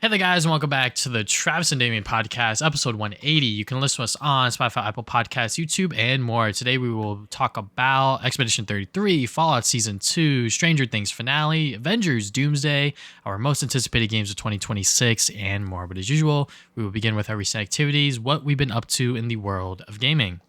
Hey there, guys, and welcome back to the Travis and Damian podcast, episode 180. You can listen to us on Spotify, Apple Podcasts, YouTube, and more. Today, we will talk about Expedition 33, Fallout Season 2, Stranger Things finale, Avengers Doomsday, our most anticipated games of 2026, and more. But as usual, we will begin with our recent activities, what we've been up to in the world of gaming.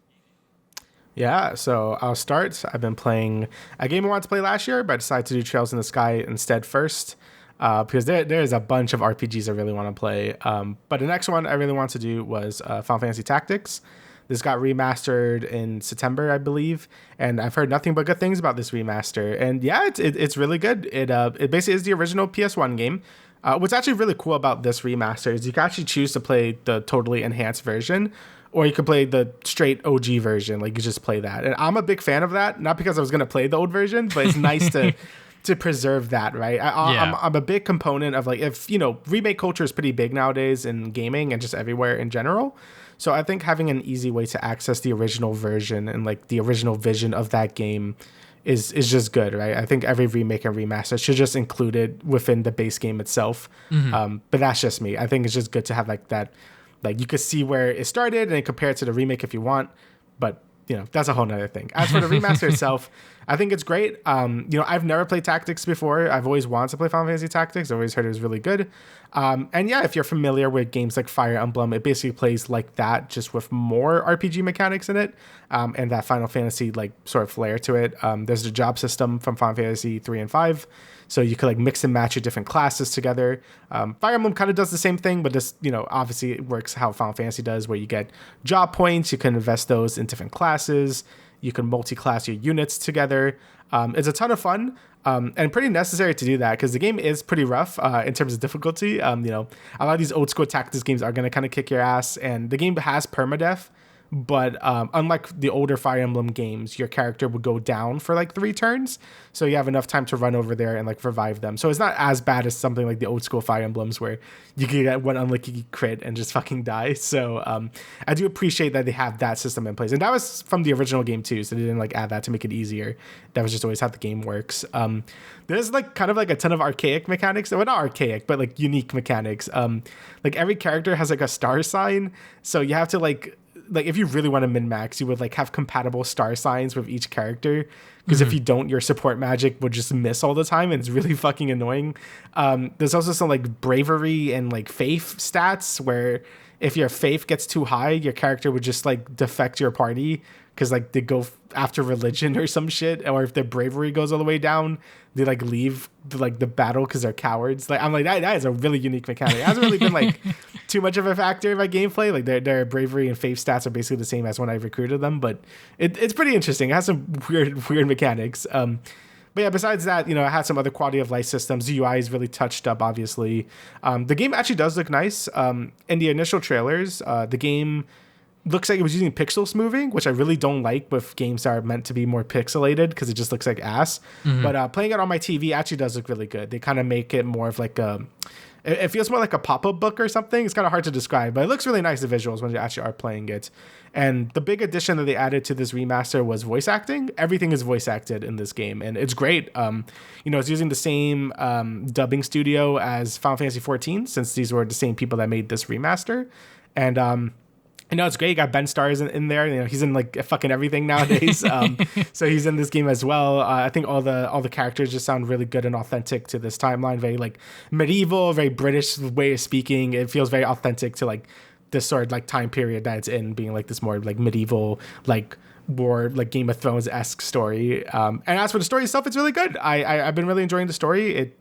Yeah, so I'll start. I've been playing a game I wanted to play last year, but I decided to do Trails in the Sky instead first. Because there's a bunch of RPGs I really want to play. But the next one I really wanted to do was Final Fantasy Tactics. This got remastered in September, I believe, and I've heard nothing but good things about this remaster. And yeah, it's really good. It basically is the original PS1 game. What's actually really cool about this remaster is you can actually choose to play the totally enhanced version, or you can play the straight OG version. Like, you just play that. And I'm a big fan of that, not because I was going to play the old version, but it's nice to preserve that, right? I'm a big component of, like, if, remake culture is pretty big nowadays in gaming and just everywhere in general. So I think having an easy way to access the original version and, like, the original vision of that game is just good, right? I think every remake and remaster should just include it within the base game itself. But that's just me. I think it's just good to have, like, that, like, you could see where it started and compare it to the remake if you want, but that's a whole nother thing. As for the remaster itself, I think it's great. I've never played Tactics before. I've always wanted to play Final Fantasy Tactics. I've always heard it was really good. And yeah, if you're familiar with games like Fire Emblem, it basically plays like that, just with more RPG mechanics in it, and that Final Fantasy, like, sort of flair to it. There's the job system from Final Fantasy 3 and 5. So you could, like, mix and match your different classes together. Fire Emblem kind of does the same thing, but this, obviously it works how Final Fantasy does, where you get job points. You can invest those in different classes. You can multi-class your units together. It's a ton of fun and pretty necessary to do that, because the game is pretty rough in terms of difficulty. A lot of these old school tactics games are going to kind of kick your ass, and the game has permadeath. But unlike the older Fire Emblem games, your character would go down for like 3 turns. So you have enough time to run over there and, like, revive them. So it's not as bad as something like the old school Fire Emblems, where you can get one unlucky crit and just fucking die. So I do appreciate that they have that system in place. And that was from the original game too. So they didn't, like, add that to make it easier. That was just always how the game works. There's, like, kind of like a ton of archaic mechanics. Well, not archaic, but, like, unique mechanics. Like, every character has, like, a star sign. So you have to, like, if you really want to min-max, you would, like, have compatible star signs with each character, because if you don't, your support magic would just miss all the time, and it's really fucking annoying. There's also some, like, bravery and, like, faith stats, where if your faith gets too high, your character would just, like, defect your party, because, like, they go after religion or some shit. Or if their bravery goes all the way down, they, like, leave the battle because they're cowards. Like, I'm like, that is a really unique mechanic. It hasn't really been, like, too much of a factor in my gameplay. Like, their bravery and faith stats are basically the same as when I recruited them, but it's pretty interesting. It has some weird mechanics. But yeah, besides that, it had some other quality of life systems. The UI is really touched up, obviously. The game actually does look nice. In the initial trailers, the game looks like it was using pixel smoothing, which I really don't like with games that are meant to be more pixelated, because it just looks like ass. But playing it on my TV actually does look really good. They kind of make it more of like it feels more like a pop-up book or something. It's kind of hard to describe, but it looks really nice, the visuals, when you actually are playing it. And the big addition that they added to this remaster was voice acting. Everything is voice acted in this game, and it's great. It's using the same dubbing studio as Final Fantasy 14, since these were the same people that made this remaster. And it's great. You got Ben Starr's in there. He's in, like, fucking everything nowadays. So he's in this game as well. I think all the characters just sound really good and authentic to this timeline. Very, like, medieval, very British way of speaking. It feels very authentic to, like, this sort of, like, time period that it's in, being, like, this more, like, medieval, like, war, like, Game of Thrones-esque story. And as for the story itself, it's really good. I've been really enjoying the story.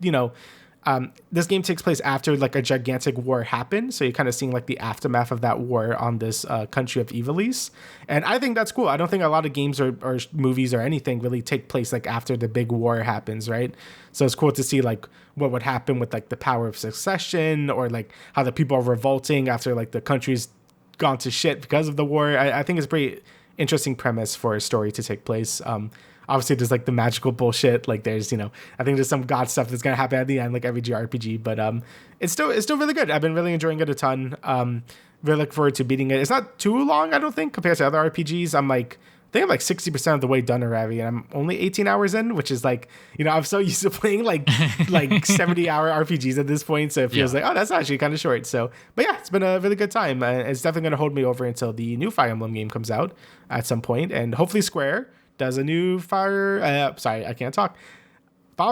This game takes place after, like, a gigantic war happened, so you're kind of seeing, like, the aftermath of that war on this country of Ivalice, and I think that's cool. I don't think a lot of games or movies or anything really take place, like, after the big war happens, right? So it's cool to see, like, what would happen with, like, the power of succession, or, like, how the people are revolting after, like, the country's gone to shit because of the war. I think it's a pretty interesting premise for a story to take place. Obviously, there's, like, the magical bullshit. Like, there's, I think there's some god stuff that's gonna happen at the end, like every JRPG. But it's still really good. I've been really enjoying it a ton. Really look forward to beating it. It's not too long, I don't think, compared to other RPGs. I'm like think I'm like 60% of the way done already, and I'm only 18 hours in, which is like, I'm so used to playing like 70-hour RPGs at this point, so it feels like, oh, that's actually kind of short. So, but yeah, it's been a really good time. It's definitely going to hold me over until the new Fire Emblem game comes out at some point, and hopefully Square does a new Final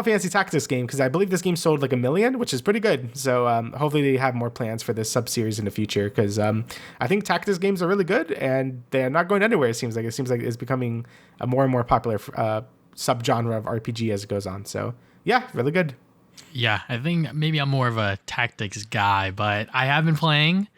Fantasy Tactics game, because I believe this game sold like 1 million, which is pretty good. So hopefully they have more plans for this sub-series in the future, because I think Tactics games are really good, and they're not going anywhere, it seems like. It seems like it's becoming a more and more popular subgenre of RPG as it goes on. So yeah, really good. Yeah, I think maybe I'm more of a tactics guy, but I have been playing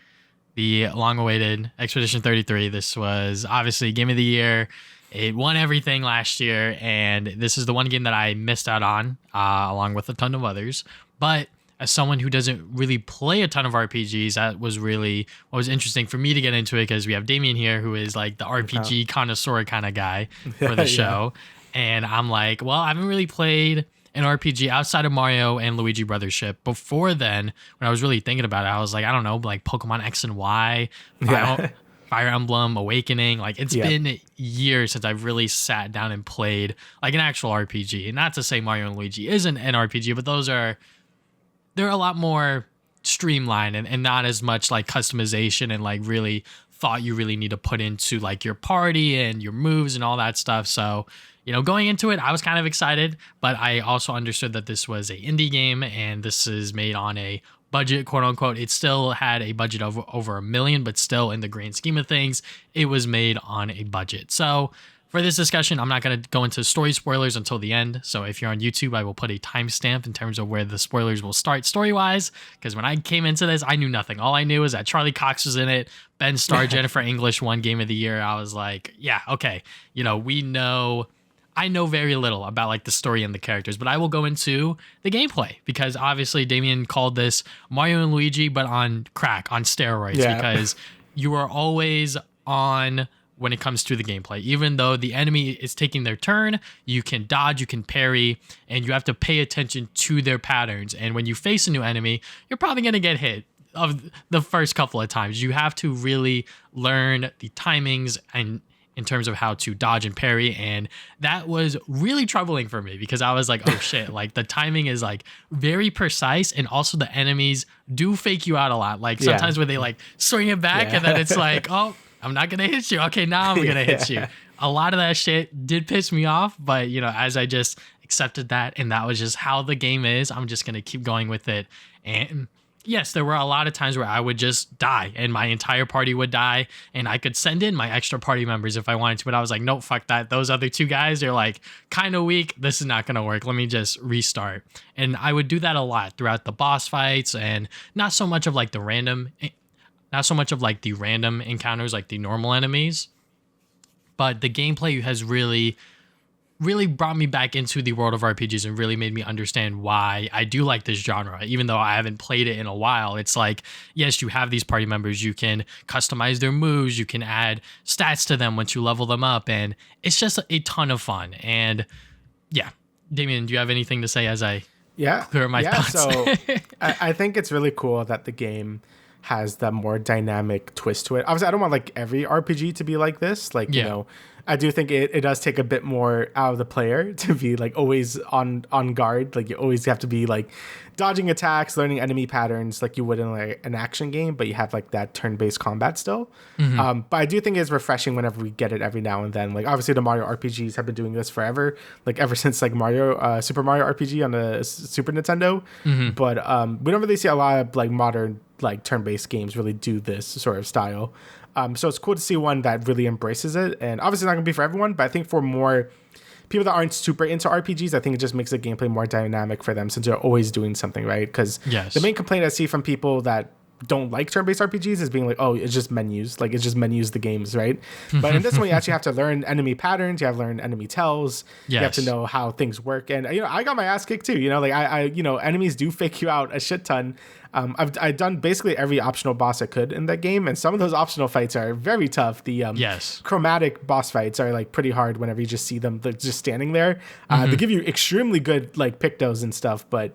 the long-awaited Expedition 33. This was obviously Game of the Year. It won everything last year, and this is the one game that I missed out on, along with a ton of others. But as someone who doesn't really play a ton of RPGs, that was really what was interesting for me to get into it, because we have Damian here, who is like the RPG connoisseur kind of guy for the show. And I'm like, well, I haven't really played an RPG outside of Mario and Luigi Brothers Ship. Before then, when I was really thinking about it, I was like, I don't know, like Pokemon X and Y, Fire Emblem Awakening. Like, it's been years since I've really sat down and played like an actual RPG. And not to say Mario and Luigi isn't an RPG, but they're a lot more streamlined and not as much like customization and like really thought you really need to put into like your party and your moves and all that stuff. So, going into it, I was kind of excited, but I also understood that this was a indie game, and this is made on a budget, quote unquote. It still had a budget of over 1 million, but still in the grand scheme of things, it was made on a budget. So for this discussion, I'm not going to go into story spoilers until the end. So if you're on YouTube, I will put a timestamp in terms of where the spoilers will start story-wise, because when I came into this, I knew nothing. All I knew is that Charlie Cox was in it, Ben Starr, Jennifer English won Game of the Year. I was like, yeah, okay. I know very little about like the story and the characters, but I will go into the gameplay, because obviously Damian called this Mario and Luigi, but on crack, on steroids, because you are always on when it comes to the gameplay. Even though the enemy is taking their turn, you can dodge, you can parry, and you have to pay attention to their patterns. And when you face a new enemy, you're probably going to get hit of the first couple of times. You have to really learn the timings and in terms of how to dodge and parry, and that was really troubling for me, because I was like, oh shit, like the timing is like very precise, and also the enemies do fake you out a lot. Like sometimes when they like swing it back and then it's like, oh, I'm not gonna hit you, okay, now I'm gonna hit you. A lot of that shit did piss me off, but as I just accepted that, and that was just how the game is, I'm just gonna keep going with it. And yes, there were a lot of times where I would just die and my entire party would die, and I could send in my extra party members if I wanted to, but I was like, nope, fuck that. Those other two guys, they're like kind of weak. This is not going to work. Let me just restart. And I would do that a lot throughout the boss fights, and not so much of like the random encounters, like the normal enemies, but the gameplay has really brought me back into the world of RPGs and really made me understand why I do like this genre. Even though I haven't played it in a while, it's like, yes, you have these party members, you can customize their moves, you can add stats to them once you level them up, and it's just a ton of fun. And yeah, Damian, do you have anything to say as I clear my thoughts? So I think it's really cool that the game has the more dynamic twist to it. Obviously, I don't want like every RPG to be like this. Like, I do think it does take a bit more out of the player to be like always on guard. Like you always have to be like dodging attacks, learning enemy patterns like you would in like an action game, but you have like that turn-based combat still. But I do think it's refreshing whenever we get it every now and then. Like obviously the Mario RPGs have been doing this forever, like ever since like Super Mario RPG on the Super Nintendo. But we don't really see a lot of like modern like turn-based games really do this sort of style. So it's cool to see one that really embraces it. And obviously not going to be for everyone, but I think for more people that aren't super into RPGs, I think it just makes the gameplay more dynamic for them, since they're always doing something, right? Because the main complaint I see from people that don't like turn-based RPGs is being like, oh, it's just menus. Like, it's just menus the games, right? But in this one, you actually have to learn enemy patterns. You have to learn enemy tells. You have to know how things work. And, I got my ass kicked too. Like, I enemies do fake you out a shit ton. I've done basically every optional boss I could in that game, and some of those optional fights are very tough. The chromatic boss fights are like pretty hard whenever you just see them just standing there. They give you extremely good like pictos and stuff, but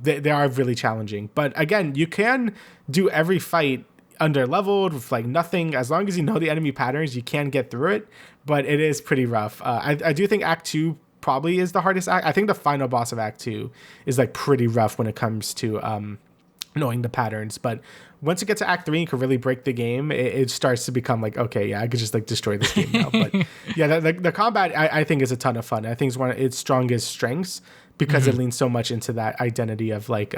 they are really challenging. But again, you can do every fight under leveled with like nothing. As long as you know the enemy patterns, you can get through it, but it is pretty rough. I do think Act 2 probably is the hardest act. I think the final boss of Act 2 is like pretty rough when it comes to knowing the patterns, but once you get to Act 3 you can really break the game. It starts to become like, okay, yeah, I could just like destroy this game now. But yeah, the combat I think is a ton of fun. I think it's one of its strongest strengths because it leans so much into that identity of like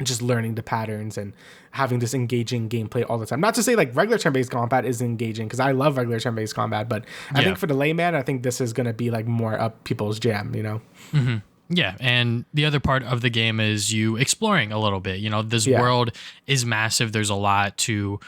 just learning the patterns and having this engaging gameplay all the time. Not to say like regular turn-based combat is engaging, because I love regular turn-based combat, but I think for the layman, I think this is going to be like more up people's jam, you know? Yeah, and the other part of the game is you exploring a little bit. You know, this world is massive. There's a lot to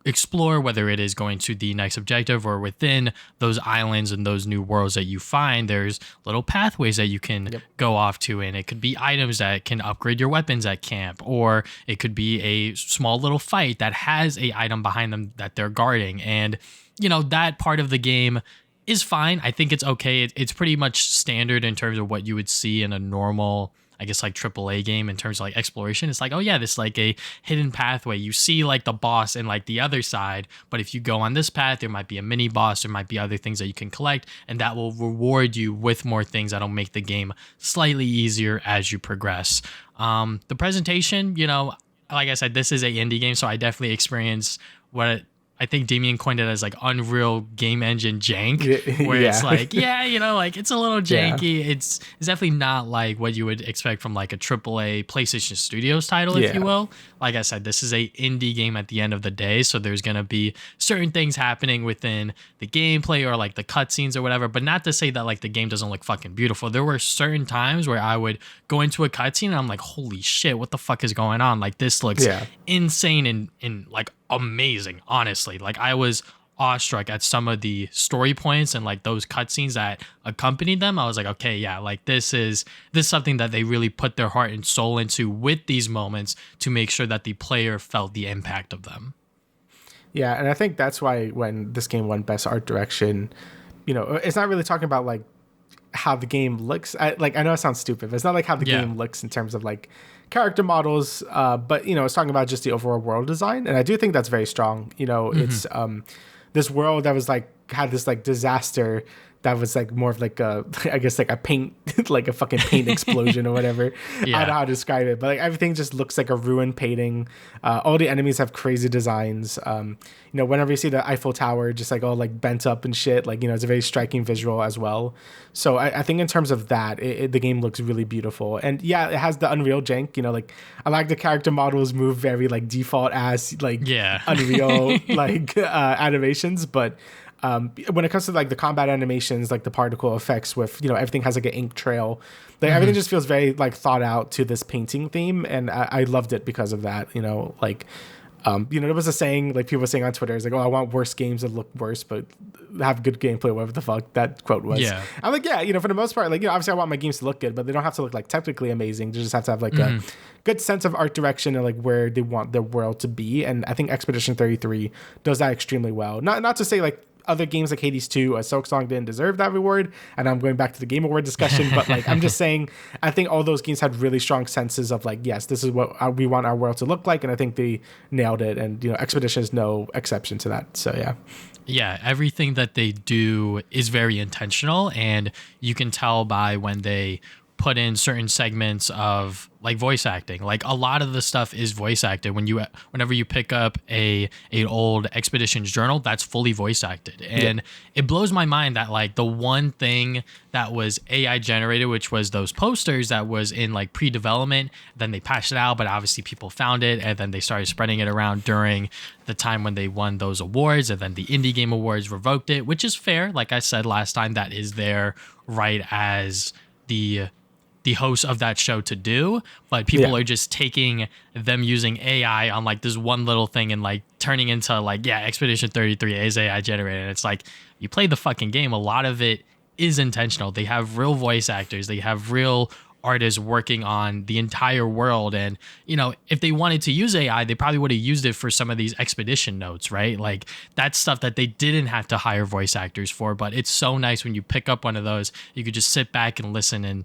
explore, whether it is going to the next objective or within those islands and those new worlds that you find. There's little pathways that you can go off to, and it could be items that can upgrade your weapons at camp, or it could be a small little fight that has a item behind them that they're guarding. And, you know, that part of the game is fine. I think it's okay. It's pretty much standard in terms of what you would see in a normal, I guess, like AAA game in terms of like exploration. It's like, oh yeah, this is like a hidden pathway. You see like the boss in like the other side, but if you go on this path, there might be a mini boss, there might be other things that you can collect, and that will reward you with more things that'll make the game slightly easier as you progress. The presentation, you know, like I said, this is a indie game, so I definitely experienced what I think Damian coined it as like Unreal Game Engine jank, where it's like, yeah, you know, like it's a little janky. It's definitely not like what you would expect from like a AAA PlayStation Studios title, if you will. Like I said, this is a indie game at the end of the day, so there's gonna be certain things happening within the gameplay or like the cutscenes or whatever. But not to say that like the game doesn't look fucking beautiful. There were certain times where I would go into a cutscene and I'm like, holy shit, what the fuck is going on? Like this looks insane and like amazing, honestly. Like I was awestruck at some of the story points and like those cutscenes that accompanied them. I was like, okay, yeah, like this is something that they really put their heart and soul into with these moments to make sure that the player felt the impact of them. Yeah, and I think that's why when this game won Best Art Direction, you know, it's not really talking about like how the game looks. I know it sounds stupid, but it's not like how the game looks in terms of like character models, but you know, it's talking about just the overall world design, and I do think that's very strong. You know, it's this world that was like had this like disaster that was like more of like a, I guess like a paint, like a fucking paint explosion or whatever. I don't know how to describe it, but like everything just looks like a ruined painting. All the enemies have crazy designs. You know, whenever you see the Eiffel Tower, just like all like bent up and shit, like, you know, it's a very striking visual as well. So I think in terms of that, the game looks really beautiful. And yeah, it has the Unreal jank, you know, like I like the character models move very like default ass, like Unreal, like animations, but when it comes to like the combat animations, like the particle effects with, you know, everything has like an ink trail, like everything just feels very like thought out to this painting theme. And I loved it because of that, you know, like, you know, there was a saying, like people were saying on Twitter, it's like, oh, I want worse games that look worse, but have good gameplay, whatever the fuck that quote was. Yeah. I'm like, yeah, you know, for the most part, like, you know, obviously I want my games to look good, but they don't have to look like technically amazing. They just have to have like a good sense of art direction and like where they want their world to be. And I think Expedition 33 does that extremely well. Not to say like other games like Hades 2 or Silksong didn't deserve that reward, and I'm going back to the Game Award discussion, but like I'm just saying, I think all those games had really strong senses of like, yes, this is what we want our world to look like, and I think they nailed it. And you know, Expedition is no exception to that. So yeah, everything that they do is very intentional, and you can tell by when they put in certain segments of like voice acting. Like a lot of the stuff is voice acted. Whenever you pick up an old Expeditions journal, that's fully voice acted. And it blows my mind that like the one thing that was AI generated, which was those posters that was in like pre-development, then they patched it out, but obviously people found it and then they started spreading it around during the time when they won those awards, and then the Indie Game Awards revoked it, which is fair. Like I said last time, that is their right as the host of that show to do, but people are just taking them using AI on like this one little thing and like turning into like, yeah, Expedition 33 is AI generated. And it's like, you play the fucking game. A lot of it is intentional. They have real voice actors. They have real artists working on the entire world. And, you know, if they wanted to use AI, they probably would have used it for some of these expedition notes, right? Like that's stuff that they didn't have to hire voice actors for, but it's so nice when you pick up one of those, you could just sit back and listen and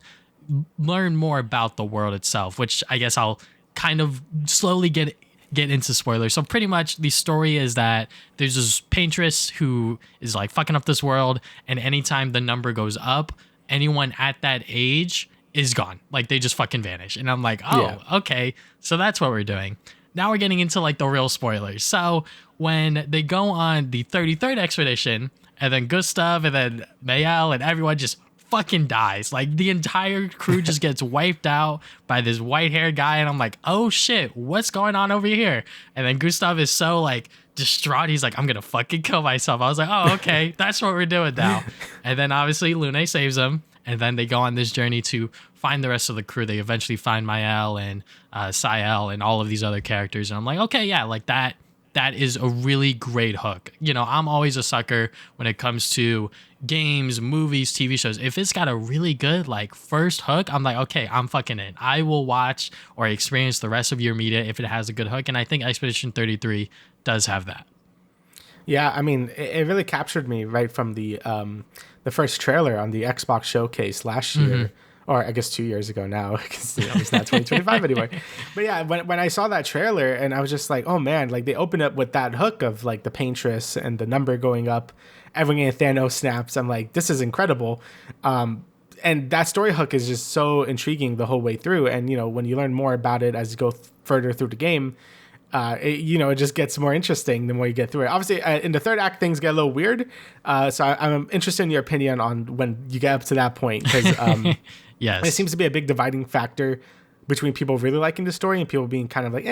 learn more about the world itself, which I guess I'll kind of slowly get get into spoilers. So pretty much the story is that there's this paintress who is like fucking up this world, and anytime the number goes up, anyone at that age is gone. Like they just fucking vanish. And I'm like, oh, okay. So that's what we're doing. Now we're getting into like the real spoilers. So when they go on the 33rd expedition, and then Gustav and then Mayel and everyone just fucking dies. Like the entire crew just gets wiped out by this white-haired guy, and I'm like, oh shit, what's going on over here? And then Gustav is so like distraught. He's like, I'm gonna fucking kill myself. I was like, oh, okay, that's what we're doing now. And then obviously Lune saves him, and then they go on this journey to find the rest of the crew. They eventually find Mayel and Sael and all of these other characters, and I'm like, okay, yeah, like that is a really great hook. You know, I'm always a sucker when it comes to games, movies, TV shows. If it's got a really good like first hook, I'm like, okay, I'm fucking in. I will watch or experience the rest of your media if it has a good hook. And I think Expedition 33 does have that. Yeah, I mean, it really captured me right from the first trailer on the Xbox showcase last year. Or I guess 2 years ago now, because it's not 2025 anymore. But yeah, when I saw that trailer, and I was just like, oh man, like they opened up with that hook of like the paintress and the number going up, everyone getting Thanos snaps. I'm like, this is incredible. And that story hook is just so intriguing the whole way through. And, you know, when you learn more about it as you go further through the game, it just gets more interesting the more you get through it. Obviously, in the third act, things get a little weird. So I'm interested in your opinion on when you get up to that point, because yes, it seems to be a big dividing factor between people really liking the story and people being kind of like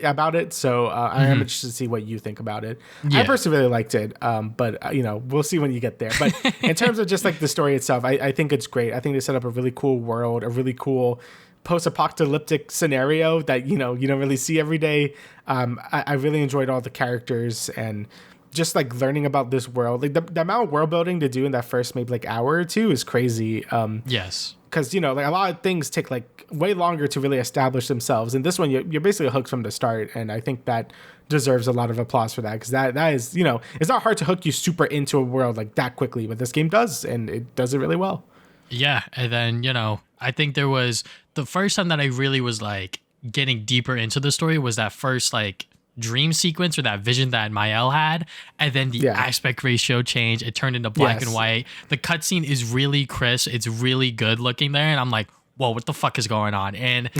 about it. So I am interested to see what you think about it. I personally really liked it, but we'll see when you get there. But in terms of just like the story itself, I think it's great. I think they set up a really cool world, a really cool post-apocalyptic scenario that you don't really see every day. I really enjoyed all the characters and just like learning about this world. Like the amount of world building to do in that first maybe like hour or two is crazy. Yes, because like a lot of things take like way longer to really establish themselves, and this one you're basically hooked from the start, and I think that deserves a lot of applause for that, because that is it's not hard to hook you super into a world like that quickly, but this game does, and it does it really well. Yeah, and then I think there was the first time that I really was like getting deeper into the story was that first like dream sequence or that vision that Mayel had, and then the aspect ratio change, it turned into black and white. The cutscene is really crisp, it's really good looking there, and I'm like, whoa, what the fuck is going on? And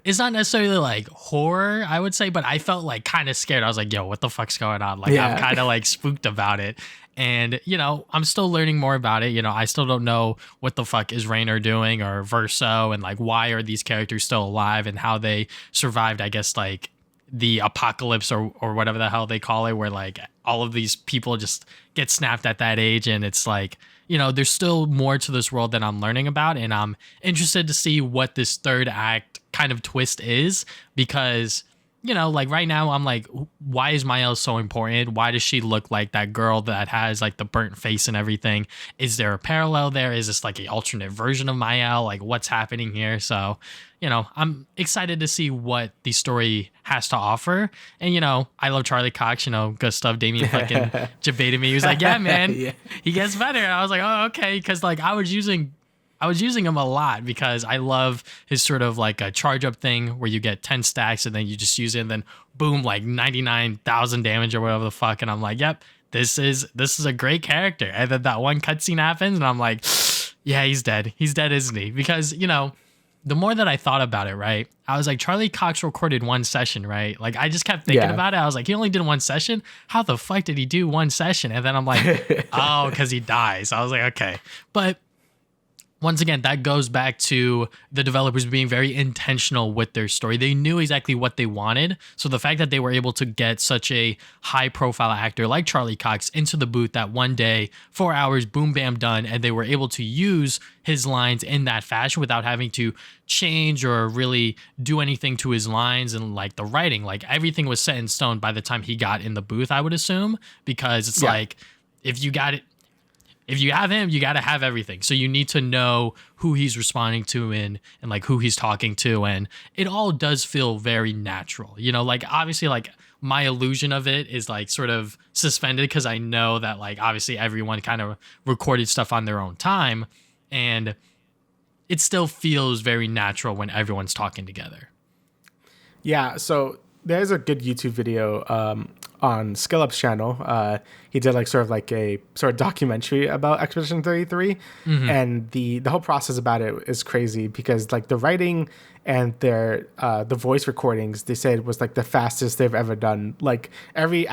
it's not necessarily like horror, I would say, but I felt like kind of scared. I was like, yo, what the fuck's going on? Like I'm kind of like spooked about it. And, I'm still learning more about it. I still don't know what the fuck is Raynor doing or Verso, and like why are these characters still alive and how they survived, I guess, like the apocalypse or whatever the hell they call it, where like all of these people just get snapped at that age. And it's like, there's still more to this world that I'm learning about, and I'm interested to see what this third act kind of twist is, because like right now I'm like, why is Mayel so important? Why does she look like that girl that has like the burnt face and everything? Is there a parallel there? Is this like an alternate version of Mayel? Like what's happening here? So, I'm excited to see what the story has to offer. And, I love Charlie Cox, Gustav, Damian fucking debated me. He was like, yeah, man, he gets better. And I was like, oh, okay. Cause like I was using him a lot because I love his sort of like a charge up thing where you get 10 stacks and then you just use it and then boom, like 99,000 damage or whatever the fuck. And I'm like, yep, this is a great character. And then that one cutscene happens and I'm like, yeah, he's dead. He's dead, isn't he? Because, the more that I thought about it, right, I was like, Charlie Cox recorded one session, right? Like I just kept thinking about it. I was like, he only did one session. How the fuck did he do one session? And then I'm like, oh, because he dies. I was like, okay. But once again, that goes back to the developers being very intentional with their story. They knew exactly what they wanted. So the fact that they were able to get such a high profile actor like Charlie Cox into the booth that one day, 4 hours, boom, bam, done. And they were able to use his lines in that fashion without having to change or really do anything to his lines and like the writing. Like everything was set in stone by the time he got in the booth, I would assume, because it's like, if you have him, you got to have everything. So you need to know who he's responding to and like who he's talking to. And it all does feel very natural. Like obviously like my illusion of it is like sort of suspended because I know that like obviously everyone kind of recorded stuff on their own time. And it still feels very natural when everyone's talking together. Yeah. So there's a good YouTube video on SkillUp's channel. He did like sort of like a sort of documentary about Expedition 33, and the whole process about it is crazy because like the writing and their the voice recordings, they said was like the fastest they've ever done. Like every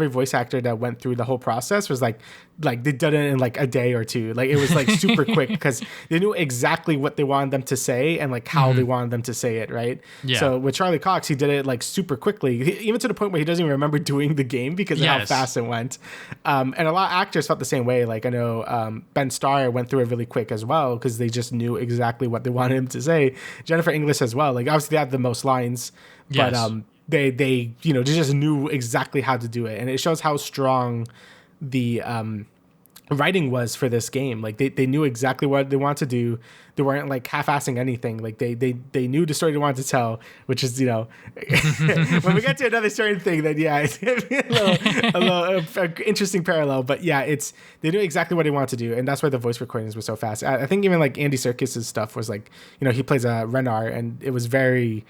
voice actor that went through the whole process was like they did it in like a day or two. Like it was like super quick because they knew exactly what they wanted them to say and like how they wanted them to say it, right? Yeah. So with Charlie Cox, he did it like super quickly, even to the point where he doesn't even remember doing the game because of how fast it went. And a lot of actors felt the same way. Like I know Ben Starr went through it really quick as well because they just knew exactly what they wanted him to say. Jennifer English as well. Like obviously they had the most lines, but they they just knew exactly how to do it, and it shows how strong the writing was for this game. Like they knew exactly what they wanted to do. They weren't like half-assing anything. Like they knew the story they wanted to tell, which is when we get to another certain thing, then it's gonna be a little interesting parallel. But they knew exactly what they wanted to do, and that's why the voice recordings were so fast. I think even like Andy Serkis's stuff was like he plays a Renard, and it was a very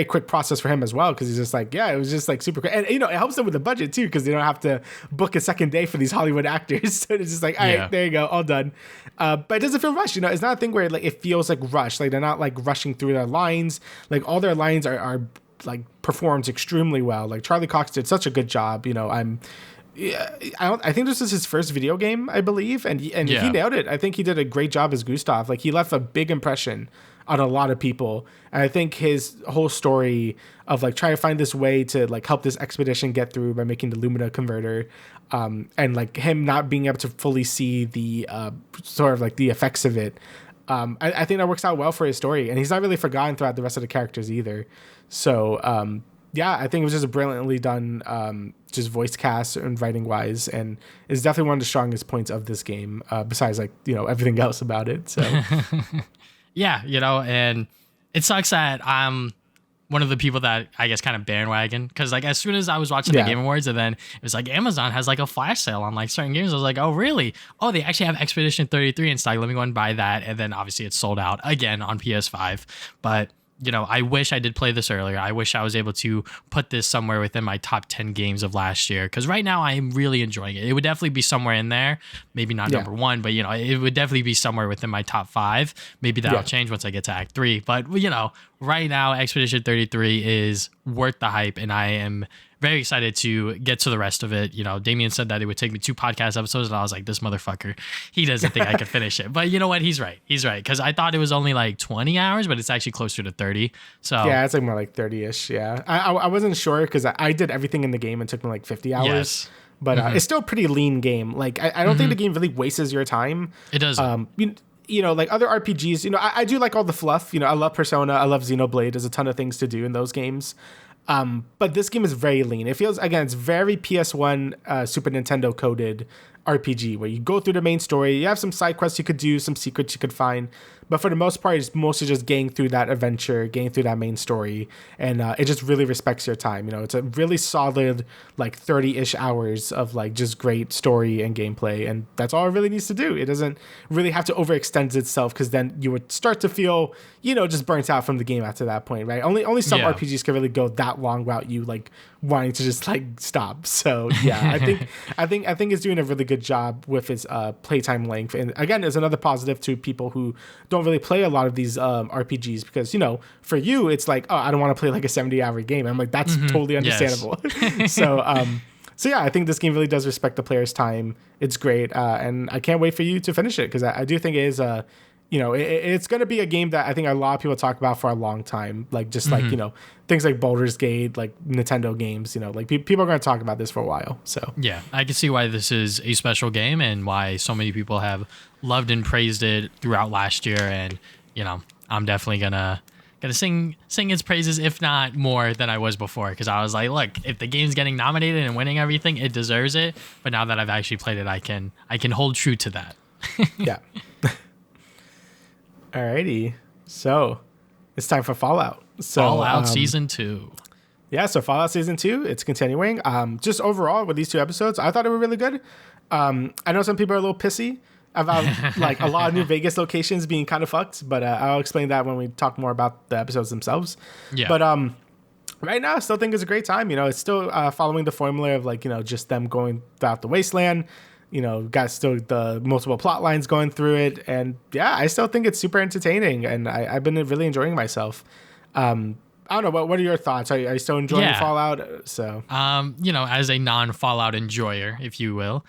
quick process for him as well because he's just like it was just like super quick, and it helps them with the budget too because they don't have to book a second day for these Hollywood actors. So it's just like all right, there you go, all done. But it doesn't feel rushed. It's not a thing where like it feels like rushed. Like they're not like rushing through their lines. Like all their lines are like performed extremely well. Like Charlie Cox did such a good job. I think this is his first video game, I believe, and he nailed it. I think he did a great job as Gustav. Like he left a big impression on a lot of people, and I think his whole story of like trying to find this way to like help this expedition get through by making the Lumina converter, and like him not being able to fully see the sort of like the effects of it. I think that works out well for his story, and he's not really forgotten throughout the rest of the characters either. So I think it was just brilliantly done, just voice cast and writing wise, and it's definitely one of the strongest points of this game, besides like everything else about it. So and it sucks that I'm one of the people that I guess kind of bandwagon, because like as soon as I was watching the Game Awards, and then it was like Amazon has like a flash sale on like certain games, I was like, oh really? Oh, they actually have Expedition 33 in stock. Let me go and buy that. And then obviously it's sold out again on PS5, but I wish I did play this earlier. I wish I was able to put this somewhere within my top 10 games of last year, because right now I am really enjoying it. It would definitely be somewhere in there. Maybe not number one, but, it would definitely be somewhere within my top 5. Maybe that'll change once I get to Act 3. But, right now, Expedition 33 is worth the hype, and I am very excited to get to the rest of it. Damian said that it would take me 2 podcast episodes, and I was like, this motherfucker, he doesn't think I could finish it. But you know what? He's right. Because I thought it was only like 20 hours, but it's actually closer to 30. So yeah, it's like more like 30-ish. Yeah. I wasn't sure because I did everything in the game and took me like 50 hours. Yes. But it's still a pretty lean game. Like, I don't think the game really wastes your time. It doesn't. Like other RPGs, I do like all the fluff. I love Persona. I love Xenoblade. There's a ton of things to do in those games. But this game is very lean. It feels, again, it's very PS1, Super Nintendo coded RPG where you go through the main story. You have some side quests you could do, some secrets you could find. But for the most part, it's mostly just getting through that adventure, getting through that main story. And it just really respects your time. It's a really solid, like 30-ish hours of like just great story and gameplay. And that's all it really needs to do. It doesn't really have to overextend itself, because then you would start to feel, just burnt out from the game after that point, right? Only some RPGs can really go that long without you like wanting to just like stop. So yeah, I think it's doing a really good job with its playtime length. And again, it's another positive to people who don't really play a lot of these RPGs, because for you it's like, oh, I don't want to play like a 70-hour game. I'm like, that's totally understandable. Yes. So yeah, I think this game really does respect the player's time. It's great, and I can't wait for you to finish it, because I do think it is it's going to be a game that I think a lot of people talk about for a long time. Like just like, things like Baldur's Gate, like Nintendo games, like people are going to talk about this for a while. So yeah, I can see why this is a special game and why so many people have loved and praised it throughout last year. And, I'm definitely gonna sing its praises, if not more than I was before. Cause I was like, look, if the game's getting nominated and winning everything, it deserves it. But now that I've actually played it, I can hold true to that. Yeah. Alrighty, so it's time for Fallout. Fallout Season 2. Yeah, so Fallout Season 2, it's continuing. Just overall with these 2 episodes, I thought they were really good. I know some people are a little pissy about like a lot of New Vegas locations being kind of fucked, but I'll explain that when we talk more about the episodes themselves. Yeah. But Right now, I still think it's a great time. It's still following the formula of like, just them going throughout the wasteland. Got still the multiple plot lines going through it. And yeah, I still think it's super entertaining, and I've been really enjoying myself. I don't know. What are your thoughts? Are you still enjoying Fallout? So, as a non-Fallout enjoyer, if you will,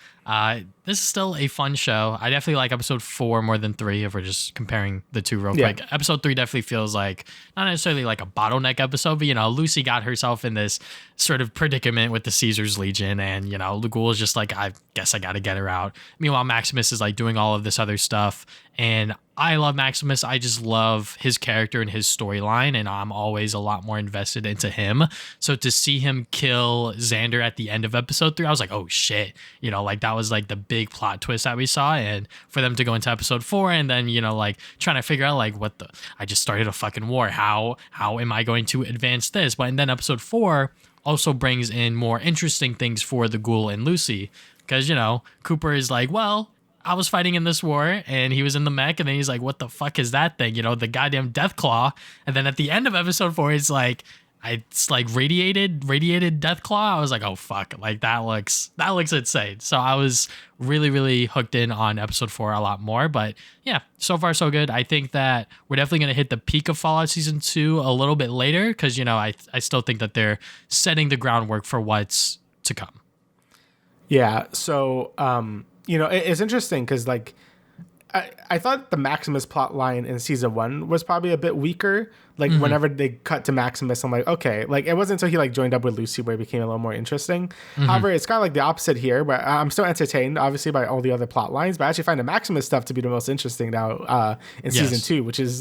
this is still a fun show. I definitely like episode 4 more than 3 if we're just comparing the two real quick. Episode 3 definitely feels like not necessarily like a bottleneck episode, but Lucy got herself in this sort of predicament with the Caesar's Legion, and Lugul is just like, I guess I got to get her out. Meanwhile, Maximus is like doing all of this other stuff, and I love Maximus. I just love his character and his storyline, and I'm always a lot more invested into him. So to see him kill Xander at the end of episode 3, I was like, oh shit, like that was like the big plot twist that we saw. And for them to go into episode 4 and then like trying to figure out like I just started a fucking war, how am I going to advance this? But and then episode 4 also brings in more interesting things for the Ghoul and Lucy, because Cooper is like, well, I was fighting in this war, and he was in the mech, and then he's like, what the fuck is that thing? The goddamn Death Claw. And then at the end of episode 4, it's like radiated Death Claw. I was like, oh fuck, like that looks insane. So I was really, really hooked in on episode 4 a lot more. But yeah, so far so good. I think that we're definitely gonna hit the peak of Fallout season 2 a little bit later, because I still think that they're setting the groundwork for what's to come. Yeah. So it's interesting because like I thought the Maximus plot line in season 1 was probably a bit weaker. Like whenever they cut to Maximus, I'm like, okay, like it wasn't until he like joined up with Lucy where it became a little more interesting. However, it's kind of like the opposite here, but I'm still entertained obviously by all the other plot lines, but I actually find the Maximus stuff to be the most interesting now in season 2, which is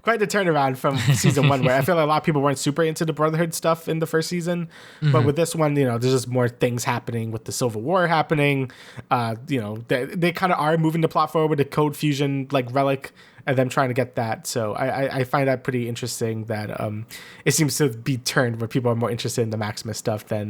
quite the turnaround from season 1, where I feel like a lot of people weren't super into the Brotherhood stuff in the first season. But with this one, there's just more things happening with the Civil War happening. They kind of are moving the plot forward with the Code Fusion like relic and them trying to get that. So I find that pretty interesting that it seems to be turned where people are more interested in the Maximus stuff than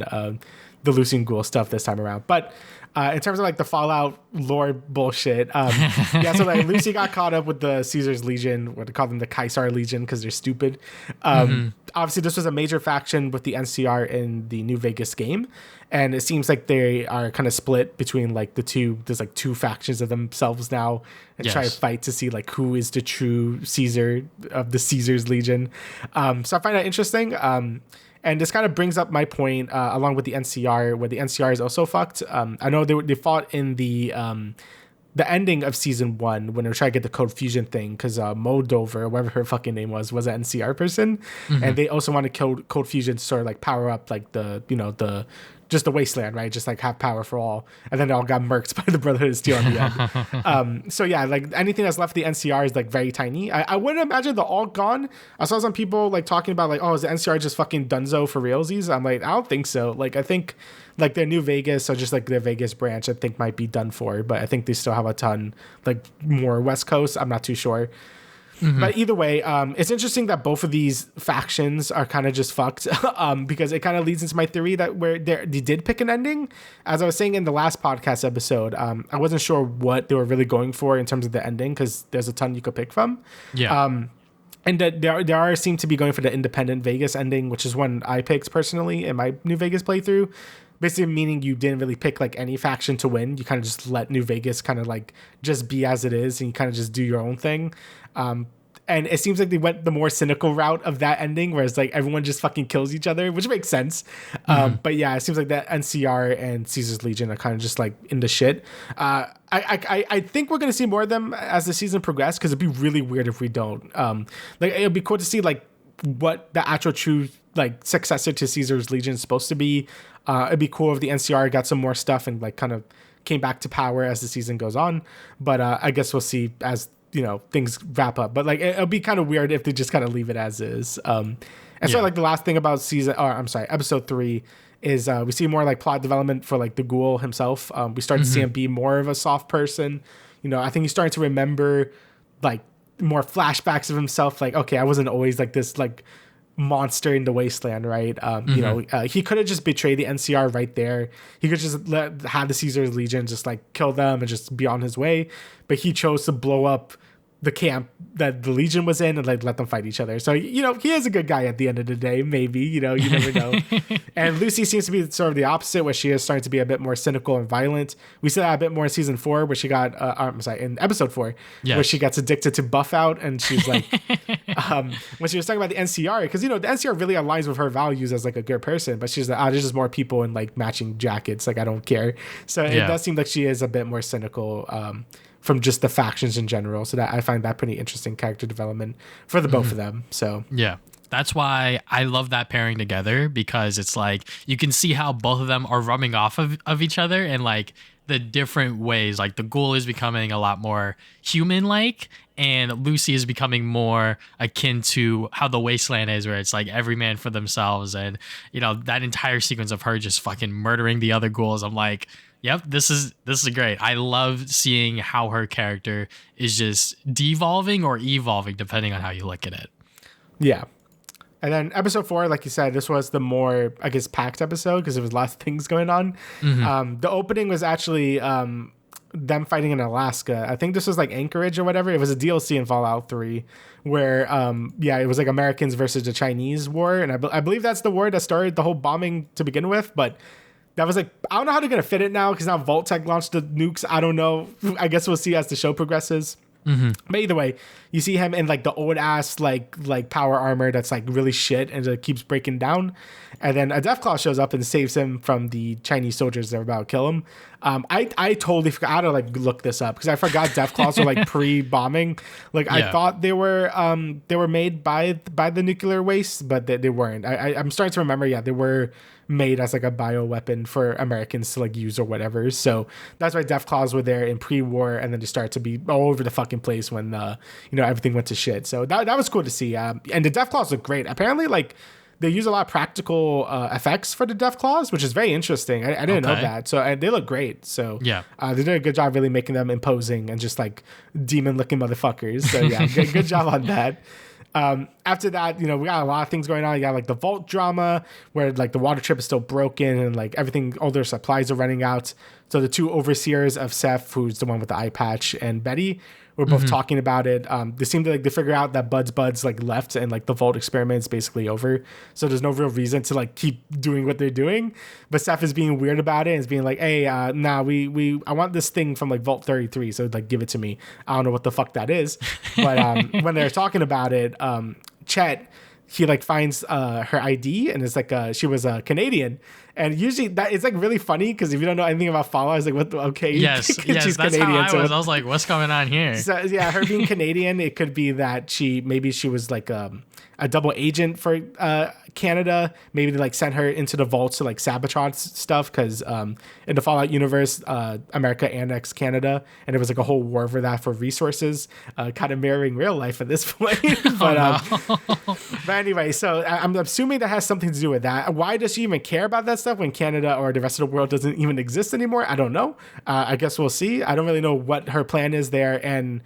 the Lucy and Ghoul stuff this time around. But in terms of like the Fallout lore bullshit, so like Lucy got caught up with the Caesar's Legion, what they call them, the Caesar Legion, because they're stupid. Obviously, this was a major faction with the NCR in the New Vegas game, and it seems like they are kind of split between like the two. There's like two factions of themselves now, and try to fight to see like who is the true Caesar of the Caesar's Legion. So I find that interesting. And this kind of brings up my point, along with the NCR, where the NCR is also fucked. I know they fought in the ending of season 1 when they were trying to get the Code Fusion thing, because Moldover, whatever her fucking name was an NCR person, and they also want to kill Code Fusion to sort of like power up like the just the wasteland, right? Just like have power for all. And then they all got murked by the Brotherhood of Steel in the end. So yeah, like anything that's left of the NCR is like very tiny. I wouldn't imagine they're all gone. I saw some people like talking about like, oh, is the NCR just fucking dunzo for realsies? I'm like, I don't think so. Like, I think like their New Vegas, or just like their Vegas branch, I think might be done for, but I think they still have a ton like more West Coast. I'm not too sure. But either way, it's interesting that both of these factions are kind of just fucked, because it kind of leads into my theory that where they did pick an ending. As I was saying in the last podcast episode, I wasn't sure what they were really going for in terms of the ending, because there's a ton you could pick from. Yeah. And that there seem to be going for the independent Vegas ending, which is one I picked personally in my New Vegas playthrough. Basically meaning you didn't really pick like any faction to win. You kind of just let New Vegas kind of like just be as it is, and you kind of just do your own thing. And it seems like they went the more cynical route of that ending, where it's like everyone just fucking kills each other, which makes sense. But yeah, it seems like that NCR and Caesar's Legion are kind of just like in the shit. I think we're gonna see more of them as the season progresses, because it'd be really weird if we don't. Like it'd be cool to see like what the actual true like successor to Caesar's Legion is supposed to be. It'd be cool if the NCR got some more stuff and like kind of came back to power as the season goes on. But I guess we'll see as things wrap up. But like it'll be kind of weird if they just kind of leave it as is. So like the last thing about episode 3 is we see more like plot development for like the Ghoul himself. We start to see him be more of a soft person. I think he's starting to remember like more flashbacks of himself. Like, okay, I wasn't always like this like monster in the wasteland, right? He could have just betrayed the NCR right there. He could just have the Caesar's Legion just like kill them and just be on his way, but he chose to blow up the camp that the Legion was in and like let them fight each other. So, he is a good guy at the end of the day, maybe, you never know. And Lucy seems to be sort of the opposite, where she is starting to be a bit more cynical and violent. We saw that a bit more in season 4, where she got, in episode 4, where she gets addicted to buff out, and she's like, when she was talking about the NCR, because, the NCR really aligns with her values as like a good person, but she's like, there's just more people in like matching jackets. Like, I don't care. So it does seem like she is a bit more cynical, from just the factions in general. So that I find that pretty interesting character development for the both of them. So yeah, that's why I love that pairing together, because it's like you can see how both of them are rubbing off of each other, and like the different ways. Like the ghoul is becoming a lot more human-like, and Lucy is becoming more akin to how the Wasteland is, where it's like every man for themselves. And that entire sequence of her just fucking murdering the other ghouls, I'm like, yep, this is great. I love seeing how her character is just devolving or evolving, depending on how you look at it. Yeah. And then episode 4, like you said, this was the more, I guess, packed episode, because there was lots of things going on. The opening was actually them fighting in Alaska. I think this was like Anchorage or whatever. It was a DLC in Fallout 3 where, it was like Americans versus the Chinese war. And I believe that's the war that started the whole bombing to begin with. But that was like, I don't know how they're going to fit it now, because now Vault-Tec launched the nukes. I don't know. I guess we'll see as the show progresses. But either way, you see him in like the old ass like power armor that's like really shit, and it keeps breaking down. And then a Deathclaw shows up and saves him from the Chinese soldiers that are about to kill him. I totally forgot. I had to like look this up, because I forgot Deathclaws were like pre-bombing. Like I thought they were made by the nuclear waste, but they weren't. I'm starting to remember. Yeah, they were made as like a bioweapon for Americans to like use or whatever. So that's why Deathclaws were there in pre-war, and then they started to be all over the fucking place when everything went to shit. So that was cool to see. And the Deathclaws look great. Apparently, like they use a lot of practical effects for the Deathclaws, which is very interesting. I didn't know that. So they look great. So they did a good job really making them imposing and just like demon looking motherfuckers. So yeah, good job on that. After that, we got a lot of things going on. You got like the vault drama, where like the water trip is still broken, and like everything, all their supplies are running out. So the two overseers of Seth, who's the one with the eye patch, and Betty, were both talking about it. They seem to like they figure out that Bud's like left, and like the vault experiment is basically over. So there's no real reason to like keep doing what they're doing. But Seth is being weird about it, and is being like, hey, I want this thing from like Vault 33, so like give it to me. I don't know what the fuck that is. But when they're talking about it, Chet, he like finds her ID, and it's like she was a Canadian. And usually that it's like really funny, because if you don't know anything about Fallout, it's like, what the, okay. Yes, she's that's Canadian, how I was. I was like, what's going on here? So yeah, her being Canadian, it could be that she was like a double agent for Canada. Maybe they like sent her into the vaults to like sabotage stuff, because in the Fallout universe, America annexed Canada, and there was like a whole war over that for resources, kind of mirroring real life at this point. But anyway, so I'm assuming that has something to do with that. Why does she even care about that stuff when Canada or the rest of the world doesn't even exist anymore? I don't know. I guess we'll see. I don't really know what her plan is there. And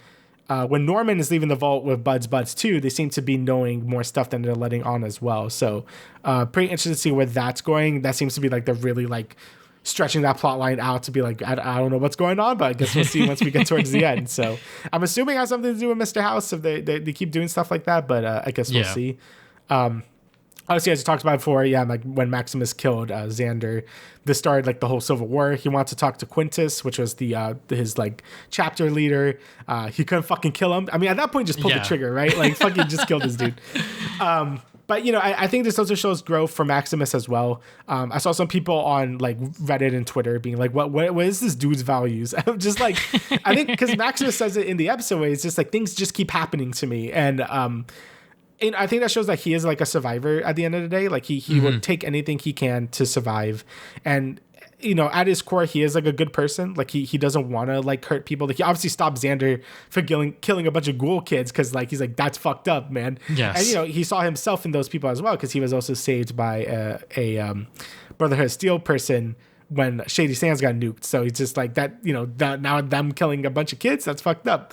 when Norman is leaving the vault with Buds too, they seem to be knowing more stuff than they're letting on as well. So pretty interested to see where that's going. That seems to be like they're really like stretching that plot line out to be like, I don't know what's going on, but I guess we'll see once we get towards the end. So I'm assuming it has something to do with Mr. House if they keep doing stuff like that, but I guess we'll see. Obviously, as you talked about before, like when Maximus killed Xander, this started like the whole Civil War. He wanted to talk to Quintus, which was his like chapter leader. He couldn't fucking kill him. I mean, at that point, just pull the trigger, right? Like fucking just kill this dude. But I think this also shows growth for Maximus as well. I saw some people on like Reddit and Twitter being like, what is this dude's values? I'm just like, I think because Maximus says it in the episode, it's just like things just keep happening to me, and I think that shows that he is like a survivor at the end of the day. Like he will take anything he can to survive. And, at his core, he is like a good person. Like he doesn't want to like hurt people. Like he obviously stopped Xander for killing a bunch of ghoul kids, because like he's like, that's fucked up, man. Yes. And, he saw himself in those people as well, because he was also saved by a Brotherhood of Steel person when Shady Sands got nuked. So he's just like that, now them killing a bunch of kids, that's fucked up.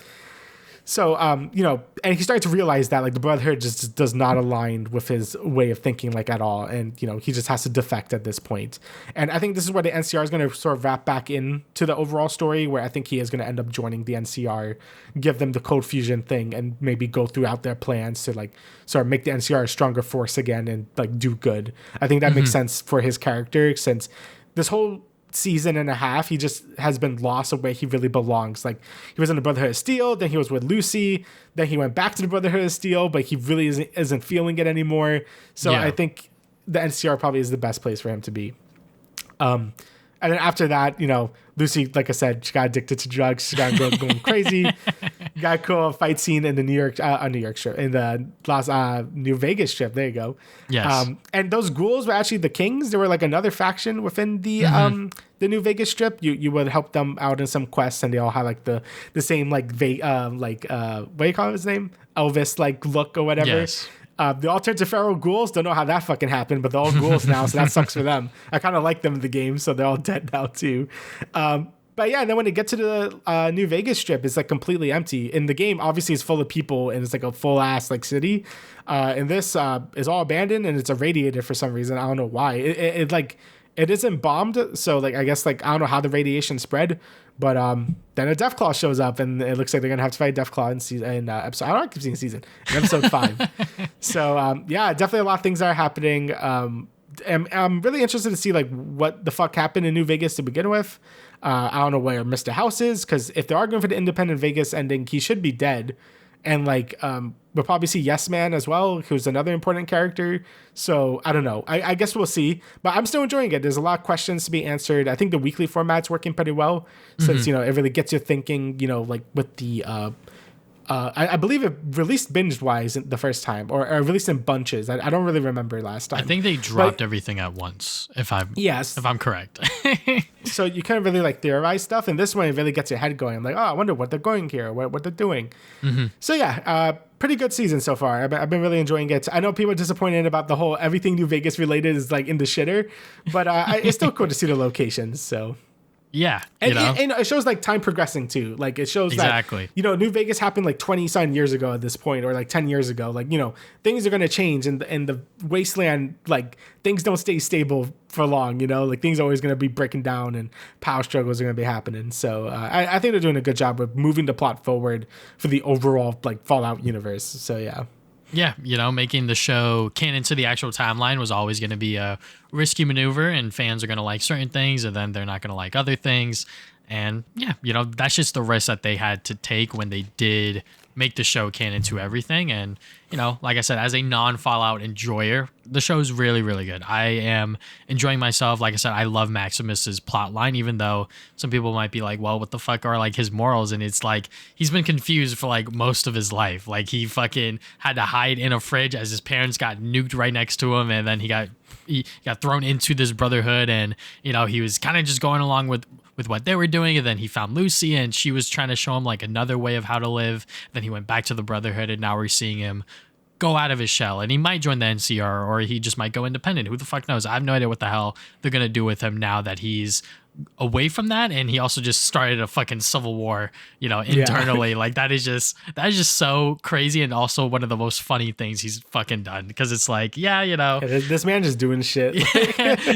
So, and he started to realize that like the Brotherhood just does not align with his way of thinking like at all. And, he just has to defect at this point. And I think this is where the NCR is going to sort of wrap back into the overall story, where I think he is going to end up joining the NCR, give them the Cold Fusion thing, and maybe go throughout their plans to like sort of make the NCR a stronger force again and like do good. I think that makes sense for his character, since this whole season and a half he just has been lost of where he really belongs. Like, he was in the Brotherhood of Steel, then he was with Lucy, then he went back to the Brotherhood of Steel, but he really isn't feeling it anymore. So I think the NCR probably is the best place for him to be. And then after that, Lucy, like I said, she got addicted to drugs. She got going crazy. Got a cool fight scene in the New York strip, in the New Vegas strip. There you go. Yes. And those ghouls were actually the Kings. They were like another faction within the New Vegas strip. You would help them out in some quests, and they all had like the same like what do you call his name? Elvis like look or whatever. Yes. The alternative feral ghouls, don't know how that fucking happened, but they're all ghouls now, so that sucks for them. I kind of like them in the game, so they're all dead now too. But yeah, and then when they get to the New Vegas strip, it's like completely empty. In the game, obviously, it's full of people, and it's like a full ass like city. And this is all abandoned, and it's irradiated for some reason. I don't know why. It isn't bombed, so like I guess like I don't know how the radiation spread. But then a Deathclaw shows up, and it looks like they're gonna have to fight Deathclaw in episode. I don't know, I keep seeing season in episode 5. So yeah, definitely a lot of things are happening. And I'm really interested to see like what the fuck happened in New Vegas to begin with. I don't know where Mr. House is, because if they're arguing for the independent Vegas ending, he should be dead. And like we'll probably see Yes Man as well, who's another important character. So I don't know. I guess we'll see. But I'm still enjoying it. There's a lot of questions to be answered. I think the weekly format's working pretty well, since it really gets you thinking. Like with the I believe it released binge-wise the first time, or released in bunches. I don't really remember last time. I think they dropped everything at once, if I'm correct. So you kind of really like theorize stuff, and this one it really gets your head going. I'm like, oh, I wonder what they're going here, what they're doing. So yeah, pretty good season so far. I've been really enjoying it. I know people are disappointed about the whole everything New Vegas related is like in the shitter, but it's still cool to see the locations. So. Yeah, and it shows like time progressing too. Like it shows exactly that New Vegas happened like 20-some years ago at this point, or like 10 years ago. Like things are gonna change, and the wasteland, like things don't stay stable for long. Like things are always gonna be breaking down, and power struggles are gonna be happening. So I think they're doing a good job with moving the plot forward for the overall like Fallout universe. So yeah. Yeah, making the show canon to the actual timeline was always going to be a risky maneuver, and fans are going to like certain things, and then they're not going to like other things. And yeah, that's just the risk that they had to take when they did make the show canon to everything. And, like I said, as a non-Fallout enjoyer, the show is really, really good. I am enjoying myself. Like I said, I love Maximus's plot line, even though some people might be like, well, what the fuck are like his morals? And it's like, he's been confused for like most of his life. Like he fucking had to hide in a fridge as his parents got nuked right next to him. And then he got thrown into this brotherhood, and, he was kind of just going along with what they were doing. And then he found Lucy, and she was trying to show him like another way of how to live. Then he went back to the brotherhood, and now we're seeing him go out of his shell, and he might join the NCR, or he just might go independent. Who the fuck knows? I have no idea what the hell they're going to do with him now that he's away from that. And he also just started a fucking civil war, internally. Yeah. Like that is just so crazy. And also one of the most funny things he's fucking done, because it's like, this man just doing shit.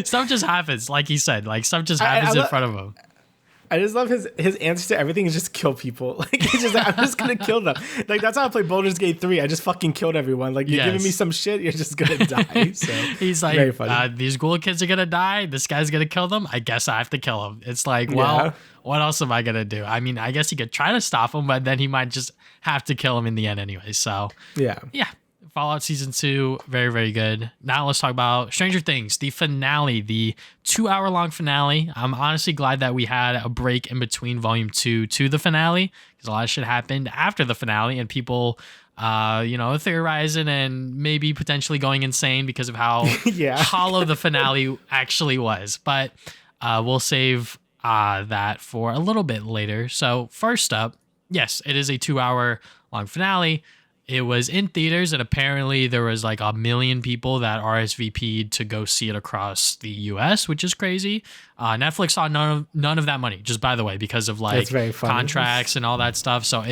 Stuff just happens. Like he said, like stuff just happens in front of him. I just love his answer to everything is just kill people. Like he's just like, I'm just gonna kill them. Like that's how I play Baldur's Gate 3. I just fucking killed everyone. Like you're giving me some shit, you're just gonna die. So he's like, these ghoul kids are gonna die. This guy's gonna kill them. I guess I have to kill him. It's like, well, what else am I gonna do? I mean, I guess he could try to stop him, but then he might just have to kill him in the end anyway. So yeah. Fallout Season 2, very, very good. Now let's talk about Stranger Things, the finale, the 2-hour-long finale. I'm honestly glad that we had a break in between Volume 2 to the finale, because a lot of shit happened after the finale, and people, theorizing and maybe potentially going insane because of how hollow the finale actually was. But we'll save that for a little bit later. So first up, yes, it is a 2-hour-long finale. It was in theaters, and apparently there was like 1 million people that RSVP'd to go see it across the US, which is crazy. Netflix saw none of that money, just by the way, because of like contracts and all that stuff. So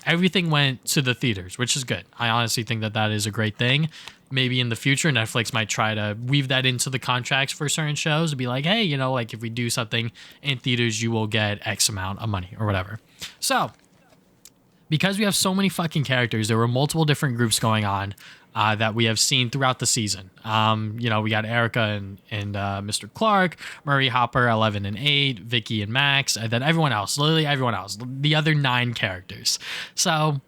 everything went to the theaters, which is good. I honestly think that is a great thing. Maybe in the future, Netflix might try to weave that into the contracts for certain shows to be like, hey, you know, like if we do something in theaters, you will get X amount of money or whatever. So because we have so many fucking characters, there were multiple different groups going on that we have seen throughout the season. You know, we got Erica and Mr. Clark, Murray, Hopper, 11 and 8, Vicky and Max, and then everyone else, literally everyone else, the other 9 characters. So,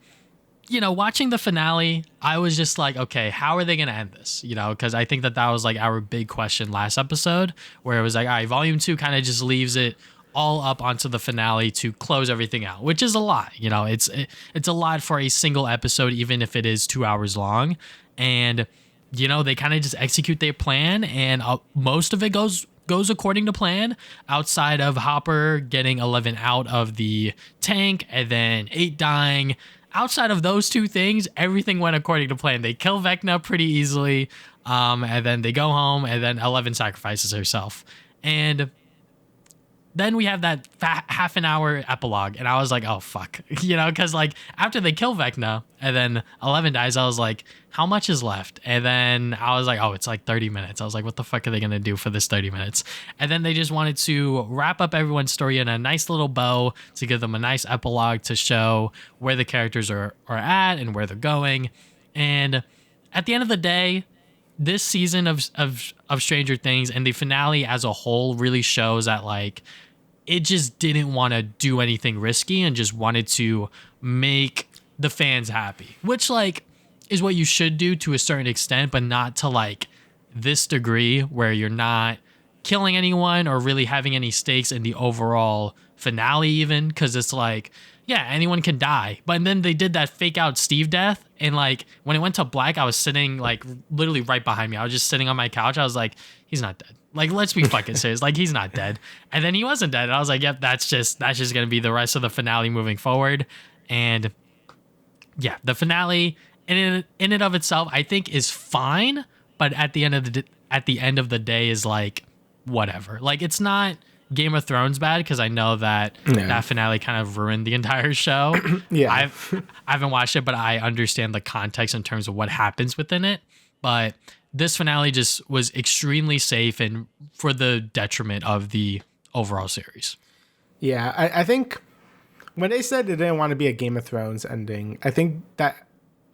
you know, watching the finale, I was just like, okay, how are they going to end this? You know, because I think that was like our big question last episode, where it was like, all right, volume 2 kind of just leaves it all up onto the finale to close everything out, which is a lot. You know, it's a lot for a single episode, even if it is 2 hours long. And, you know, they kind of just execute their plan, and most of it goes according to plan, outside of Hopper getting 11 out of the tank and then 8 dying. Outside of those 2 things, everything went according to plan. They kill Vecna pretty easily, and then they go home, and then 11 sacrifices herself. And then we have that half an hour epilogue, and I was like, oh, fuck. You know, because, like, after they kill Vecna, and then 11 dies, I was like, how much is left? And then I was like, oh, it's like 30 minutes. I was like, what the fuck are they going to do for this 30 minutes? And then they just wanted to wrap up everyone's story in a nice little bow to give them a nice epilogue to show where the characters are at and where they're going. And at the end of the day, this season of Stranger Things and the finale as a whole really shows that, like, it just didn't want to do anything risky and just wanted to make the fans happy, which, like, is what you should do to a certain extent, but not to, like, this degree where you're not killing anyone or really having any stakes in the overall finale even, because it's like, yeah, anyone can die. But then they did that fake out Steve death, and, like, when it went to black, I was sitting, like, literally right behind me. I was just sitting on my couch. I was like, he's not dead. Like, let's be fucking serious. Like, he's not dead. And then he wasn't dead. And I was like, yep, that's just going to be the rest of the finale moving forward. And yeah, the finale in and of itself, I think, is fine. But at the end of the day is like, whatever. Like, it's not Game of Thrones bad, because I know that that finale kind of ruined the entire show. Yeah. I haven't watched it, but I understand the context in terms of what happens within it. But this finale just was extremely safe and for the detriment of the overall series. Yeah, I think when they said they didn't want to be a Game of Thrones ending, I think that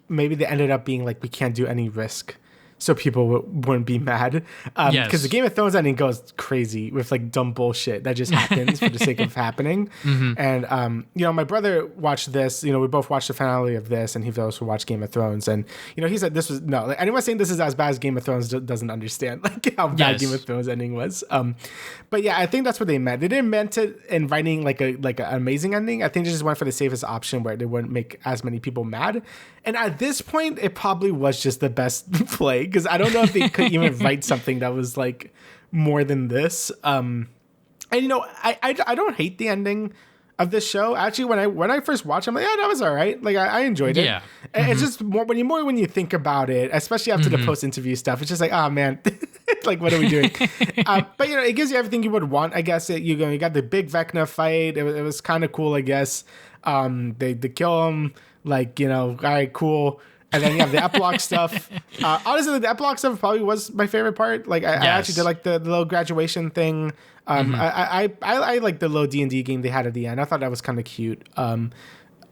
maybe they ended up being like, we can't do any risk, so people wouldn't be mad. Because the Game of Thrones ending goes crazy with, like, dumb bullshit that just happens for the sake of happening. Mm-hmm. And, you know, my brother watched this. You know, we both watched the finale of this, and he also watched Game of Thrones. And, you know, he said this was, no, like, anyone saying this is as bad as Game of Thrones doesn't understand, like, how bad Game of Thrones ending was. But yeah, I think that's what they meant. They didn't meant it in writing like an amazing ending. I think they just went for the safest option where they wouldn't make as many people mad. And at this point, it probably was just the best play, because I don't know if they could even write something that was, like, more than this. And, you know, I don't hate the ending of this show. Actually, when I first watched it, I'm like, yeah, that was all right. Like, I enjoyed it. Yeah. Mm-hmm. It's just more when you think about it, especially after the post-interview stuff, it's just like, oh, man, like, what are we doing? But, you know, it gives you everything you would want, I guess. You got the big Vecna fight. It was kind of cool, I guess. They kill him. Like, you know, all right, cool. And then you have the epilogue stuff. Honestly, the epilogue stuff probably was my favorite part. Like, I actually did like the little graduation thing. I like the little D&D game they had at the end. I thought that was kind of cute.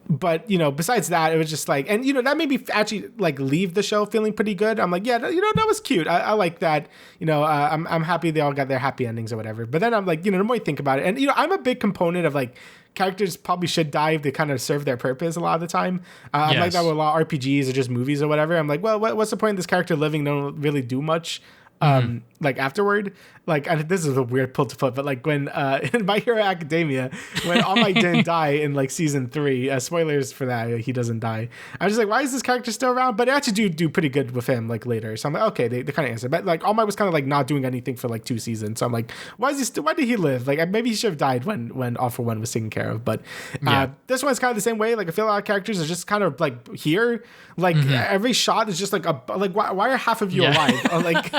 But, you know, besides that, it was just like, and, you know, that made me actually, like, leave the show feeling pretty good. I'm like, yeah, you know, that was cute. I like that. You know, I'm happy they all got their happy endings or whatever. But then I'm like, you know, the more you think about it, and, you know, I'm a big component of, like, characters probably should die if they kind of serve their purpose a lot of the time. I'm like that with a lot of RPGs or just movies or whatever. I'm like, well, what's the point of this character living? They don't really do much. like afterward, like, and this is a weird pull to put, but like when in My Hero Academia, when All Might didn't die in like season 3, spoilers for that, he doesn't die. I was just like, why is this character still around? But they actually do pretty good with him like later. So I'm like, okay, they kind of answered. But like All Might was kind of like not doing anything for like 2 seasons. So I'm like, why did he live? Like maybe he should have died when All for One was taken care of. But this one's kind of the same way. Like I feel a lot of characters are just kind of like here. Like every shot is just like why are half of you alive? Or, like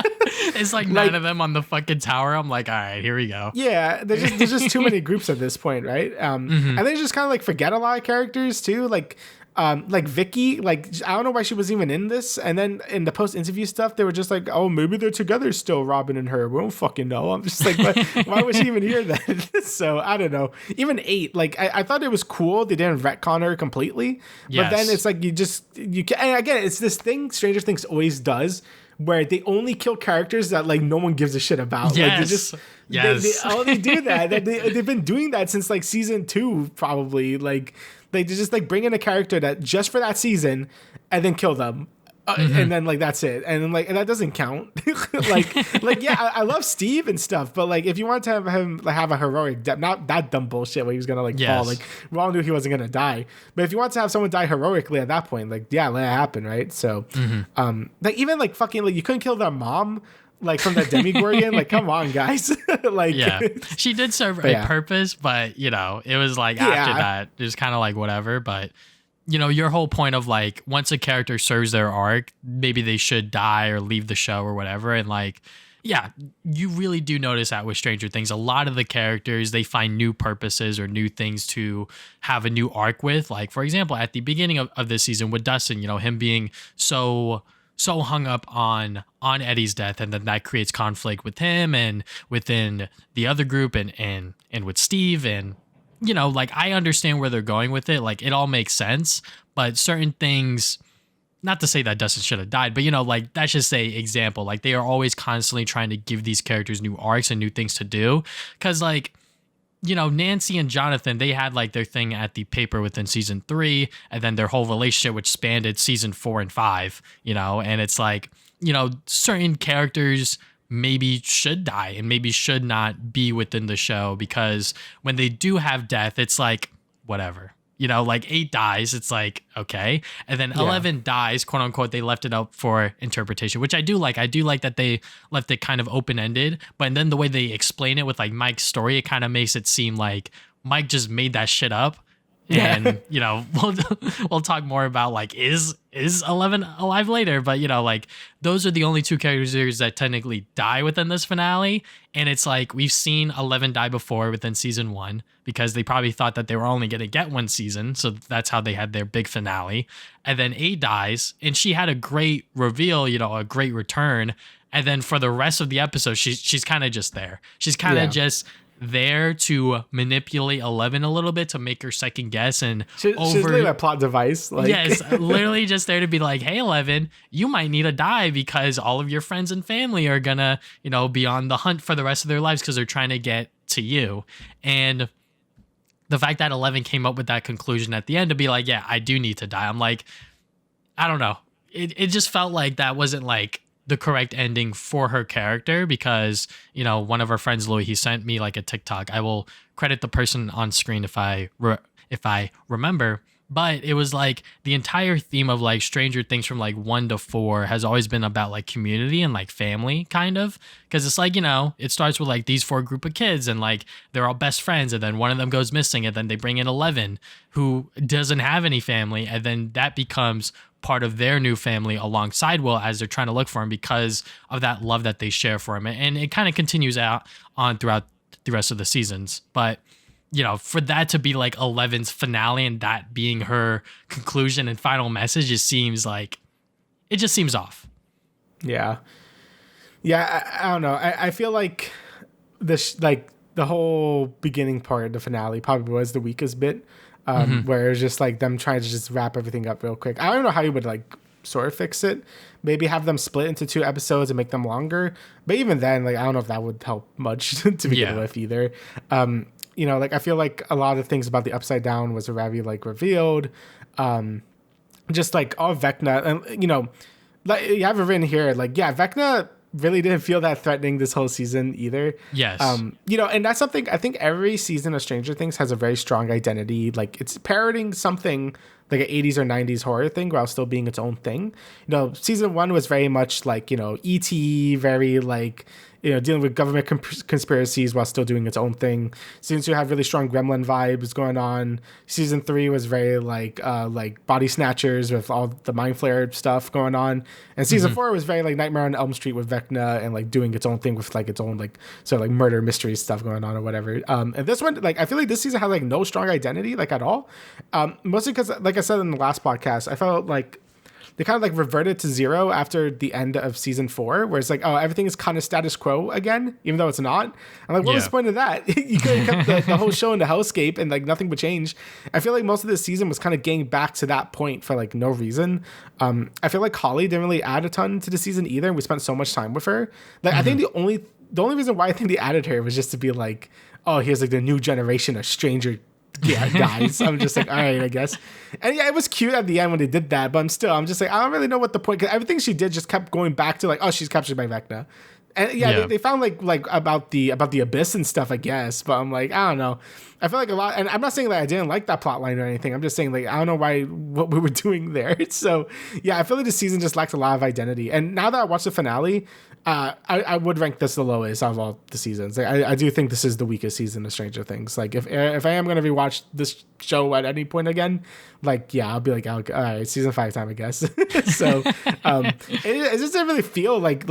it's like 9 of them on the fucking tower. I'm like, all right, here we go. Yeah, there's just too many groups at this point, right? And they just kind of like forget a lot of characters too. Like Vicky, like I don't know why she was even in this. And then in the post-interview stuff, they were just like, oh, maybe they're together still, Robin and her. We don't fucking know. I'm just like, why would she even hear that? So I don't know. Even 8, like I thought it was cool. They didn't retcon her completely, but then it's like you can. And again, it's this thing Stranger Things always does, where they only kill characters that like no one gives a shit about. Yes. Like they just they only do that. They've been doing that since like season 2 probably. Like they just like bring in a character that just for that season and then kill them. And then like that's it, and like and that doesn't count. like yeah, I love Steve and stuff, but like if you want to have him like, have a heroic death, not that dumb bullshit where he was gonna like fall, like we all knew he wasn't gonna die, but if you want to have someone die heroically at that point, like yeah, let it happen, right? So like even like fucking like you couldn't kill their mom like from that Demigorgon. Like come on guys. Like she did serve a purpose, but you know it was like after that it was kind of like whatever. But you know, your whole point of like once a character serves their arc, maybe they should die or leave the show or whatever. And like, yeah, you really do notice that with Stranger Things. A lot of the characters, they find new purposes or new things to have a new arc with. Like, for example, at the beginning of this season with Dustin, you know, him being so hung up on Eddie's death, and then that creates conflict with him and within the other group and with Steve. And you know, like I understand where they're going with it. Like it all makes sense, but certain things, not to say that Dustin should have died, but you know, like that's just a example. Like they are always constantly trying to give these characters new arcs and new things to do. Cause like, you know, Nancy and Jonathan, they had like their thing at the paper within season 3, and then their whole relationship, which spanned season 4 and 5, you know, and it's like, you know, certain characters maybe should die and maybe should not be within the show, because when they do have death, it's like, whatever, you know, like 8 dies. It's like, okay. And then 11 dies, quote unquote. They left it up for interpretation, which I do like. I do like that they left it kind of open ended, but then the way they explain it with like Mike's story, it kind of makes it seem like Mike just made that shit up. And you know, we'll talk more about like is 11 alive later, but you know, like those are the only 2 characters that technically die within this finale. And it's like we've seen 11 die before within season 1, because they probably thought that they were only going to get 1 season, so that's how they had their big finale. And then 8 dies, and she had a great reveal, you know, a great return. And then for the rest of the episode, she's kind of just there. She's kind of just there to manipulate 11 a little bit, to make her second guess, and she's literally a plot device. Like. Yes, literally just there to be like, hey 11, you might need to die because all of your friends and family are gonna, you know, be on the hunt for the rest of their lives because they're trying to get to you. And the fact that 11 came up with that conclusion at the end to be like, yeah, I do need to die, I'm like, I don't know, it just felt like that wasn't like the correct ending for her character, because you know, one of our friends, Louis, he sent me like a TikTok. I will credit the person on screen if I remember, but it was like the entire theme of like Stranger Things from like 1 to 4 has always been about like community and like family, kind of, because it's like, you know, it starts with like these 4 group of kids and like they're all best friends, and then one of them goes missing, and then they bring in 11 who doesn't have any family, and then that becomes part of their new family alongside Will as they're trying to look for him because of that love that they share for him. And it kind of continues out on throughout the rest of the seasons. But, you know, for that to be like 11's finale and that being her conclusion and final message, just seems like, it just seems off. Yeah. Yeah, I don't know. I feel like this, like the whole beginning part of the finale probably was the weakest bit. Where it was just like them trying to just wrap everything up real quick. I don't know how you would like sort of fix it. Maybe have them split into 2 episodes and make them longer. But even then, like I don't know if that would help much to begin with either. You know, like I feel like a lot of things about the Upside Down was already like revealed. Just like all Vecna, and you know, like you have it written here, like yeah, Vecna really didn't feel that threatening this whole season either. Yes. And that's something I think every season of Stranger Things has a very strong identity. Like it's parroting something like an 80s or 90s horror thing while still being its own thing. Season 1 was very much like, E.T., very like, dealing with government conspiracies while still doing its own thing. Season 2 had really strong Gremlin vibes going on. Season 3 was very like Body Snatchers with all the Mind Flayer stuff going on. And season 4 was very like Nightmare on Elm Street with Vecna and like doing its own thing with like its own like sort of like murder mystery stuff going on or whatever. And this one, like I feel like this season had like no strong identity like at all. Mostly because like I said in the last podcast, I felt like they kind of like reverted to zero after the end of season 4, where it's like, oh, everything is kind of status quo again, even though it's not. I'm like, what was the point of that? You could have kept the whole show in the hellscape and like nothing would change. I feel like most of this season was kind of getting back to that point for like no reason. I feel like Holly didn't really add a ton to the season either, and we spent so much time with her. Like I think the only reason why I think they added her was just to be like, oh, here's like the new generation of Stranger guys. I'm just like, all right, I guess. And yeah, it was cute at the end when they did that, but I'm just like, I don't really know what the point, because everything she did just kept going back to like, oh, she's captured by Vecna. And they found like about the abyss and stuff, I guess. But I'm like, I don't know. I feel like a lot, and I'm not saying that I didn't like that plot line or anything. I'm just saying like I don't know what we were doing there. So yeah, I feel like the season just lacked a lot of identity. And now that I watched the finale, I would rank this the lowest out of all the seasons. Like, I do think this is the weakest season of Stranger Things. Like if I am gonna rewatch this show at any point again, like yeah, I'll be like, all right, season 5 time, I guess. So it just didn't really feel like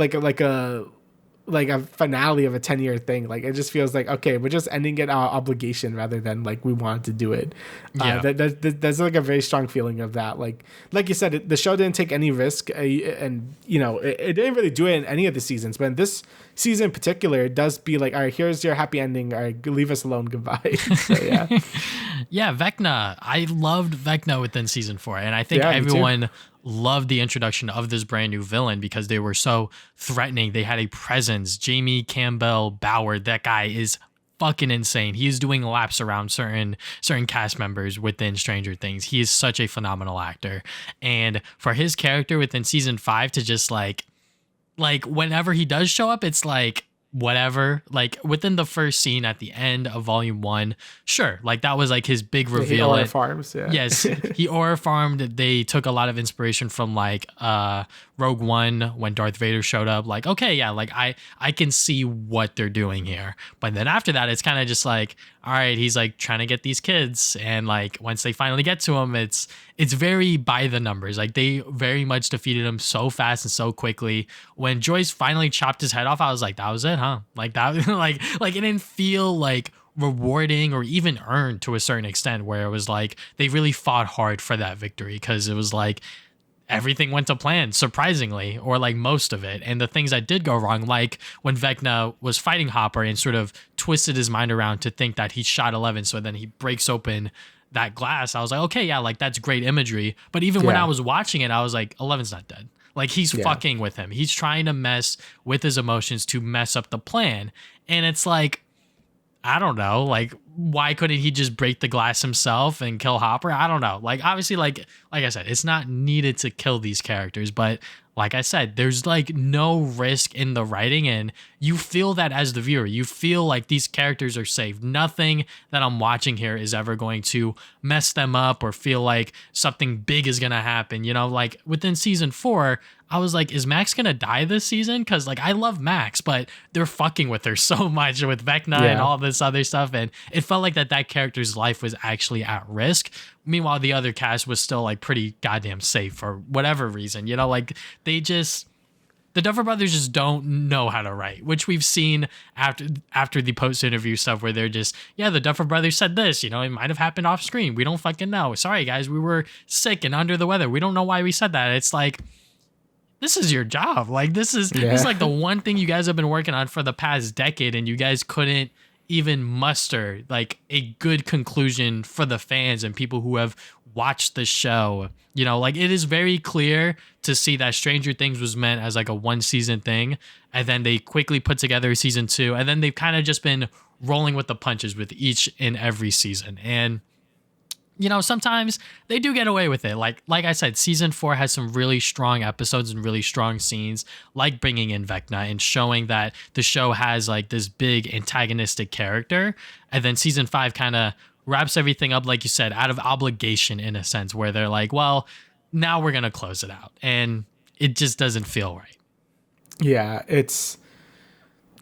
a finale of a 10-year thing. Like it just feels like, okay, we're just ending it our obligation rather than like we wanted to do it. There's like a very strong feeling of that. Like you said, the show didn't take any risk, and it didn't really do it in any of the seasons, but in this season in particular, it does be like, all right, here's your happy ending, all right, leave us alone, goodbye. So yeah. Yeah, Vecna. I loved Vecna within season 4, and I think everyone loved the introduction of this brand new villain because they were so threatening. They had a presence. Jamie Campbell Bower, that guy is fucking insane. He is doing laps around certain cast members within Stranger Things. He is such a phenomenal actor. And for his character within season 5 to just like whenever he does show up, it's like whatever. Like within the first scene at the end of volume 1, sure, like that was like his big reveal. He aura farms, yeah. Yes, he aura farmed. They took a lot of inspiration from like Rogue One when Darth Vader showed up. Like, okay, yeah, like I can see what they're doing here. But then after that, it's kind of just like, all right, he's like trying to get these kids, and like once they finally get to him, it's very by the numbers. Like they very much defeated him so fast and so quickly. When Joyce finally chopped his head off, I was like, that was it, huh? Like that, like it didn't feel like rewarding or even earned to a certain extent, where it was like they really fought hard for that victory, because it was like everything went to plan, surprisingly, or like most of it. And the things that did go wrong, like when Vecna was fighting Hopper and sort of twisted his mind around to think that he shot 11, so then he breaks open that glass. I was like, okay, yeah, like that's great imagery. But even when I was watching it, I was like, 11's not dead. Like he's fucking with him. He's trying to mess with his emotions to mess up the plan. And it's like, I don't know, like why couldn't he just break the glass himself and kill Hopper? I don't know. Like obviously, like I said, it's not needed to kill these characters, but like I said, there's like no risk in the writing, and you feel that as the viewer. You feel like these characters are safe. Nothing that I'm watching here is ever going to mess them up or feel like something big is going to happen. Like within season 4, I was like, is Max going to die this season? Because like I love Max, but they're fucking with her so much with Vecna and all this other stuff. And it felt like that character's life was actually at risk. Meanwhile, the other cast was still like pretty goddamn safe for whatever reason. Like the Duffer Brothers just don't know how to write, which we've seen after the post-interview stuff where they're just, the Duffer Brothers said this, it might have happened off screen. We don't fucking know. Sorry, guys, we were sick and under the weather. We don't know why we said that. It's like, this is your job. Like, this is like the one thing you guys have been working on for the past decade, and you guys couldn't even muster like a good conclusion for the fans and people who have watched the show. Like it is very clear to see that Stranger Things was meant as like a 1-season thing, and then they quickly put together season 2, and then they've kind of just been rolling with the punches with each and every season. And sometimes they do get away with it. Like I said, season 4 has some really strong episodes and really strong scenes, like bringing in Vecna and showing that the show has like this big antagonistic character. And then season 5 kind of wraps everything up, like you said, out of obligation in a sense, where they're like, well, now we're going to close it out. And it just doesn't feel right. Yeah, it's,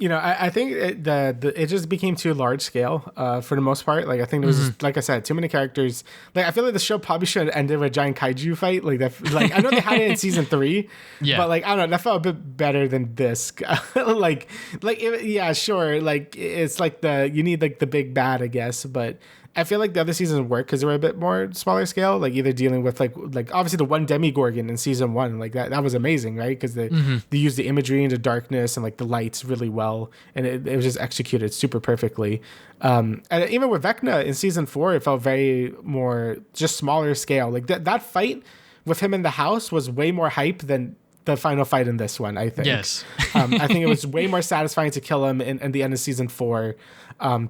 I think it just became too large scale for the most part. Like, I think there was, just, like I said, too many characters. Like, I feel like the show probably should have ended with a giant kaiju fight. Like, that, like I know they had it in season 3, but like, I don't know, that felt a bit better than this. Yeah, sure. Like, it's like you need like the big bad, I guess, but I feel like the other seasons work because they were a bit more smaller scale, like either dealing with like obviously the one Demigorgon in season 1, like that was amazing, right? Because they used the imagery and the darkness and like the lights really well, and it was just executed super perfectly. And even with Vecna in season 4, it felt very more just smaller scale. Like that fight with him in the house was way more hype than the final fight in this one, I think. Yes. I think it was way more satisfying to kill him in the end of season 4.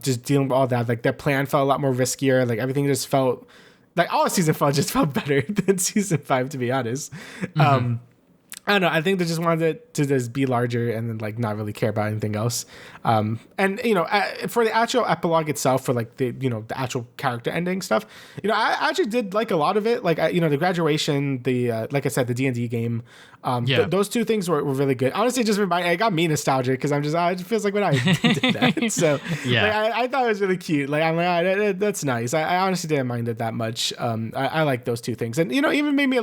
Just dealing with all that, like their plan felt a lot more riskier. Like everything just felt like all of season 4 just felt better than season 5, to be honest. I don't know. I think they just wanted it to just be larger and then like not really care about anything else. And for the actual epilogue itself, for like the the actual character ending stuff, I actually did like a lot of it. Like the graduation, the like I said, the D&D game. Those two things were really good. Honestly, it got me nostalgic because I'm just it feels like when I did that. So yeah, like, I thought it was really cute. Like I'm like, that's nice. I honestly didn't mind it that much. I like those two things, and even made me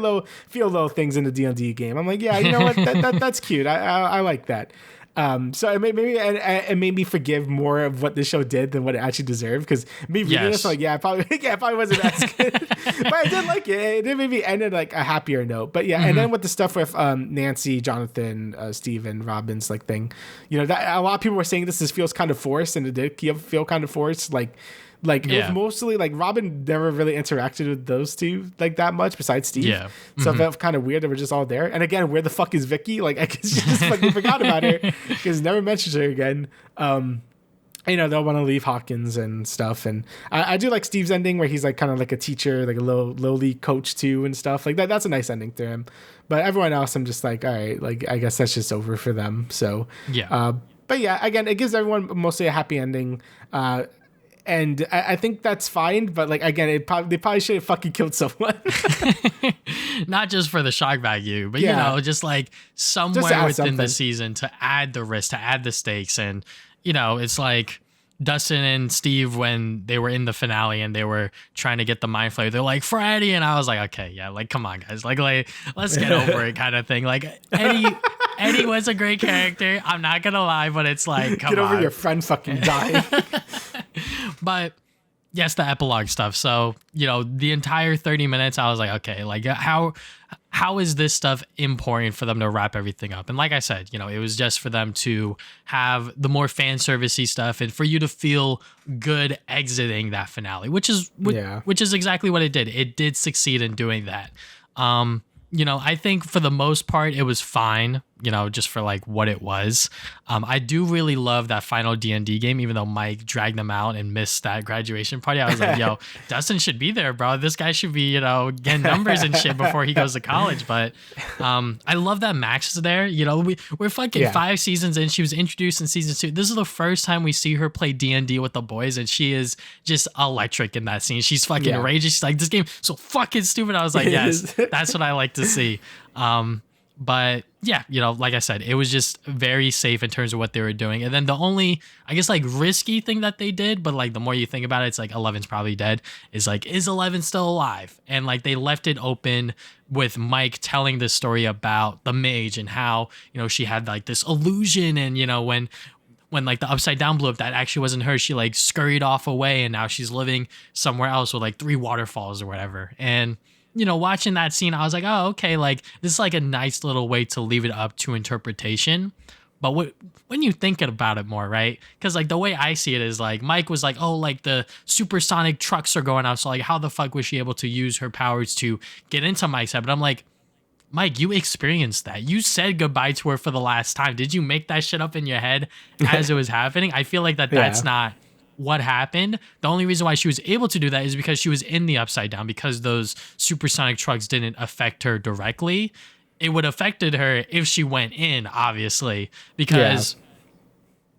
feel little things in the D&D game. I'm like, yeah, you know what, that's cute. I like that. So it made me forgive more of what the show did than what it actually deserved. Because me reading this, like, it probably wasn't as good, but I did like it. It did maybe end on like a happier note. But yeah, and then with the stuff with Nancy, Jonathan, Steve, and Robin's like thing, that a lot of people were saying this feels kind of forced, and it did feel kind of forced. It was mostly like Robin never really interacted with those two like that much besides Steve. Yeah. So it felt kind of weird. They were just all there. And again, where the fuck is Vicky? Like, I guess she just fucking forgot about her because never mentioned her again. They'll want to leave Hawkins and stuff. And I do like Steve's ending where he's like kind of like a teacher, like a lowly coach too and stuff like that. That's a nice ending to him. But everyone else, I'm just like, all right, like, I guess that's just over for them. So, but yeah, again, it gives everyone mostly a happy ending. And I think that's fine, but like again, they probably should have fucking killed someone. Not just for the shock value, but just like somewhere within the season to add the risk, to add the stakes, and it's like Dustin and Steve when they were in the finale and they were trying to get the mind flayer. They're like Freddy, and I was like, okay, yeah, like come on, guys, like let's get over it, kind of thing. Like Eddie was a great character. I'm not gonna lie, but it's like, come on, get over your friend fucking dying. But yes, the epilogue stuff. So, the entire 30 minutes, I was like, okay, like how is this stuff important for them to wrap everything up? And like I said, it was just for them to have the more fan servicey stuff and for you to feel good exiting that finale, which is exactly what it did. It did succeed in doing that. I think for the most part, it was fine, just for like what it was. I do really love that final D&D game, even though Mike dragged them out and missed that graduation party. I was like, yo, Dustin should be there, bro. This guy should be, getting numbers and shit before he goes to college. But I love that Max is there. We're fucking 5 seasons in. She was introduced in season 2. This is the first time we see her play D&D with the boys, and she is just electric in that scene. She's fucking raging. She's like, this game so fucking stupid. I was like, yes, that's what I like to see. But yeah, like I said, it was just very safe in terms of what they were doing. And then the only, I guess, like risky thing that they did, but like the more you think about it, it's like 11's probably dead, is like, is 11 still alive? And like they left it open with Mike telling the story about the mage and how, she had like this illusion, and when like the upside down blew up, that actually wasn't her. She like scurried off away, and now she's living somewhere else with like 3 waterfalls or whatever. And watching that scene, I was like, oh, okay, like this is like a nice little way to leave it up to interpretation. But when you think about it more, right? Because like the way I see it is like Mike was like, oh, like the supersonic trucks are going out. So like how the fuck was she able to use her powers to get into Mike's head? But I'm like, Mike, you experienced that. You said goodbye to her for the last time. Did you make that shit up in your head as it was happening? I feel like that's not what happened. The only reason why she was able to do that is because she was in the Upside Down, because those supersonic trucks didn't affect her directly. It would have affected her if she went in, obviously, because,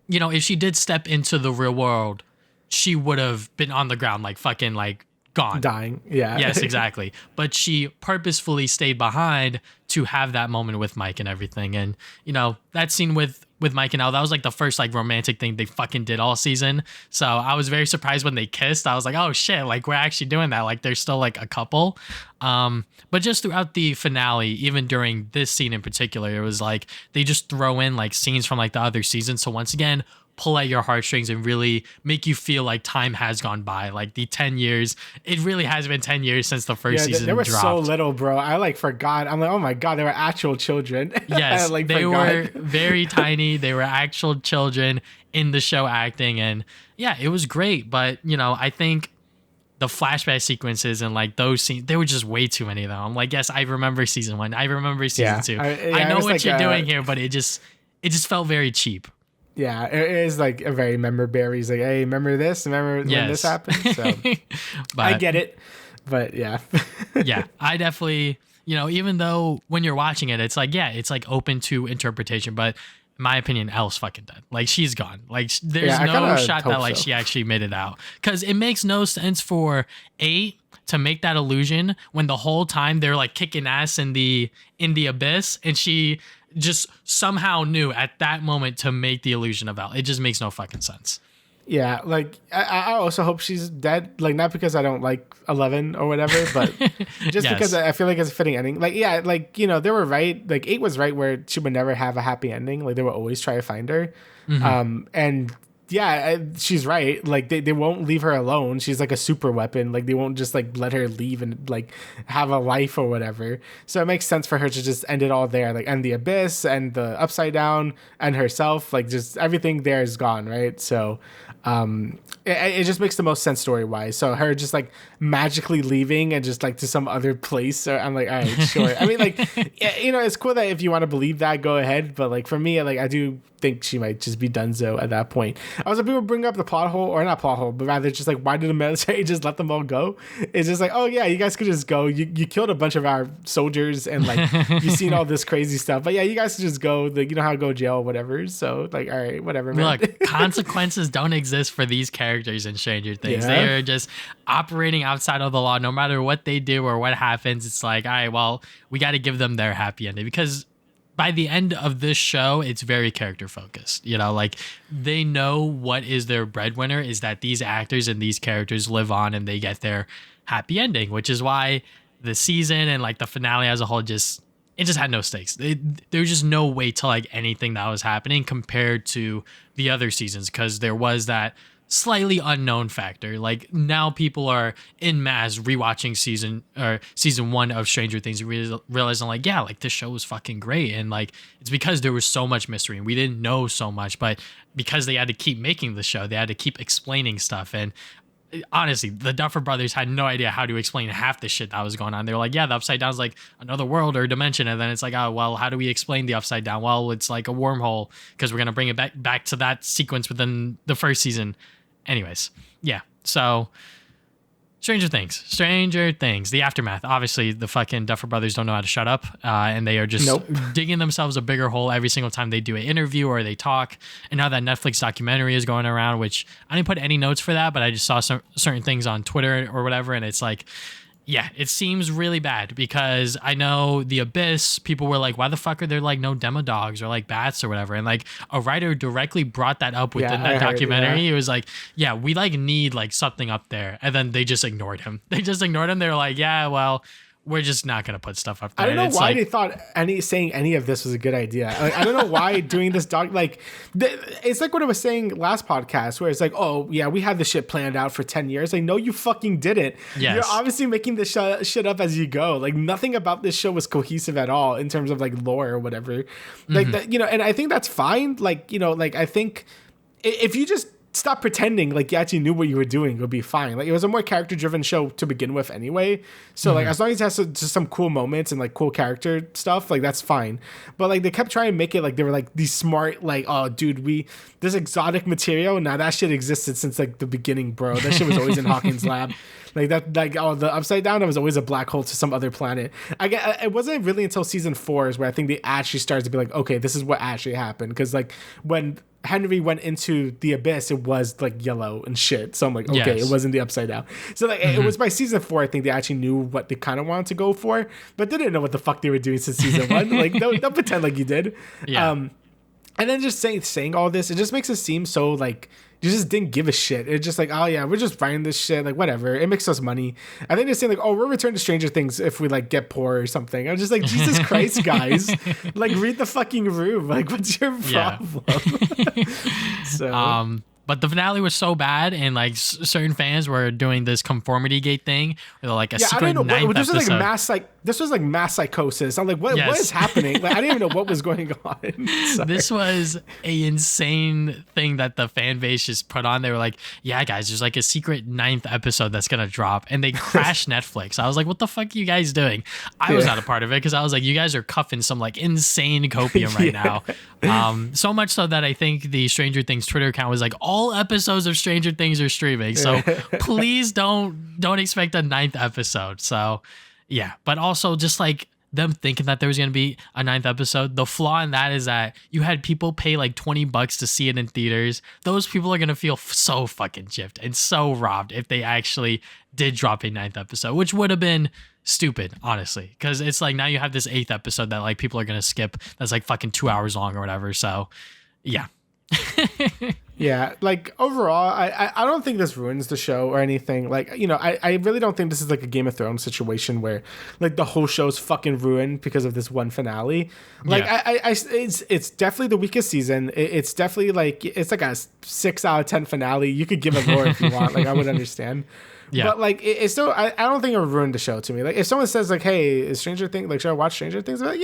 you know, if she did step into the real world, she would have been on the ground, like fucking like gone. Dying. Yeah. Yes, exactly. But she purposefully stayed behind to have that moment with Mike and everything. And, you know, that scene with Mike and Elle, that was like the first like romantic thing they fucking did all season. So I was very surprised when they kissed. I was like, oh shit, like we're actually doing that. Like they're still like a couple. But just throughout the finale, even during this scene in particular, it was like they just throw in like scenes from like the other seasons. So once again, pull at your heartstrings and really make you feel like time has gone by. Like the 10 years, it really has been 10 years since the first season they were dropped. so little, bro. I like forgot. I'm like, oh my God, they were actual children. Yes, like, they were very tiny. They were actual children in the show acting. And yeah, it was great. But, you know, I think the flashback sequences and like those scenes, there were just way too many of them. I'm like, yes, I remember season 1. I remember season 2. I know what like you're doing here, but it just felt very cheap. Yeah, it is like a very memorabilia. He's like, hey, remember this? Remember when this happened? So but, I get it. But yeah. Yeah, I definitely, you know, even though when you're watching it, it's like, yeah, it's like open to interpretation. But in my opinion, Elle's fucking dead. Like she's gone. Like there's no shot that like she actually made it out. Because it makes no sense for 8 to make that illusion when the whole time they're like kicking ass in the abyss, and she just somehow knew at that moment to make the illusion of Elle. It just makes no fucking sense. Yeah, like I also hope she's dead. Like not because I don't like 11 or whatever, but just because I feel like it's a fitting ending. Like yeah, like you know they were right. Like 8 was right where she would never have a happy ending. Like they would always try to find her. And yeah, she's right. Like they won't leave her alone. She's like a super weapon. Like they won't just like let her leave and like have a life or whatever. So it makes sense for her to just end it all there. Like end the abyss and the Upside Down and herself. Like just everything there is gone, right? So it just makes the most sense story wise. So her just like magically leaving and just like to some other place. So I'm like, all right, sure. I mean, like, you know, it's cool that if you want to believe that, go ahead. But like for me, like I do think she might just be donezo at that point. I was like, people bring up the plot hole, or not plot hole, but rather just like, why did the military just let them all go? It's just like, oh yeah, you guys could just go. You killed a bunch of our soldiers and like you've seen all this crazy stuff. But yeah, you guys could just go. Like, you know how to go to jail or whatever. So like, all right, whatever, man. Look, consequences don't exist for these characters in Stranger Things. Yeah. They are just operating outside of the law. No matter what they do or what happens, it's like, all right, well, we got to give them their happy ending, because by the end of this show, it's very character focused. You know, like they know what is their breadwinner is that these actors and these characters live on and they get their happy ending, which is why the season and like the finale as a whole just had no stakes. There was just no weight to like anything that was happening compared to the other seasons, because there was that slightly unknown factor. Like now people are in mass rewatching season 1 of Stranger Things, realizing like, yeah, like this show was fucking great. And like, it's because there was so much mystery and we didn't know so much, but because they had to keep making the show, they had to keep explaining stuff. And honestly, the Duffer Brothers had no idea how to explain half the shit that was going on. They were like, yeah, the Upside Down is like another world or dimension. And then it's like, oh, well, how do we explain the Upside Down? Well, it's like a wormhole, because we're going to bring it back to that sequence within the first season. Anyways, yeah. So Stranger Things, the aftermath. Obviously, the fucking Duffer Brothers don't know how to shut up, and they are just digging themselves a bigger hole every single time they do an interview or they talk. And now that Netflix documentary is going around, which I didn't put any notes for that, but I just saw some certain things on Twitter or whatever, and it's like, yeah, it seems really bad, because I know the Abyss, people were like, why the fuck are there like no demo dogs or like bats or whatever? And like a writer directly brought that up within that documentary. It was like, yeah, we like need like something up there. And then they just ignored him. They were like, yeah, well, we're just not going to put stuff up there. I don't know why they thought saying any of this was a good idea. Like, I don't know why doing this it's like what I was saying last podcast, where it's like, oh yeah, we had this shit planned out for 10 years. Like, no, you fucking didn't. Yes. You're obviously making this shit up as you go. Like nothing about this show was cohesive at all in terms of like lore or whatever. Like that, you know, and I think that's fine. Like, you know, like I think if you just stop pretending like you actually knew what you were doing. It would be fine. Like, it was a more character driven show to begin with anyway. So like, as long as it has just some cool moments and like cool character stuff, like that's fine. But like, they kept trying to make it like they were like these smart, like, oh dude, this exotic material. Now that shit existed since like the beginning, bro. That shit was always in Hawkins' lab. Like that, like, oh, the Upside Down, that was always a black hole to some other planet. It wasn't really until season 4 is where I think they actually started to be like, okay, this is what actually happened. Because like when Henry went into the abyss, it was like yellow and shit. So I'm like, okay, It wasn't the Upside Down. So like, it was by season 4, I think they actually knew what they kind of wanted to go for, but they didn't know what the fuck they were doing since season 1. Like, don't pretend like you did. Yeah. And then just saying all this, it just makes it seem so like you just didn't give a shit. It's just like, oh yeah, we're just buying this shit, like whatever. It makes us money. I think they're saying like, oh, we'll return to Stranger Things if we like get poor or something. I'm just like, Jesus Christ, guys, like read the fucking room. Like, what's your problem? So. But the finale was so bad, and like certain fans were doing this conformity gate thing, with like a secret ninth this episode. This was like mass psychosis. I'm like, what is happening? Like, I didn't even know what was going on. This was a insane thing that the fan base just put on. They were like, yeah, guys, there's like a secret 9th episode that's gonna drop, and they crashed Netflix. I was like, what the fuck are you guys doing? I was not a part of it because I was like, you guys are cuffing some like insane copium right now. So much so that I think the Stranger Things Twitter account was like, all episodes of Stranger Things are streaming, so please don't expect a 9th episode. So yeah, but also just like them thinking that there was going to be a 9th episode, the flaw in that is that you had people pay like $20 to see it in theaters. Those people are going to feel so fucking gypped and so robbed if they actually did drop a 9th episode, which would have been stupid, honestly, because it's like now you have this 8th episode that like people are going to skip that's like fucking 2 hours long or whatever. So yeah. Yeah, like overall, I don't think this ruins the show or anything. Like, you know, I really don't think this is like a Game of Thrones situation where like the whole show's fucking ruined because of this one finale. Like, it's definitely the weakest season. It's definitely like, it's like a 6 out of 10 finale. You could give it more if you want. Like, I would understand. Yeah. But like, it's still, I don't think it would ruin the show to me. Like, if someone says like, hey, is Stranger Things, like, should I watch Stranger Things? I'm like,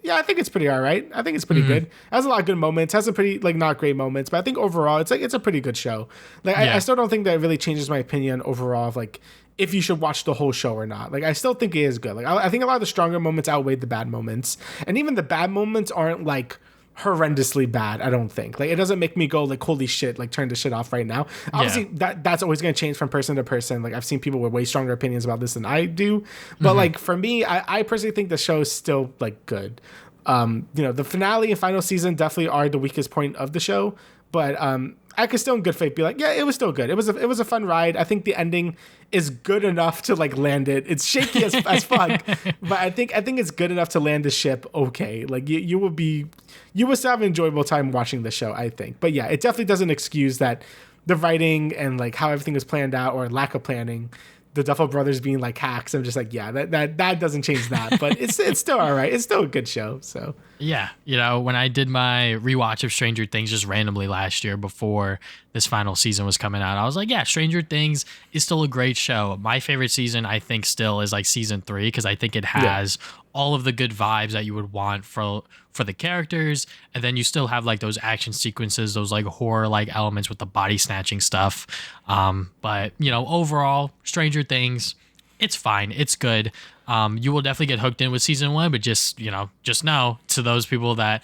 yeah, I think it's pretty all right. I think it's pretty good. It has a lot of good moments. Has some pretty like not great moments, but I think overall it's like it's a pretty good show. Like, I still don't think that it really changes my opinion overall of like if you should watch the whole show or not. Like, I still think it is good. Like, I think a lot of the stronger moments outweigh the bad moments, and even the bad moments aren't like horrendously bad. I don't think like it doesn't make me go like holy shit, like turn the shit off right now. Obviously that's always going to change from person to person. Like, I've seen people with way stronger opinions about this than I do, but like for me, I personally think the show is still like good. You know, the finale and final season definitely are the weakest point of the show, but I could still in good faith be like, yeah, it was still good. It was a fun ride. I think the ending is good enough to like land it. It's shaky as fuck, but I think it's good enough to land the ship okay. Like, you will still have an enjoyable time watching the show, I think. But yeah, it definitely doesn't excuse that the writing and like how everything was planned out or lack of planning. The Duffel brothers being like hacks, I'm just like, yeah, that doesn't change that, but it's still all right. It's still a good show. So yeah, you know, when I did my rewatch of Stranger Things just randomly last year before this final season was coming out, I was like, yeah, Stranger Things is still a great show. My favorite season, I think, still is like season 3 because I think it has all of the good vibes that you would want for the characters, and then you still have like those action sequences, those like horror like elements with the body snatching stuff. But you know, overall, Stranger Things, it's fine, it's good. You will definitely get hooked in with season 1, but just know to those people that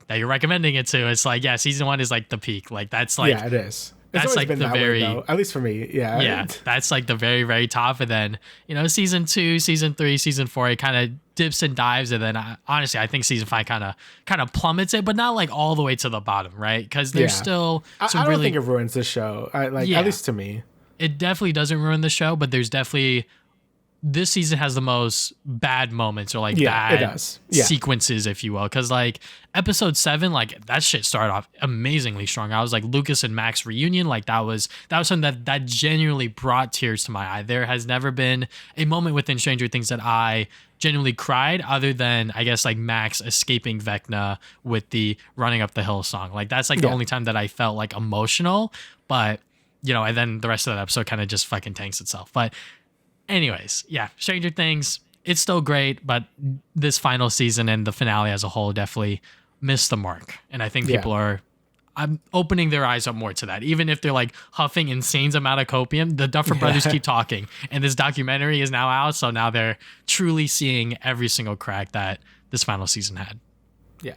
you're recommending it to, it's like, yeah, season 1 is like the peak. Like, that's like, it is. That's like the very, at least for me, yeah. That's like the very, very top, and then season 2, season 3, season 4, it kind of dips and dives, and then honestly, I think season 5 kind of plummets it, but not like all the way to the bottom, right? Because there's still some I don't think it ruins the show. At least to me, it definitely doesn't ruin the show, but there's definitely. This season has the most bad moments or like bad sequences, if you will. Because like episode 7, like that shit started off amazingly strong. I was like, Lucas and Max reunion, like that was something that genuinely brought tears to my eye. There has never been a moment within Stranger Things that I genuinely cried, other than I guess like Max escaping Vecna with the running up the hill song. Like that's like the only time that I felt like emotional. But and then the rest of that episode kind of just fucking tanks itself. But anyways, yeah, Stranger Things, it's still great, but this final season and the finale as a whole definitely missed the mark. And I think people are I'm opening their eyes up more to that. Even if they're like huffing insane amount of copium, the Duffer Brothers keep talking, and this documentary is now out. So now they're truly seeing every single crack that this final season had. Yeah.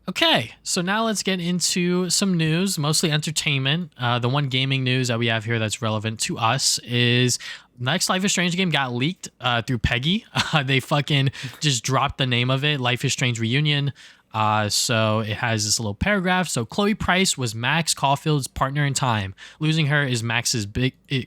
Okay, so now let's get into some news, mostly entertainment. The one gaming news that we have here that's relevant to us is next Life is Strange game got leaked through Peggy. They fucking just dropped the name of it, Life is Strange Reunion. So it has this little paragraph. So Chloe Price was Max Caulfield's partner in time. Losing her is Max's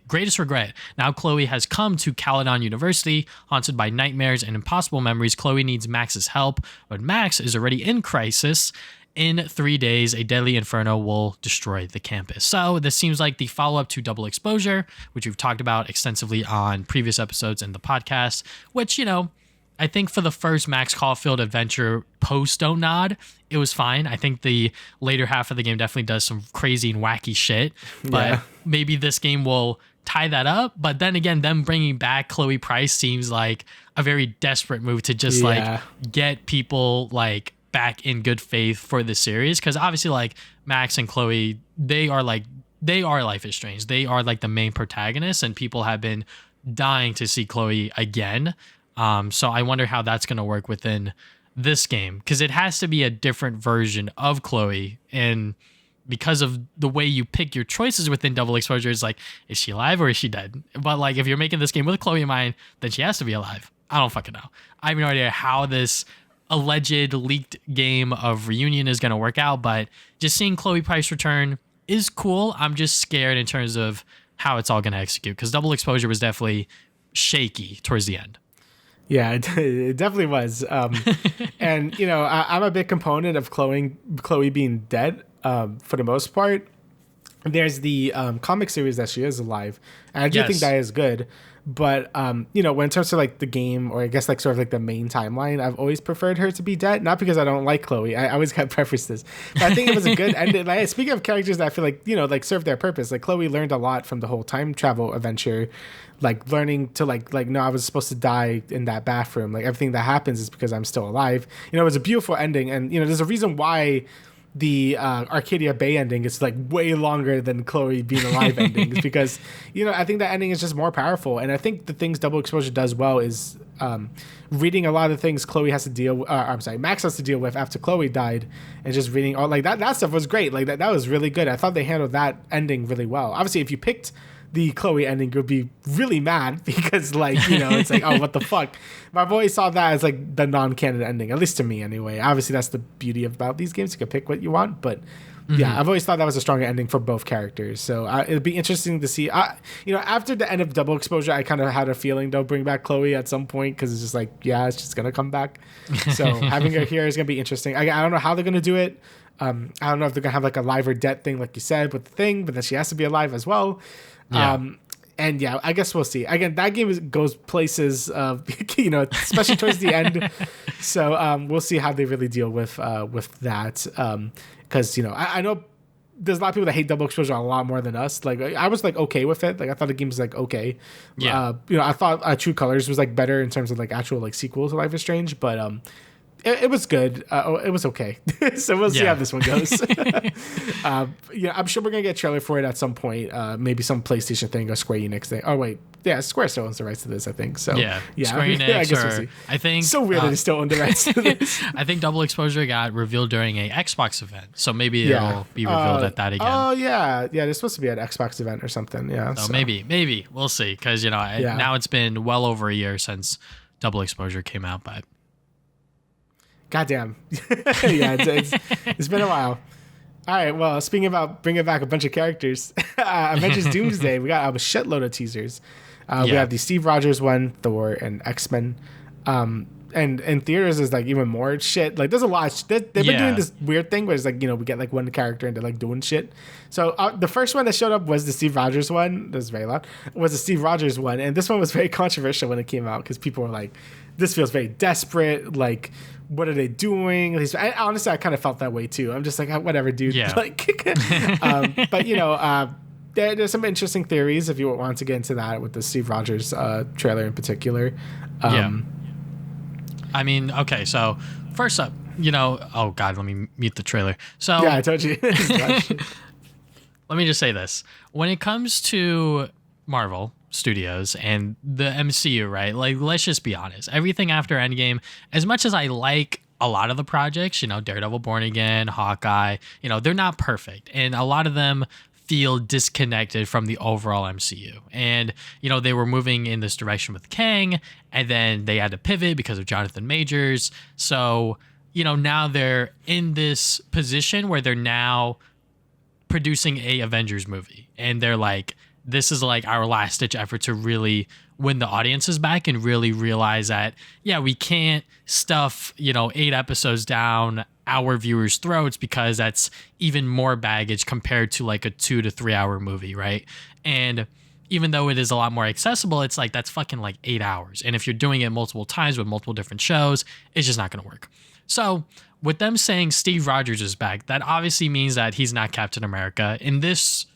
greatest regret. Now Chloe has come to Caledon University, haunted by nightmares and impossible memories. Chloe needs Max's help, but Max is already in crisis. In 3 days, a deadly inferno will destroy the campus. So this seems like the follow-up to Double Exposure, which we've talked about extensively on previous episodes in the podcast, which, you know, I think for the first Max Caulfield adventure post Don't Nod, it was fine. I think the later half of the game definitely does some crazy and wacky shit, but maybe this game will tie that up. But then again, them bringing back Chloe Price seems like a very desperate move to just like get people like back in good faith for the series. Cause obviously like Max and Chloe, they are Life is Strange. They are like the main protagonists, and people have been dying to see Chloe again. So I wonder how that's going to work within this game, because it has to be a different version of Chloe. And because of the way you pick your choices within Double Exposure, is like, is she alive or is she dead? But like, if you're making this game with Chloe in mind, then she has to be alive. I don't fucking know. I have no idea how this alleged leaked game of Reunion is going to work out, but just seeing Chloe Price return is cool. I'm just scared in terms of how it's all going to execute, because Double Exposure was definitely shaky towards the end. Yeah, it definitely was. And, you know, I'm a big component of Chloe being dead for the most part. There's the comic series that she is alive. And I do think that is good. But, you know, when in terms of like the game, or I guess like sort of like the main timeline, I've always preferred her to be dead. Not because I don't like Chloe. I always got preference this. But I think it was a good ending. Like, speaking of characters that I feel like, you know, like serve their purpose, like Chloe learned a lot from the whole time travel adventure. Like learning to like, no, I was supposed to die in that bathroom. Like everything that happens is because I'm still alive. You know, it was a beautiful ending. And, you know, there's a reason why the Arcadia Bay ending is like way longer than Chloe being alive ending. It's because, you know, I think that ending is just more powerful. And I think the things Double Exposure does well is reading a lot of the things Chloe has to deal Max has to deal with after Chloe died, and just reading all like that stuff was great. Like that was really good. I thought they handled that ending really well. Obviously, if you picked the Chloe ending, you'll be really mad because, like, you know, it's like, oh, what the fuck? But I've always saw that as like the non-canon ending, at least to me anyway. Obviously, that's the beauty about these games. You can pick what you want, but yeah, I've always thought that was a stronger ending for both characters. So it'd be interesting to see. You know, after the end of Double Exposure, I kind of had a feeling they'll bring back Chloe at some point, because it's just like, yeah, it's just gonna come back. So having her here is gonna be interesting. I don't know how they're gonna do it. I don't know if they're gonna have like a live or dead thing, like you said, with the thing, but then she has to be alive as well. Yeah. And yeah, I guess we'll see. Again, that game goes places, you know, especially towards the end. So we'll see how they really deal with that. Because, you know, I know there's a lot of people that hate Double Exposure a lot more than us. Like, I was like okay with it. Like, I thought the game was like okay. Yeah. You know, I thought True Colors was like better in terms of like actual like sequel to Life is Strange, but it was good. It was okay. So we'll see how this one goes. Yeah, I'm sure we're going to get a trailer for it at some point. Maybe some PlayStation thing or Square Enix thing. Oh, wait. Yeah, Square still owns the rights to this, I think. So yeah, Square Enix, I guess we'll see. I think so weird that they still own the rights to this. I think Double Exposure got revealed during a Xbox event. So maybe it'll be revealed at that again. Oh, yeah. Yeah, they're supposed to be at Xbox event or something. Yeah. So maybe. We'll see. Because, you know, now it's been well over a year since Double Exposure came out, but goddamn. Yeah, it's been a while. All right, well, speaking about bringing back a bunch of characters, Avengers Doomsday, we got a shitload of teasers. We have the Steve Rogers one, Thor, and X-Men. And in theaters is like even more shit. Like there's a lot. They've been doing this weird thing where it's like, you know, we get like one character and they're like doing shit. So the first one that showed up was the Steve Rogers one. That was very loud. Was the Steve Rogers one, and this one was very controversial when it came out because people were like, "This feels very desperate." Like, what are they doing? Honestly, I kind of felt that way too. I'm just like, whatever, dude. Yeah. Like, but you know, there's some interesting theories if you want to get into that with the Steve Rogers trailer in particular. I mean, okay, so first up, oh God, let me mute the trailer. So Yeah, I told you. let me just say this. When it comes to Marvel Studios and the MCU, right? Like, let's just be honest. Everything after Endgame, as much as I like a lot of the projects, Daredevil Born Again, Hawkeye, they're not perfect. And a lot of them feel disconnected from the overall MCU. And, they were moving in this direction with Kang, and then they had to pivot because of Jonathan Majors. So, now they're in this position where they're now producing a Avengers movie, and they're like, this is like our last ditch effort to really win the audiences back and really realize that, yeah, we can't stuff 8 episodes down our viewers' throats, because that's even more baggage compared to like a 2 to 3 hour movie, right? And even though it is a lot more accessible, it's like, that's fucking like 8 hours, and if you're doing it multiple times with multiple different shows, it's just not gonna work. So with them saying Steve Rogers is back, that obviously means that he's not Captain America in this,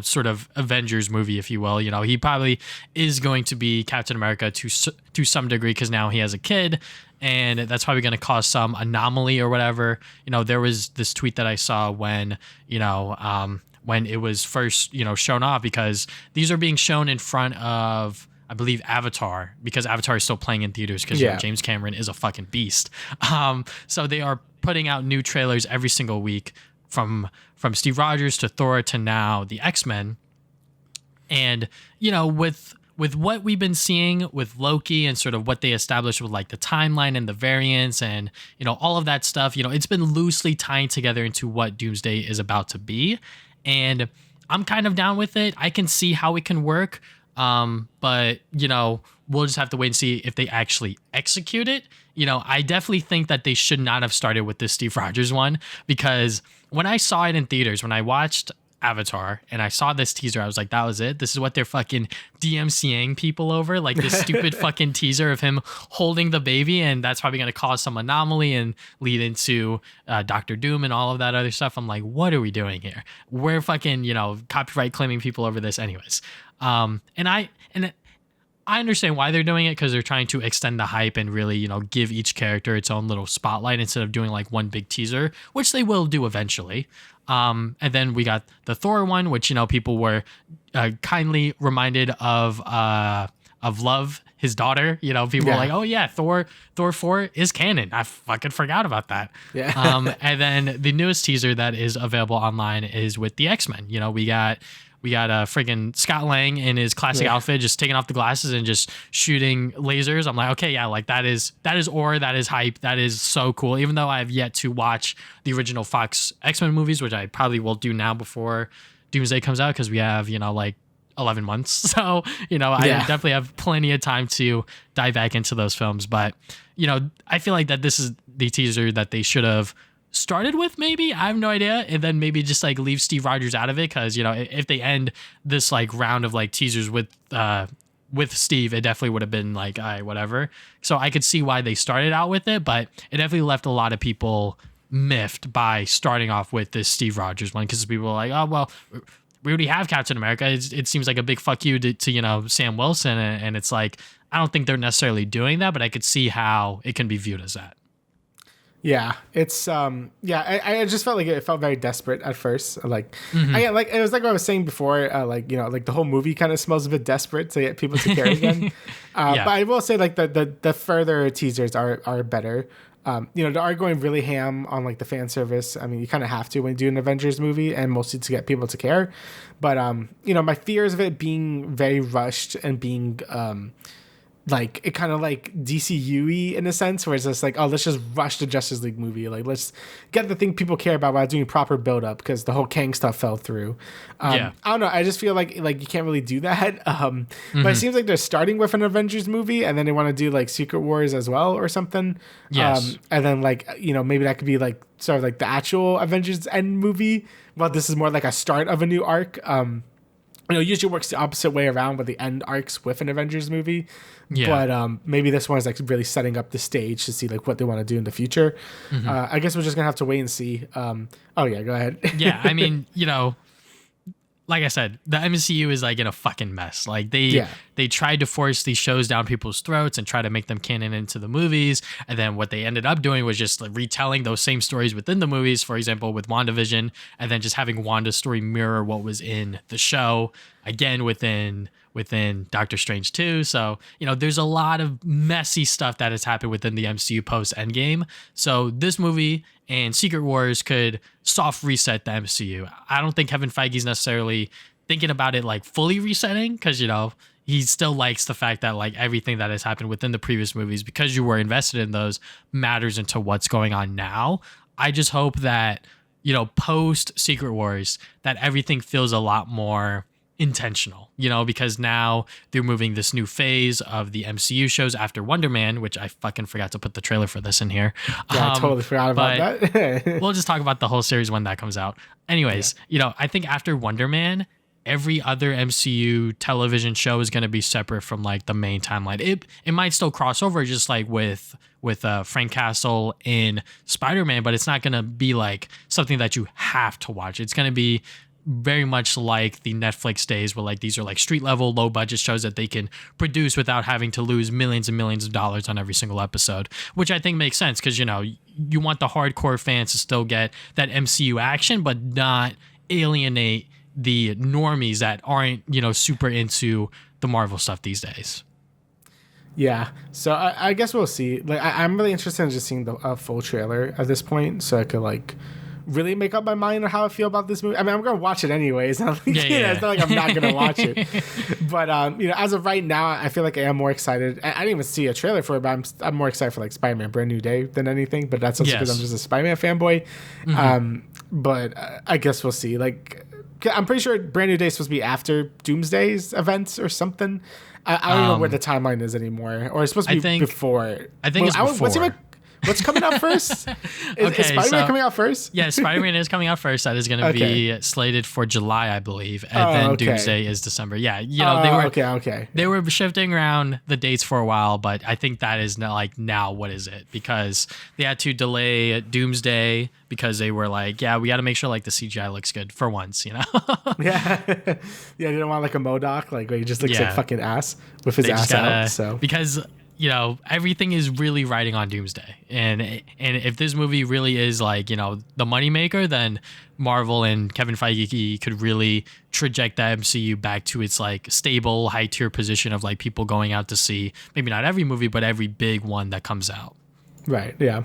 sort of Avengers movie, if you will. He probably is going to be Captain America to some degree, because now he has a kid, and that's probably going to cause some anomaly or whatever. There was this tweet that I saw when it was first, shown off, because these are being shown in front of, I believe, Avatar, because Avatar is still playing in theaters, because James Cameron is a fucking beast. So they are putting out new trailers every single week, from Steve Rogers to Thor to now the X-Men. And, with what we've been seeing with Loki and sort of what they established with like the timeline and the variants and, all of that stuff, it's been loosely tying together into what Doomsday is about to be. And I'm kind of down with it. I can see how it can work. But, we'll just have to wait and see if they actually execute it. I definitely think that they should not have started with this Steve Rogers one, because when I saw it in theaters, when I watched Avatar and I saw this teaser, I was like, that was it. This is what they're fucking DMCAing people over, like this stupid fucking teaser of him holding the baby. And that's probably going to cause some anomaly and lead into Doctor Doom and all of that other stuff. I'm like, what are we doing here? We're fucking, copyright claiming people over this anyways. And I understand why they're doing it, because they're trying to extend the hype and really, give each character its own little spotlight instead of doing like one big teaser, which they will do eventually. And then we got the Thor one, which, people were kindly reminded of Love, his daughter. People were like, oh yeah, Thor 4 is canon. I fucking forgot about that. Yeah. And then the newest teaser that is available online is with the X-Men. We got a friggin' Scott Lang in his classic outfit, just taking off the glasses and just shooting lasers. I'm like, okay, yeah, like that is ore, that is hype, that is so cool. Even though I have yet to watch the original Fox X-Men movies, which I probably will do now before Doomsday comes out, because we have, like 11 months. So, I definitely have plenty of time to dive back into those films. But, I feel like that this is the teaser that they should have started with, maybe. I have no idea. And then maybe just like leave Steve Rogers out of it, because if they end this like round of like teasers with Steve, it definitely would have been like, all right, whatever. So I could see why they started out with it, but it definitely left a lot of people miffed by starting off with this Steve Rogers one, because people were like, oh well, we already have Captain America. It seems like a big fuck you to Sam Wilson, and it's like, I don't think they're necessarily doing that, but I could see how it can be viewed as that. Yeah, it's I just felt like it felt very desperate at first. Like, again, like it was like what I was saying before. Like the whole movie kind of smells a bit desperate to get people to care again. But I will say like the further teasers are better. They are going really ham on like the fan service. I mean, you kind of have to when you do an Avengers movie, and mostly to get people to care. But my fears of it being very rushed and being like it kind of like DCU-y in a sense, where it's just like, oh, let's just rush the Justice League movie. Like, let's get the thing people care about while doing proper build up, because the whole Kang stuff fell through. I don't know. I just feel like you can't really do that. But it seems like they're starting with an Avengers movie, and then they want to do like Secret Wars as well or something. Yes. And then like, maybe that could be like sort of like the actual Avengers end movie. Well, this is more like a start of a new arc. Usually works the opposite way around with the end arcs with an Avengers movie. Yeah. But maybe this one is like really setting up the stage to see like what they want to do in the future. I guess we're just gonna have to wait and see. Oh yeah, go ahead. Yeah, I mean, like I said, the MCU is like in a fucking mess. Like they tried to force these shows down people's throats and try to make them canon into the movies. And then what they ended up doing was just like retelling those same stories within the movies, for example, with WandaVision, and then just having Wanda's story mirror what was in the show, again, within Doctor Strange 2. So, there's a lot of messy stuff that has happened within the MCU post Endgame. So this movie and Secret Wars could soft reset the MCU. I don't think Kevin Feige's necessarily thinking about it like fully resetting, because, he still likes the fact that like everything that has happened within the previous movies, because you were invested in those, matters into what's going on now. I just hope that, post Secret Wars, that everything feels a lot more intentional, because now they're moving this new phase of the MCU shows after Wonder Man, which I fucking forgot to put the trailer for this in here. Yeah, I totally forgot about that. We'll just talk about the whole series when that comes out. Anyways, I think after Wonder Man, every other MCU television show is going to be separate from like the main timeline. It might still cross over, just like with Frank Castle in Spider-Man, but it's not going to be like something that you have to watch. It's going to be very much like the Netflix days, where like these are like street level, low budget shows that they can produce without having to lose millions and millions of dollars on every single episode, which I think makes sense, because you want the hardcore fans to still get that MCU action, but not alienate the normies that aren't super into the Marvel stuff these days. Yeah, so I guess we'll see. Like I'm really interested in just seeing the full trailer at this point, so I could like really make up my mind on how I feel about this movie. I mean, I'm gonna watch it anyways. It's not like I'm not gonna watch it. But as of right now, I feel like I am more excited. I didn't even see a trailer for it, but I'm more excited for like Spider-Man: Brand New Day than anything. But that's also because I'm just a Spider-Man fanboy. Mm-hmm. But I guess we'll see. Like, I'm pretty sure Brand New Day is supposed to be after Doomsday's events or something. I don't know where the timeline is anymore, or it's supposed to be before. I think it's before. What's coming out first? Is Spider-Man coming out first? Yeah, Spider-Man is coming out first. That is going to be slated for July, I believe, and then Doomsday is December. Yeah, they were shifting around the dates for a while, but I think that is now what is it? Because they had to delay Doomsday because they were like, yeah, we got to make sure like the CGI looks good for once, Yeah, they didn't want like a MODOK, like where he just looks like fucking ass with his ass out. So because everything is really riding on Doomsday. And if this movie really is like, the moneymaker, then Marvel and Kevin Feige could really traject the MCU back to its like stable, high tier position of like people going out to see maybe not every movie, but every big one that comes out. Right. Yeah.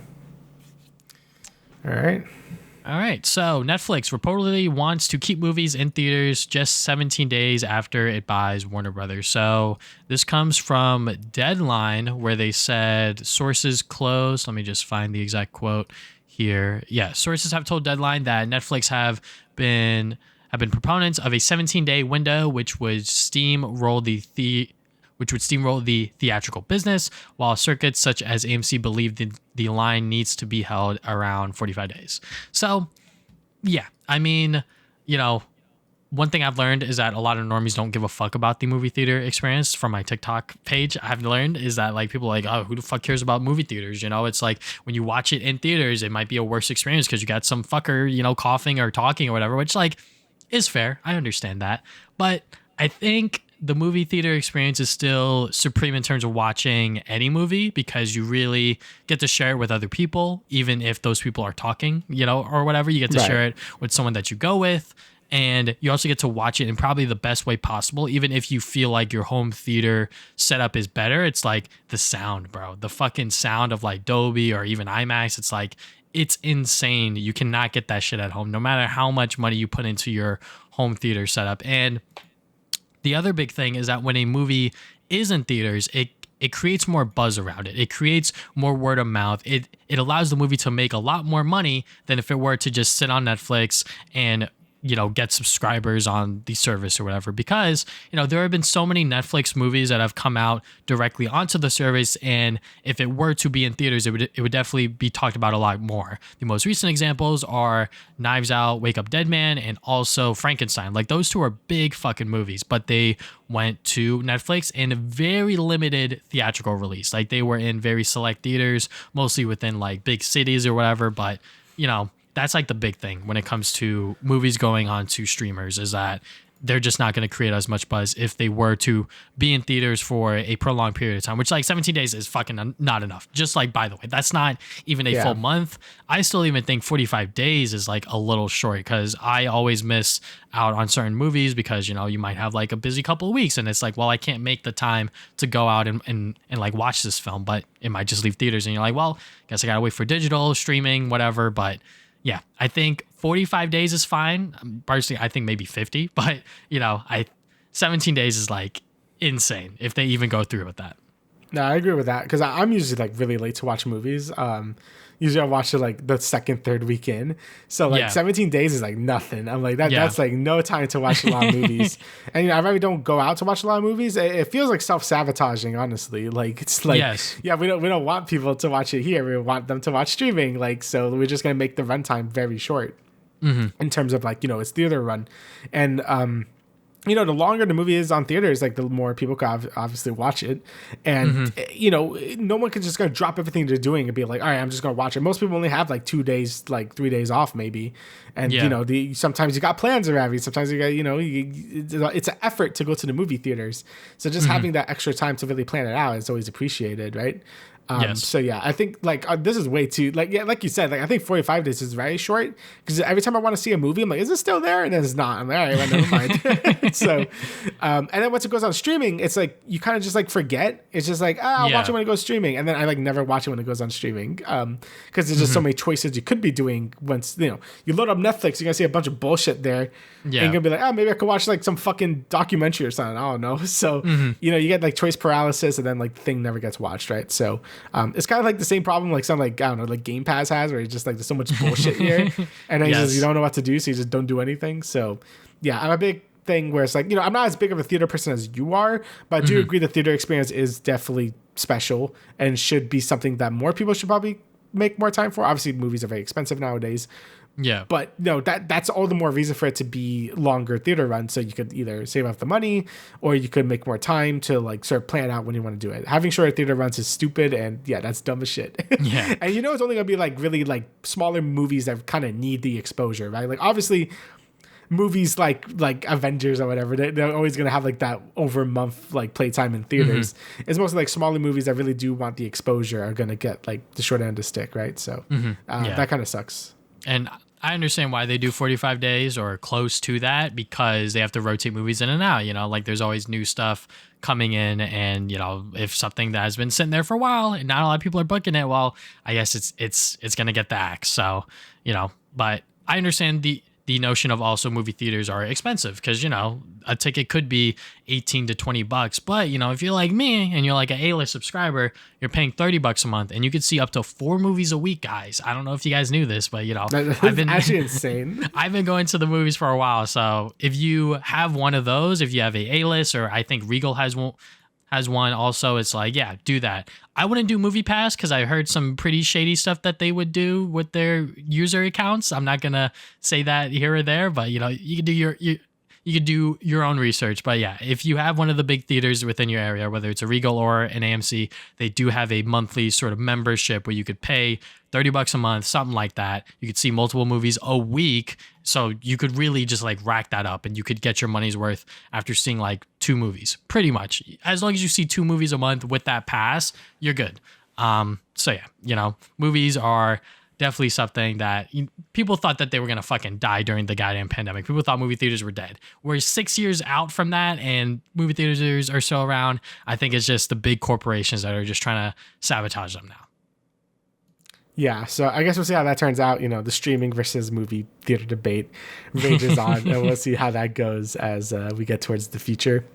All right. So Netflix reportedly wants to keep movies in theaters just 17 days after it buys Warner Brothers. So this comes from Deadline, where they said sources close. Let me just find the exact quote here. Yeah, sources have told Deadline that Netflix have been proponents of a 17-day window, which would steamroll the theatrical business, while circuits such as AMC believe the line needs to be held around 45 days. So, yeah, I mean, one thing I've learned is that a lot of normies don't give a fuck about the movie theater experience. From my TikTok page, I've learned is that like people are like, oh, who the fuck cares about movie theaters? It's like when you watch it in theaters, it might be a worse experience because you got some fucker, coughing or talking or whatever, which like is fair. I understand that. But I think the movie theater experience is still supreme in terms of watching any movie, because you really get to share it with other people, even if those people are talking, or whatever. You get to share it with someone that you go with, and you also get to watch it in probably the best way possible. Even if you feel like your home theater setup is better, it's like the sound, bro. The fucking sound of like Dolby or even IMAX. It's like, it's insane. You cannot get that shit at home, no matter how much money you put into your home theater setup. And the other big thing is that when a movie is in theaters, it creates more buzz around it. It creates more word of mouth. It allows the movie to make a lot more money than if it were to just sit on Netflix and get subscribers on the service or whatever, because there have been so many Netflix movies that have come out directly onto the service, and if it were to be in theaters, it would definitely be talked about a lot more. The most recent examples are Knives Out, Wake Up Dead Man, and also Frankenstein. Like, those two are big fucking movies, but they went to Netflix in a very limited theatrical release. Like, they were in very select theaters, mostly within like big cities or whatever, but that's like the big thing when it comes to movies going on to streamers, is that they're just not going to create as much buzz if they were to be in theaters for a prolonged period of time, which like 17 days is fucking not enough. Just like, by the way, that's not even a full month. I still even think 45 days is like a little short because I always miss out on certain movies because, you know, you might have like a busy couple of weeks and it's like, well, I can't make the time to go out and like watch this film, but it might just leave theaters and you're like, well, guess I gotta wait for digital streaming, whatever. But yeah, I think 45 days is fine. Personally, I think maybe 50, but you know, 17 days is like insane if they even go through with that. No, I agree with that because I'm usually like really late to watch movies. Usually I watch it like the second, third weekend. So like 17 days is like nothing. I'm like that's like no time to watch a lot of movies. And you know, I really don't go out to watch a lot of movies. It feels like self-sabotaging, honestly. Like it's like we don't want people to watch it here. We want them to watch streaming. Like so we're just gonna make the runtime very short in terms of like, you know, it's theater run. And you know, the longer the movie is on theaters, like the more people can obviously watch it. And, you know, no one can just go drop everything they're doing and be like, all right, I'm just going to watch it. Most people only have like 2 days, like 3 days off maybe. And, you know, sometimes you got plans around. Sometimes you got, you know, it's an effort to go to the movie theaters. So just having that extra time to really plan it out is always appreciated, right? So yeah, I think like this is way too like you said, like I think 45 days is very short because every time I want to see a movie, I'm like, is it still there? And then it's not. I'm like, all right, well, never mind. So, and then once it goes on streaming, it's like you kind of just like forget. It's just like I'll watch it when it goes streaming, and then I like never watch it when it goes on streaming because there's just so many choices you could be doing. Once you know you load up Netflix, you're gonna see a bunch of bullshit there. And you're gonna be like, maybe I could watch like some fucking documentary or something. I don't know. So you know, you get like choice paralysis, and then like the thing never gets watched, right? So. It's kind of like the same problem like some like I don't know like Game Pass has where it's just like there's so much bullshit here and then you don't know what to do so you just don't do anything. So yeah, I'm a big thing where it's like, you know, I'm not as big of a theater person as you are, but I do agree the theater experience is definitely special and should be something that more people should probably make more time for. Obviously movies are very expensive nowadays. Yeah. But no, that's all the more reason for it to be longer theater runs. So you could either save up the money or you could make more time to like sort of plan out when you want to do it. Having shorter theater runs is stupid and that's dumb as shit. Yeah. And you know, it's only going to be like really like smaller movies that kind of need the exposure, right? Like obviously movies like Avengers or whatever, they're always going to have like that over a month like playtime in theaters. It's mostly like smaller movies that really do want the exposure are going to get like the short end of the stick, right? So that kind of sucks. And I understand why they do 45 days or close to that because they have to rotate movies in and out, you know, like there's always new stuff coming in and, you know, if something that has been sitting there for a while and not a lot of people are booking it, well, I guess it's going to get the axe. So, you know, but I understand the notion of also movie theaters are expensive because, you know, a ticket could be $18 to $20, but you know, if you're like me and you're like an A-list subscriber, you're paying $30 a month and you could see up to 4 movies a week, guys. I don't know if you guys knew this, but you know, I've been actually insane. I've been going to the movies for a while. So if you have one of those, if you have a A-list, or I think Regal has one also, it's like, yeah, do that. I wouldn't do Movie Pass because I heard some pretty shady stuff that they would do with their user accounts. I'm not gonna say that here or there, but you know, you can do you could do your own research. But yeah, if you have one of the big theaters within your area, whether it's a Regal or an AMC, they do have a monthly sort of membership where you could pay $30 a month, something like that. You could see multiple movies a week. So you could really just like rack that up and you could get your money's worth after seeing like 2 movies, pretty much. As long as you see 2 movies a month with that pass, you're good. So yeah, you know, movies are definitely something that people thought that they were going to fucking die during the goddamn pandemic. People thought movie theaters were dead. We're 6 years out from that and movie theaters are still around. I think it's just the big corporations that are just trying to sabotage them now. Yeah, so I guess we'll see how that turns out. You know, the streaming versus movie theater debate rages on, and we'll see how that goes as we get towards the future.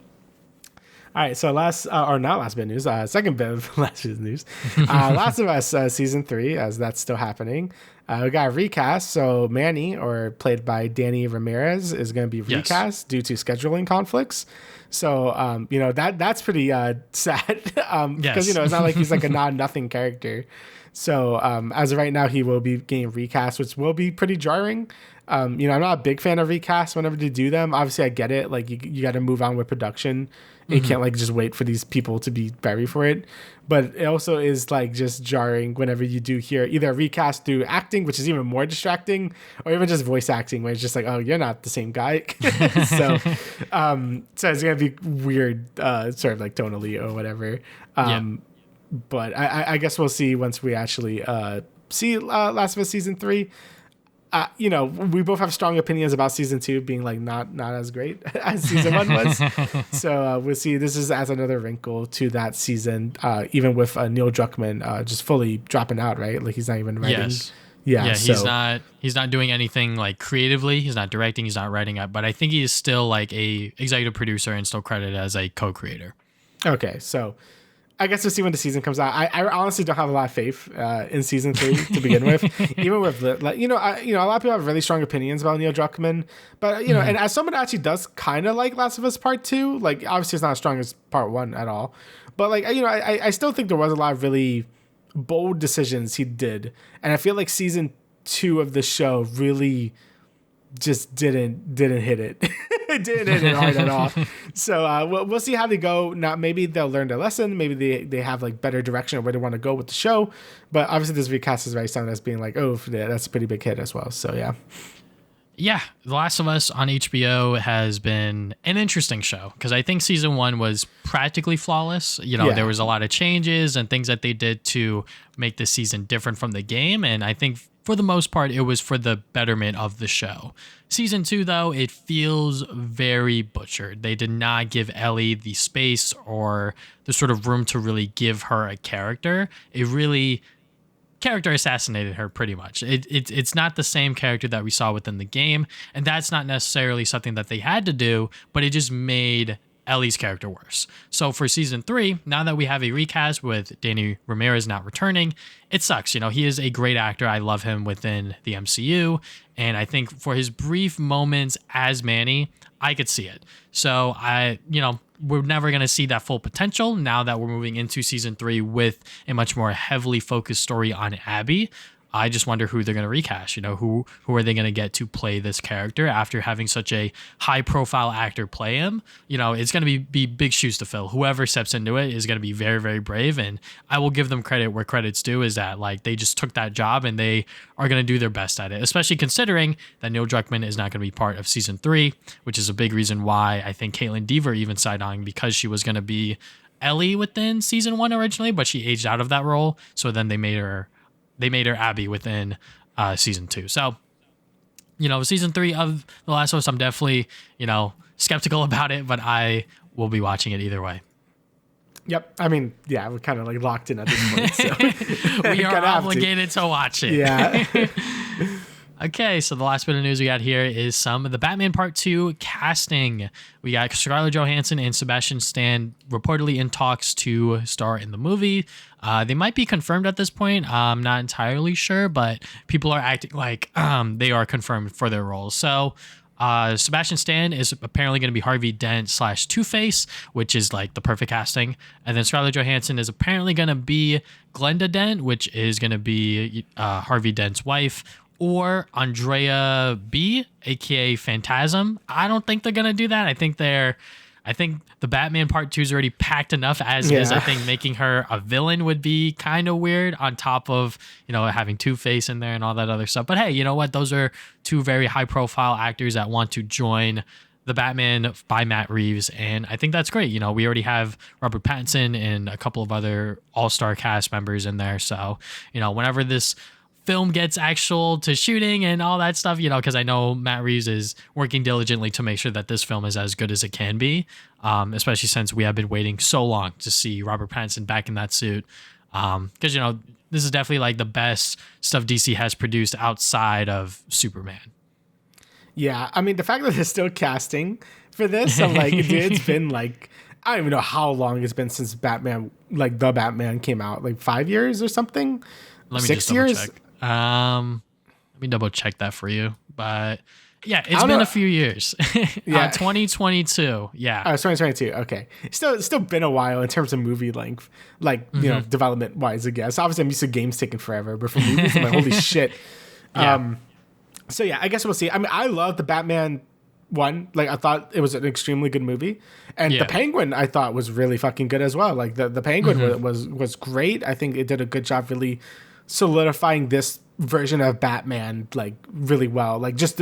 All right, so not last bit of news, second bit of last bit of news. Last of Us season 3, as that's still happening. We got a recast, so Manny, or played by Danny Ramirez, is going to be recast due to scheduling conflicts. So, you know, that's pretty sad because, you know, it's not like he's like a nothing character. So as of right now, he will be getting recast, which will be pretty jarring. I'm not a big fan of recasts whenever they do them. Obviously, I get it. Like you got to move on with production. You can't like just wait for these people to be ready for it. But it also is like just jarring whenever you do hear either a recast through acting, which is even more distracting, or even just voice acting, where it's just like, oh, you're not the same guy. so it's gonna be weird, sort of like tonally or whatever. But I guess we'll see once we actually see Last of Us season 3. We both have strong opinions about season 2 being like not as great as season 1 was. So we'll see. This is as another wrinkle to that season, even with Neil Druckmann just fully dropping out, right? Like he's not even writing. Yes. Yeah, he's not doing anything like creatively. He's not directing. He's not writing it. But I think he is still like a executive producer and still credited as a co-creator. Okay, so I guess we'll see when the season comes out. I honestly don't have a lot of faith in season 3 to begin with. Even with a lot of people have really strong opinions about Neil Druckmann, but and as someone that actually does kind of like Last of Us Part 2, like obviously it's not as strong as Part 1 at all, but like I still think there was a lot of really bold decisions he did, and I feel like season 2 of the show really just didn't hit it. It didn't hit it hard at all. So we'll see how they go. Now maybe they'll learn their lesson. Maybe they have like better direction of where they want to go with the show. But obviously this recast is very sound as being like, oh yeah, that's a pretty big hit as well. So yeah. Yeah, The Last of Us on HBO has been an interesting show because I think season 1 was practically flawless. There was a lot of changes and things that they did to make the season different from the game. And I think for the most part, it was for the betterment of the show. Season 2, though, it feels very butchered. They did not give Ellie the space or the sort of room to really give her a character. It really character assassinated her pretty much. It's not the same character that we saw within the game, and that's not necessarily something that they had to do, but it just made Ellie's character worse. So for season 3, now that we have a recast with Danny Ramirez not returning, it sucks. He is a great actor. I love him within the MCU, and I think for his brief moments as Manny, I could see it. So we're never going to see that full potential now that we're moving into season 3 with a much more heavily focused story on Abby. I just wonder who they're going to recast. Who are they going to get to play this character after having such a high profile actor play him? It's going to be big shoes to fill. Whoever steps into it is going to be very, very brave. And I will give them credit where credit's due, is that like they just took that job and they are going to do their best at it, especially considering that Neil Druckmann is not going to be part of season 3, which is a big reason why I think Caitlin Dever even signed on, because she was going to be Ellie within season 1 originally, but she aged out of that role. So then they made her Abby within season 2. So, season 3 of The Last of Us, I'm definitely, skeptical about it, but I will be watching it either way. Yep. I mean, yeah, we're kind of like locked in at this point. So we are obligated to watch it. Yeah. Okay, so the last bit of news we got here is some of the Batman Part 2 casting. We got Scarlett Johansson and Sebastian Stan reportedly in talks to star in the movie. They might be confirmed at this point. I'm not entirely sure, but people are acting like they are confirmed for their roles. So Sebastian Stan is apparently going to be Harvey Dent / Two-Face, which is like the perfect casting. And then Scarlett Johansson is apparently going to be Glenda Dent, which is going to be Harvey Dent's wife, or Andrea B, aka Phantasm. I don't think they're gonna do that. I think the Batman Part 2 is already packed enough as is. I think making her a villain would be kind of weird on top of, having Two-Face in there and all that other stuff. But hey, you know what? Those are two very high profile actors that want to join the Batman by Matt Reeves, and I think that's great. We already have Robert Pattinson and a couple of other all-star cast members in there. So, whenever this film gets actual to shooting and all that stuff, because I know Matt Reeves is working diligently to make sure that this film is as good as it can be, especially since we have been waiting so long to see Robert Pattinson back in that suit. Because, this is definitely like the best stuff DC has produced outside of Superman. Yeah, I mean, the fact that they're still casting for this, I'm like, dude, it's been like, I don't even know how long it's been since Batman, like the Batman came out, like 5 years or something. Let me 6 just years. Check. Let me double check that for you. But yeah, it's been a few years. Yeah, 2022. Yeah, it's 2022. Okay, still been a while in terms of movie length, like development wise. I guess obviously I'm used to games taking forever, but for movies, I'm like, holy shit. Yeah. So yeah, I guess we'll see. I mean, I love the Batman one. Like, I thought it was an extremely good movie, and the Yeah. Penguin I thought was really fucking good as well. Like the Penguin was great. I think it did a good job really solidifying this version of Batman like really well. Like just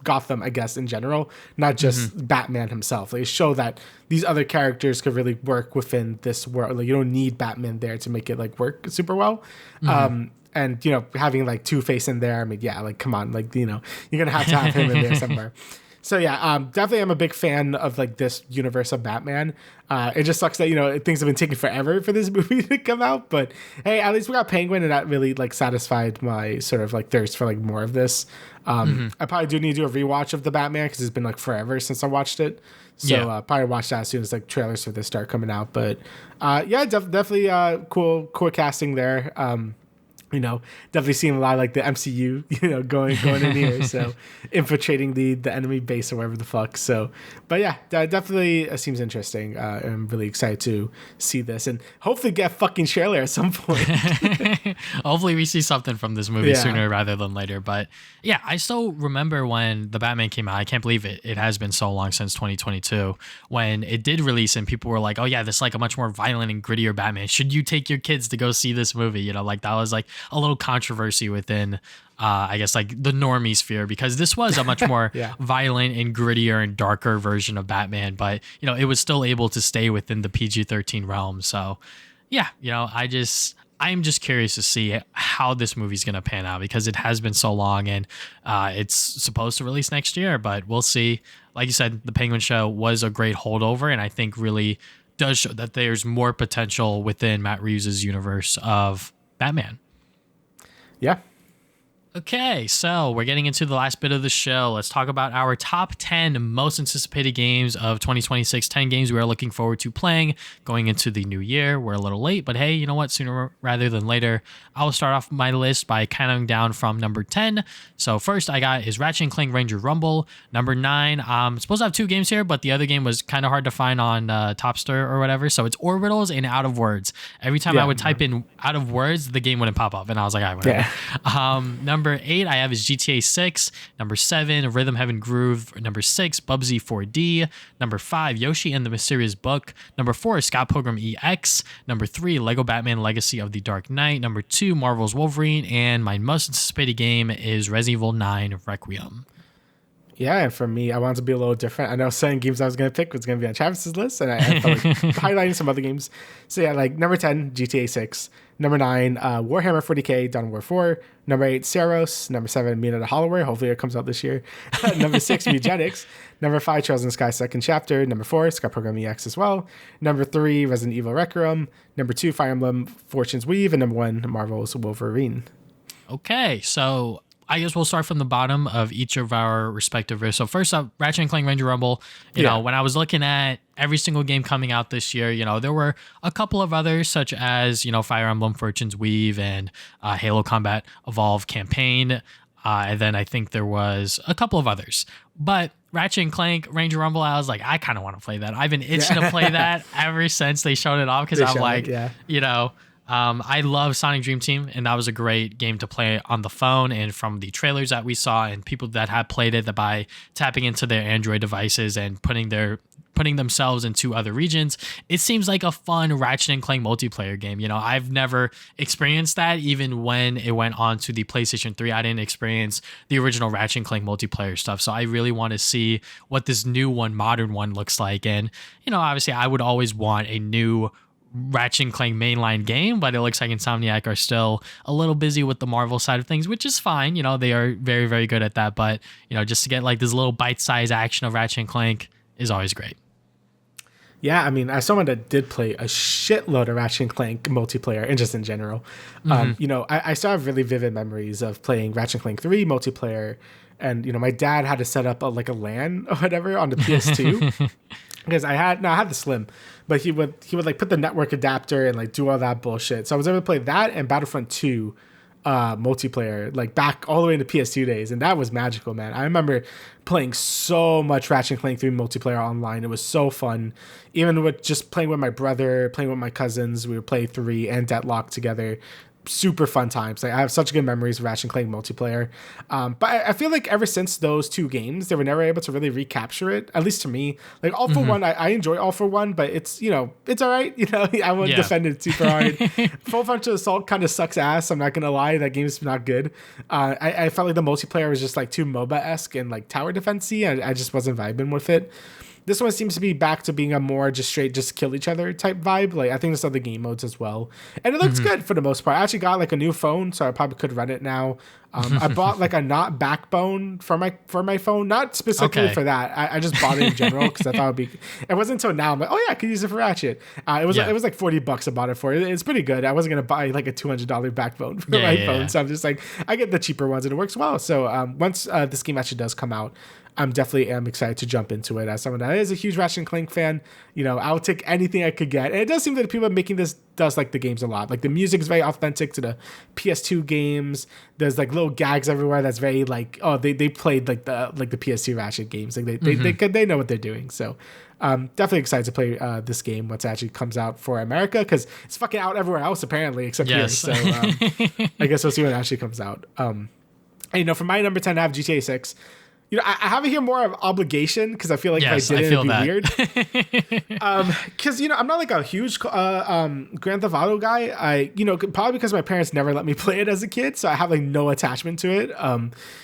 Gotham, I guess, in general, not just Batman himself. Like, show that these other characters could really work within this world. Like, you don't need Batman there to make it like work super well. And having like Two-Face in there, I mean, yeah, like, come on, like, you're gonna have to have him in there somewhere. So yeah, definitely I'm a big fan of like this universe of Batman. It just sucks that things have been taking forever for this movie to come out, but hey, at least we got Penguin, and that really like satisfied my sort of like thirst for like more of this. I probably do need to do a rewatch of the Batman because it's been like forever since I watched it. So probably watch that as soon as like trailers for this start coming out. But yeah, definitely cool casting there. Definitely seeing a lot of like the MCU, going in here. So infiltrating the enemy base or whatever the fuck. So, but yeah, that definitely seems interesting. I'm really excited to see this and hopefully get fucking Shirley at some point. Hopefully we see something from this movie sooner rather than later. But yeah, I still remember when the Batman came out. I can't believe it has been so long since 2022 when it did release and people were like, oh yeah, this is like a much more violent and grittier Batman. Should you take your kids to go see this movie? Like that was like a little controversy within I guess like the normie sphere, because this was a much more violent and grittier and darker version of Batman, but it was still able to stay within the PG-13 realm. So yeah, I'm just curious to see how this movie's going to pan out because it has been so long and it's supposed to release next year, but we'll see. Like you said, the Penguin show was a great holdover, and I think really does show that there's more potential within Matt Reeves' universe of Batman. Yeah. Okay, so we're getting into the last bit of the show. Let's talk about our top 10 most anticipated games of 2026. 10 games we are looking forward to playing going into the new year. We're a little late, but hey, you know what? Sooner rather than later, I will start off my list by counting down from number 10. So first I got is Ratchet & Clank Ranger Rumble. Number 9, I'm supposed to have 2 games here, but the other game was kind of hard to find on Topster or whatever. So it's Orbitals and Out of Words. Every time I would type in Out of Words, the game wouldn't pop up. And I was like, all right, whatever. Number 8 I have is GTA 6. Number 7, Rhythm Heaven Groove. Number 6, Bubsy 4D. Number 5, Yoshi and the Mysterious Book. Number 4, Scott Pilgrim EX. Number 3, Lego Batman Legacy of the Dark Knight. Number 2, Marvel's Wolverine. And my most anticipated game is Resident Evil 9 Requiem. Yeah, and for me, I wanted to be a little different. I know certain games I was going to pick was going to be on Travis's list, and I felt like highlighting some other games. So yeah, like number 10, GTA 6. Number 9, Warhammer 40k, Dawn of War 4. Number 8, Saros. Number 7, Mina the Holloway. Hopefully it comes out this year. Number 6, Mugenics. Number 5, Trails in the Sky Second Chapter. Number 4, Scott Program EX as well. Number 3, Resident Evil Requiem. Number 2, Fire Emblem Fortune's Weave. And number 1, Marvel's Wolverine. Okay, so I guess we'll start from the bottom of each of our respective lists. So first up, Ratchet & Clank Ranger Rumble. You know, when I was looking at every single game coming out this year, there were a couple of others such as, Fire Emblem Fortune's Weave and Halo Combat Evolved Campaign. And then I think there was a couple of others. But Ratchet & Clank Ranger Rumble, I was like, I kind of want to play that. I've been itching to play that ever since they showed it off because I'm like, I love Sonic Dream Team, and that was a great game to play on the phone. And from the trailers that we saw and people that had played it, that by tapping into their Android devices and putting themselves into other regions, it seems like a fun Ratchet & Clank multiplayer game. I've never experienced that. Even when it went on to the PlayStation 3, I didn't experience the original Ratchet & Clank multiplayer stuff. So I really want to see what this new one, modern one, looks like. And, obviously I would always want a new Ratchet & Clank mainline game, but it looks like Insomniac are still a little busy with the Marvel side of things, which is fine. They are very, very good at that. But, just to get like this little bite-sized action of Ratchet & Clank is always great. Yeah, I mean, as someone that did play a shitload of Ratchet & Clank multiplayer, and just in general, I still have really vivid memories of playing Ratchet & Clank 3 multiplayer. And, my dad had to set up a LAN or whatever on the PS2. Because I had the Slim, but he would like put the network adapter and like do all that bullshit. So I was able to play that and Battlefront 2 multiplayer like back all the way into PS2 days, and that was magical, man. I remember playing so much Ratchet & Clank 3 multiplayer online. It was so fun. Even with just playing with my brother, playing with my cousins, we would play 3 and Deadlock together. super fun times. Like I have such good memories of Ratchet and Clank multiplayer. But I feel like ever since those two games, they were never able to really recapture it. At least to me, like All for One, I enjoy All for One, but it's it's all right. I wouldn't defend it super hard. Full Frontal Assault kind of sucks ass. I'm not gonna lie, that game's not good. I felt like the multiplayer was just like too MOBA-esque and like tower defense-y. I just wasn't vibing with it. This one seems to be back to being a more just straight, just kill each other type vibe. Like I think there's other game modes as well, and it looks good for the most part. I actually got like a new phone, so I probably could run it now. I bought like a not backbone for my phone, not specifically for that. I just bought it in general because I thought it'd be. It wasn't until now I'm like, oh yeah, I could use it for Ratchet. It was like $40 I bought it for. It's pretty good. I wasn't gonna buy like a $200 backbone for my phone, so I'm just like, I get the cheaper ones and it works well. So once this game actually does come out, I'm definitely excited to jump into it. As someone that is a huge Ratchet and Clank fan, I'll take anything I could get. And it does seem that the people making this does like the games a lot. Like the music is very authentic to the PS2 games. There's like little gags everywhere that's very like, oh, they played like the PS2 Ratchet games. Like they know what they're doing. So definitely excited to play this game once it actually comes out for America, because it's fucking out everywhere else apparently except here. So I guess we'll see when it actually comes out. And for my number 10, I have GTA 6. I have it here more of obligation because I feel like if I did it, it'd be weird. Because I'm not like a huge Grand Theft Auto guy. Probably because my parents never let me play it as a kid, so I have like no attachment to it.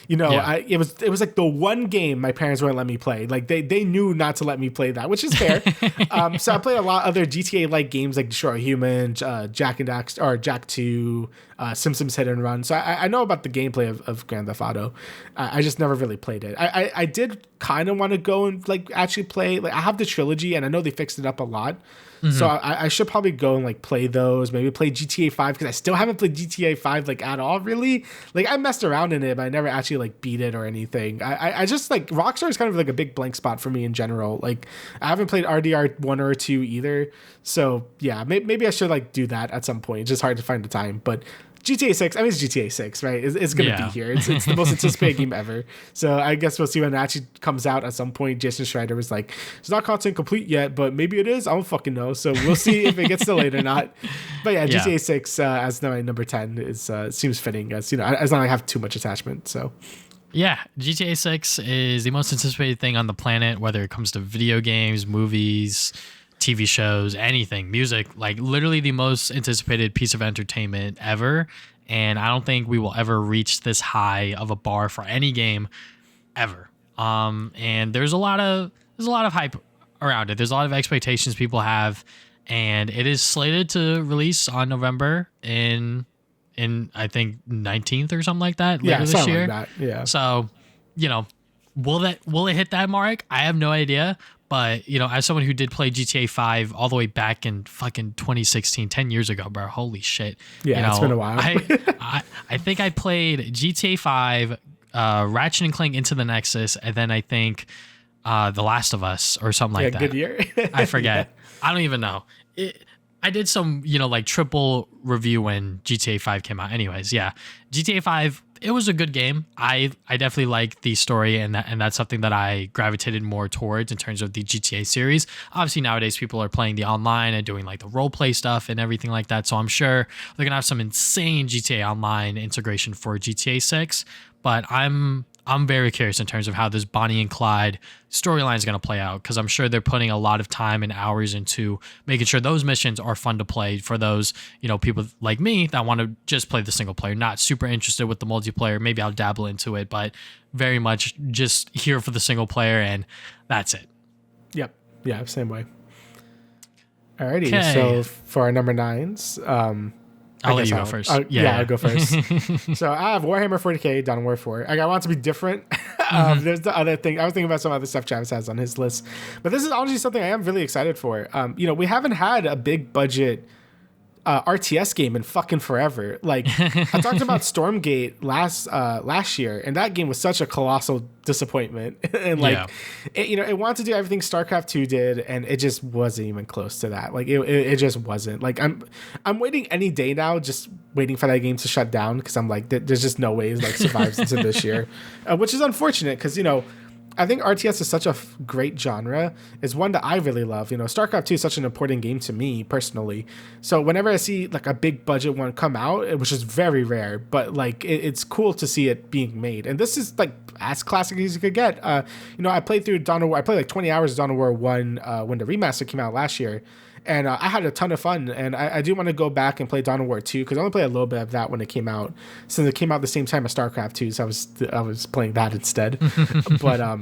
It was like the one game my parents wouldn't let me play. Like they knew not to let me play that, which is fair. So I played a lot of other GTA like games like Destroy Human, Jack and Dax or Jak 2. Simpsons Hit and Run. So I know about the gameplay of Grand Theft Auto. I just never really played it. I did kind of want to go and like actually play. Like I have the trilogy and I know they fixed it up a lot. So I should probably go and like play those. Maybe play GTA 5 because I still haven't played GTA 5 like at all really. Like I messed around in it, but I never actually like beat it or anything. I just like Rockstar is kind of like a big blank spot for me in general. Like I haven't played RDR 1 or 2 either. So yeah, maybe I should like do that at some point. It's just hard to find the time, but GTA 6, I mean, it's GTA 6, right? It's going to be here. It's the most anticipated game ever. So I guess we'll see when it actually comes out at some point. Jason Schreider was like, it's not content complete yet, but maybe it is. I don't fucking know. So we'll see if it gets delayed or not. But yeah, GTA 6 as my number 10 is seems fitting as long as I have too much attachment. So yeah, GTA 6 is the most anticipated thing on the planet, whether it comes to video games, movies, TV shows, anything, music, like literally the most anticipated piece of entertainment ever. And I don't think we will ever reach this high of a bar for any game ever. And there's a lot of hype around it. There's a lot of expectations people have, and it is slated to release on November in I think 19th or something like that later this year. Like that. Yeah. So, will it hit that mark? I have no idea. But, as someone who did play GTA 5 all the way back in fucking 2016, 10 years ago, bro, holy shit. Yeah, it's been a while. I think I played GTA 5, Ratchet and Clank Into the Nexus, and then I think The Last of Us or something like that. Good year. I forget. I don't even know. I did some, like triple review when GTA 5 came out. Anyways, yeah. GTA 5, it was a good game. I definitely like the story, and that's something that I gravitated more towards in terms of the GTA series. Obviously, nowadays people are playing the online and doing like the role play stuff and everything like that. So I'm sure they're gonna have some insane GTA Online integration for GTA 6. But I'm very curious in terms of how this Bonnie and Clyde storyline is going to play out, because I'm sure they're putting a lot of time and hours into making sure those missions are fun to play for those, people like me that want to just play the single player, not super interested with the multiplayer. Maybe I'll dabble into it, but very much just here for the single player, and that's it. Yep. Yeah, same way. Alrighty. Okay. So for our number 9s, I'll let you go first. I'll go first. So I have Warhammer 40k, Dawn of War 4. I want it to be different. There's the other thing. I was thinking about some other stuff Travis has on his list. But this is honestly something I am really excited for. We haven't had a big budget RTS game in fucking forever. Like I talked about Stormgate last year, and that game was such a colossal disappointment. And it wanted to do everything StarCraft 2 did, and it just wasn't even close to that. Like it just wasn't. Like I'm waiting any day now, just waiting for that game to shut down, because I'm like, there's just no way it like survives into this year, which is unfortunate, because I think RTS is such a great genre. It's one that I really love. StarCraft 2 is such an important game to me personally. So whenever I see like a big budget one come out, which is very rare, but like it's cool to see it being made. And this is like as classic as you could get. I played through Dawn of War. I played like 20 hours of Dawn of War 1 when the remaster came out last year. And I had a ton of fun, and I do want to go back and play Dawn of War 2 because I only played a little bit of that when it came out, since it came out the same time as StarCraft 2, so I was playing that instead. But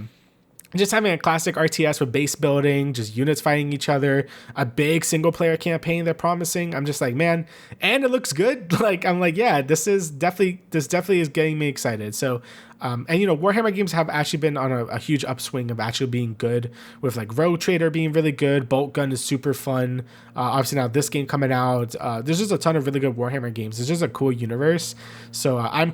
just having a classic RTS with base building, just units fighting each other, a big single player campaign they're promising. I'm just like, man, and it looks good. I'm like, yeah, this definitely is getting me excited. So, Warhammer games have actually been on a huge upswing of actually being good, with like Rogue Trader being really good. Bolt Gun is super fun. Obviously now this game coming out, there's just a ton of really good Warhammer games. It's just a cool universe. So I'm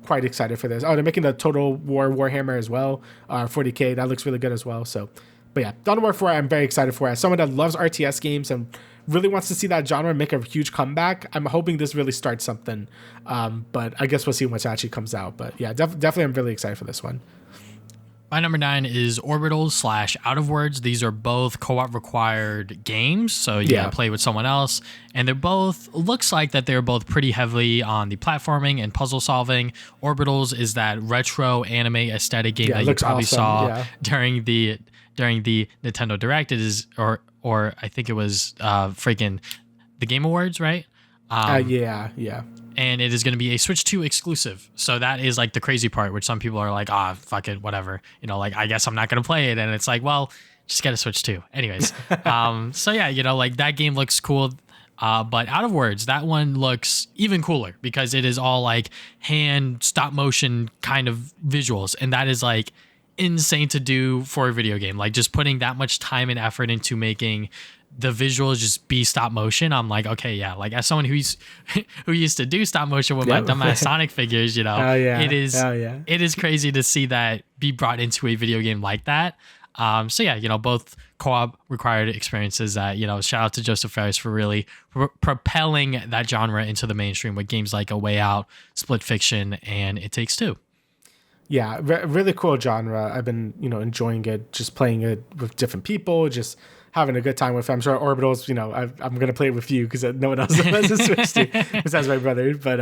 quite excited for this. Oh, they're making the Total War Warhammer as well, 40K. That looks really good as well. So, but yeah, Dawn of War 4, I'm very excited for. As someone that loves RTS games and really wants to see that genre make a huge comeback, I'm hoping this really starts something. But I guess we'll see what actually comes out. But yeah, definitely I'm really excited for this one. My number 9 is Orbitals / Out of Words. These are both co-op required games, so you gotta play with someone else. And looks like that they're both pretty heavily on the platforming and puzzle solving. Orbitals is that retro anime aesthetic game that you probably saw during the Nintendo Direct. It is, or I think it was freaking the Game Awards, right? Yeah. And it is going to be a Switch 2 exclusive. So that is like the crazy part, which some people are like, fuck it, whatever. I guess I'm not going to play it. And it's like, well, just get a Switch 2. Anyways. So yeah, that game looks cool. But Out of Words, that one looks even cooler because it is all like hand stop motion kind of visuals. And that is like insane to do for a video game. Like just putting that much time and effort into making the visuals just be stop motion. I'm like, okay, yeah. Like as someone who used to do stop motion with my dumbass Sonic figures, it is crazy to see that be brought into a video game like that. So yeah, both co-op required experiences that, shout out to Joseph Ferris for really propelling that genre into the mainstream with games like A Way Out, Split Fiction, and It Takes Two. Yeah, really cool genre. I've been, enjoying it, just playing it with different people, just having a good time with it. I'm sure Orbitals, I'm going to play it with you because no one else has a Switch to besides my brother. But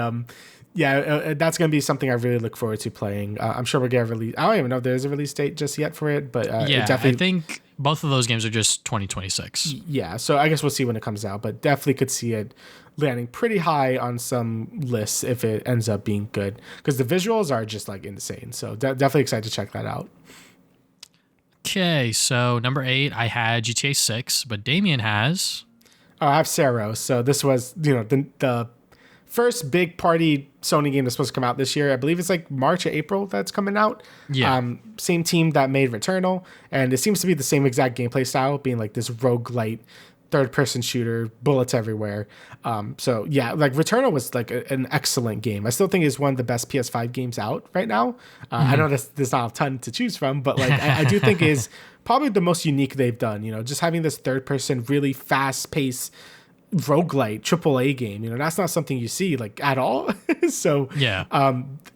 that's going to be something I really look forward to playing. I'm sure we'll get a release. I don't even know if there's a release date just yet for it, but I think both of those games are just 2026. Yeah, so I guess we'll see when it comes out, but definitely could see it landing pretty high on some lists if it ends up being good, because the visuals are just like insane. So definitely excited to check that out. Okay, so number 8, I had GTA 6, but Damian has... I have Sero. So this was, the first big party Sony game that's supposed to come out this year. I believe it's like March or April that's coming out. Yeah. Same team that made Returnal, and it seems to be the same exact gameplay style, being like this roguelite third-person shooter, bullets everywhere. So yeah, like Returnal was like an excellent game. I still think it's one of the best PS5 games out right now. I know there's not a ton to choose from, but like I do think is probably the most unique they've done. Just having this third-person, really fast-paced roguelite AAA game. That's not something you see like at all. So yeah,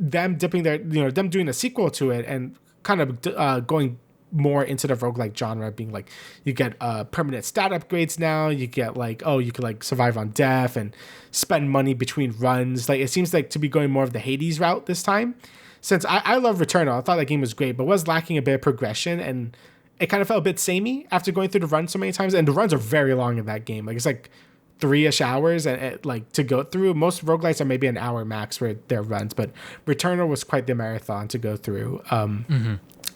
them dipping their, them doing a sequel to it and kind of going more into the roguelike genre, being like you get permanent stat upgrades now, you get like, you can like survive on death and spend money between runs. Like it seems like to be going more of the Hades route this time, since I love Returnal. I thought that game was great, but was lacking a bit of progression, and it kind of felt a bit samey after going through the run so many times. And the runs are very long in that game. Like it's like 3-ish hours and like to go through. Most roguelites are maybe an hour max for their runs, but Returnal was quite the marathon to go through.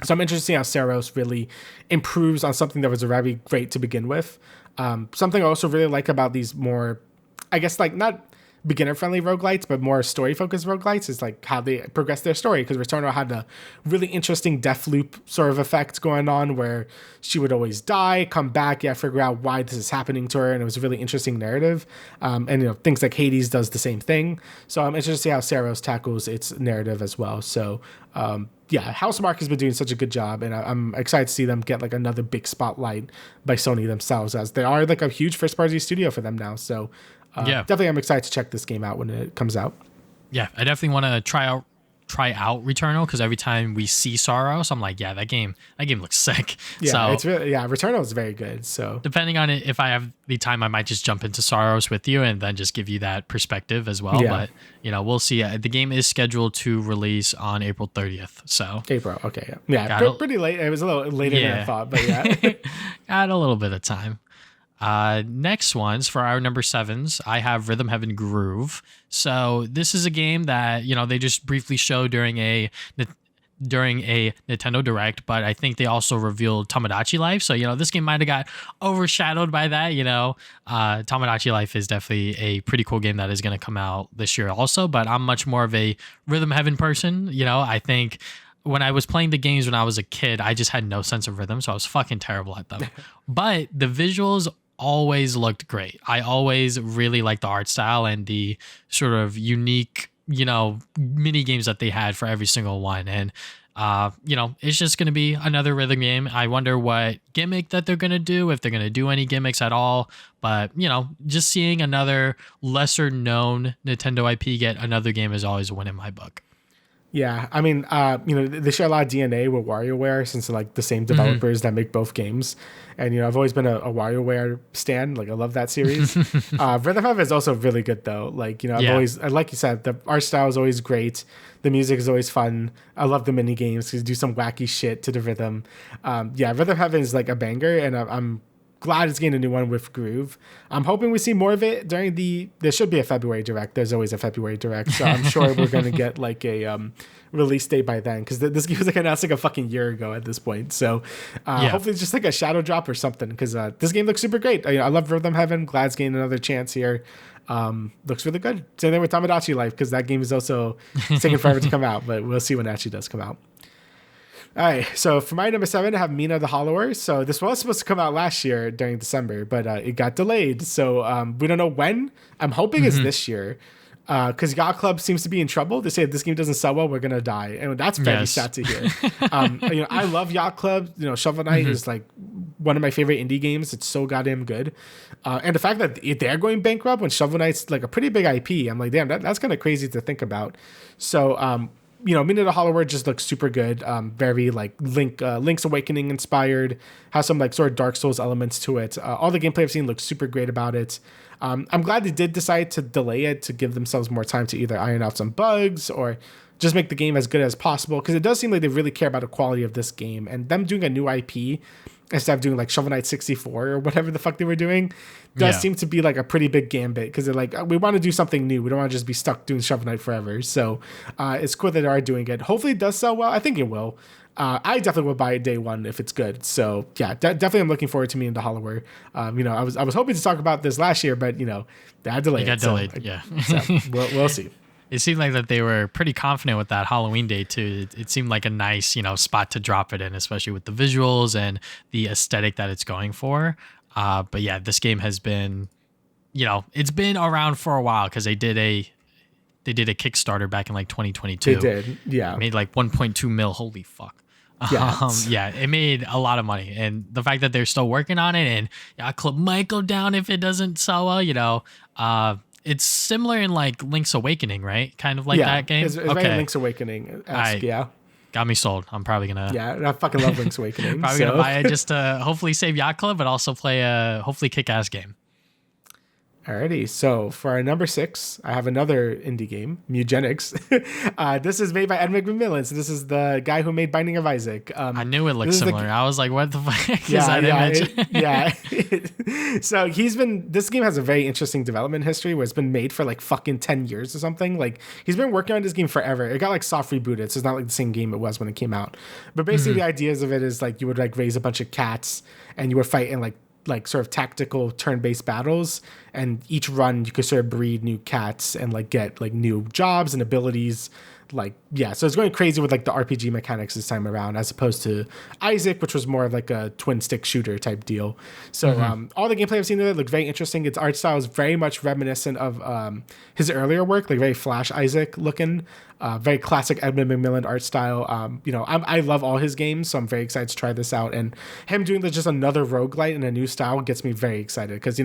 So I'm interested to see how Seros really improves on something that was very great to begin with. Something I also really like about these more, I guess, like not beginner-friendly roguelites, but more story-focused roguelites is like how they progress their story. Because Returnal had a really interesting death loop sort of effect going on where she would always die, come back, figure out why this is happening to her, and it was a really interesting narrative. And things like Hades does the same thing. So I'm interested to see how Seros tackles its narrative as well. So Housemarque has been doing such a good job, and I'm excited to see them get like another big spotlight by Sony themselves, as they are like a huge first-party studio for them now. So definitely I'm excited to check this game out when it comes out. Yeah, I definitely want to try out try out Returnal because every time we see Soros, I'm like, yeah, that game looks sick. Yeah, so it's really, Returnal is very good. So depending on it, if I have the time, I might just jump into Soros with you and then just give you that perspective as well. Yeah. But we'll see. The game is scheduled to release on April 30th. So April, okay, yeah, pretty late. It was a little later than I thought, but yeah, got a little bit of time. Next ones for our number 7s, I have Rhythm Heaven Groove. So this is a game that they just briefly showed during a Nintendo Direct, but I think they also revealed Tomodachi Life. So this game might have got overshadowed by that. Tomodachi Life is definitely a pretty cool game that is going to come out this year also. But I'm much more of a Rhythm Heaven person. I think when I was playing the games when I was a kid, I just had no sense of rhythm, so I was fucking terrible at them. But the visuals always looked great. I always really liked the art style and the sort of unique, mini games that they had for every single one. And, it's just going to be another rhythm game. I wonder what gimmick that they're going to do, if they're going to do any gimmicks at all. But, just seeing another lesser known Nintendo IP get another game is always a win in my book. Yeah, I mean, they share a lot of DNA with WarioWare since they're like the same developers that make both games. And, I've always been a WarioWare stan. Like, I love that series. Rhythm Heaven is also really good, though. Like, like you said, the art style is always great. The music is always fun. I love the mini games because you do some wacky shit to the rhythm. Rhythm Heaven is like a banger, and I'm glad it's getting a new one with Groove. I'm hoping we see more of it during there should be a February Direct. There's always a February Direct. So I'm sure we're going to get like a release date by then because this game was like announced like a fucking year ago at this point. So hopefully it's just like a shadow drop or something because this game looks super great. I love Rhythm Heaven. Glad it's getting another chance here. Looks really good. Same thing with Tomodachi Life because that game is also taking forever to come out, but we'll see when it actually does come out. All right, so for my number 7, I have Mina the Hollower. So this was supposed to come out last year during December, but it got delayed. So we don't know when. I'm hoping it's this year because Yacht Club seems to be in trouble. They say if this game doesn't sell well, we're going to die. And that's very sad to hear. I love Yacht Club. Shovel Knight is like one of my favorite indie games. It's so goddamn good. And the fact that they're going bankrupt when Shovel Knight's like a pretty big IP, I'm like, damn, that's kind of crazy to think about. So, Mina the Hollower just looks super good. Very like Link's Awakening inspired. Has some like sort of Dark Souls elements to it. All the gameplay I've seen looks super great about it. I'm glad they did decide to delay it to give themselves more time to either iron out some bugs or just make the game as good as possible. Because it does seem like they really care about the quality of this game, and them doing a new IP instead of doing like Shovel Knight 64 or whatever the fuck they were doing does seem to be like a pretty big gambit because they're like, we want to do something new. We don't want to just be stuck doing Shovel Knight forever. So it's cool that they are doing it. Hopefully it does sell well. I think it will. I definitely will buy it day one if it's good. So yeah, definitely I'm looking forward to Mina the Hollower. I was hoping to talk about this last year, but that delayed. It got delayed. Yeah. So we'll see. It seemed like that they were pretty confident with that Halloween day too. It seemed like a nice, spot to drop it in, especially with the visuals and the aesthetic that it's going for. But yeah, this game has been, it's been around for a while because they did a Kickstarter back in like 2022. They did, yeah. It made like 1.2 mil. Holy fuck. Yeah, it made a lot of money, and the fact that they're still working on it, and Yacht Club might go down if it doesn't sell well. It's similar in like Link's Awakening, right? Kind of like that game. It's very Link's Awakening. Yeah. Got me sold. I'm probably gonna. Yeah, I fucking love Link's Awakening. Probably gonna buy it just to hopefully save Yacht Club, but also play a hopefully kick-ass game. Alrighty, so for our number 6, I have another indie game, Mugenics. This is made by Ed McMillan. So this is the guy who made Binding of Isaac. I knew it looked similar. I was like, what the fuck is that image? So this game has a very interesting development history where it's been made for like fucking 10 years or something. Like he's been working on this game forever. It got like soft rebooted, so it's not like the same game it was when it came out. But basically the ideas of it is like you would like raise a bunch of cats and you would fight in like sort of tactical turn-based battles, and each run you could sort of breed new cats and like get like new jobs and abilities. So it's going crazy with like the RPG mechanics this time around, as opposed to Isaac, which was more of like a twin stick shooter type deal. So all the gameplay I've seen of it looked very interesting. Its art style is very much reminiscent of his earlier work, like very Flash Isaac looking, very classic Edmund McMillan art style. I love all his games, so I'm very excited to try this out. And him doing just another roguelite in a new style gets me very excited because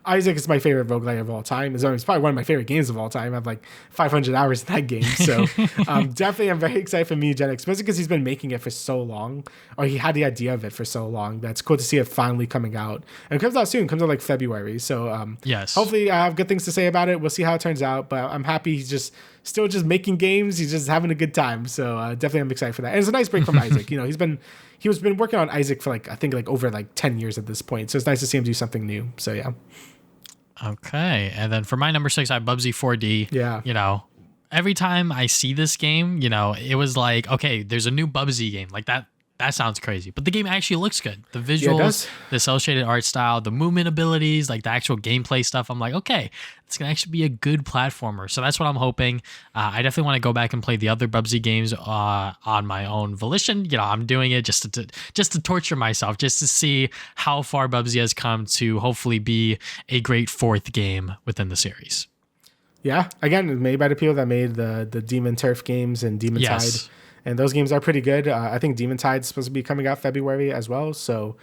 Isaac is my favorite roguelite of all time. It's probably one of my favorite games of all time. I have like 500 hours in that game, so Definitely, I'm very excited for Mutagenic, especially because he's been making it for so long, or he had the idea of it for so long. That's cool to see it finally coming out. And it comes out soon. It comes out like February. So yes, hopefully I have good things to say about it. We'll see how it turns out. But I'm happy he's just still just making games. He's just having a good time. So definitely I'm excited for that. And it's a nice break from Isaac. He's been working on Isaac for I think over 10 years at this point. So it's nice to see him do something new. So yeah. Okay. And then for my number 6, I have Bubsy 4D. Yeah. Every time I see this game, it was like, okay, there's a new Bubsy game. Like that sounds crazy. But the game actually looks good. The visuals, the cel shaded art style, the movement abilities, like the actual gameplay stuff. I'm like, okay, it's going to actually be a good platformer. So that's what I'm hoping. I definitely want to go back and play the other Bubsy games on my own volition. I'm doing it just to torture myself, just to see how far Bubsy has come to hopefully be a great 4th game within the series. Yeah, again, made by the people that made the Demon Turf games and Demon Tide. And those games are pretty good. I think Demon Tide's supposed to be coming out February as well. So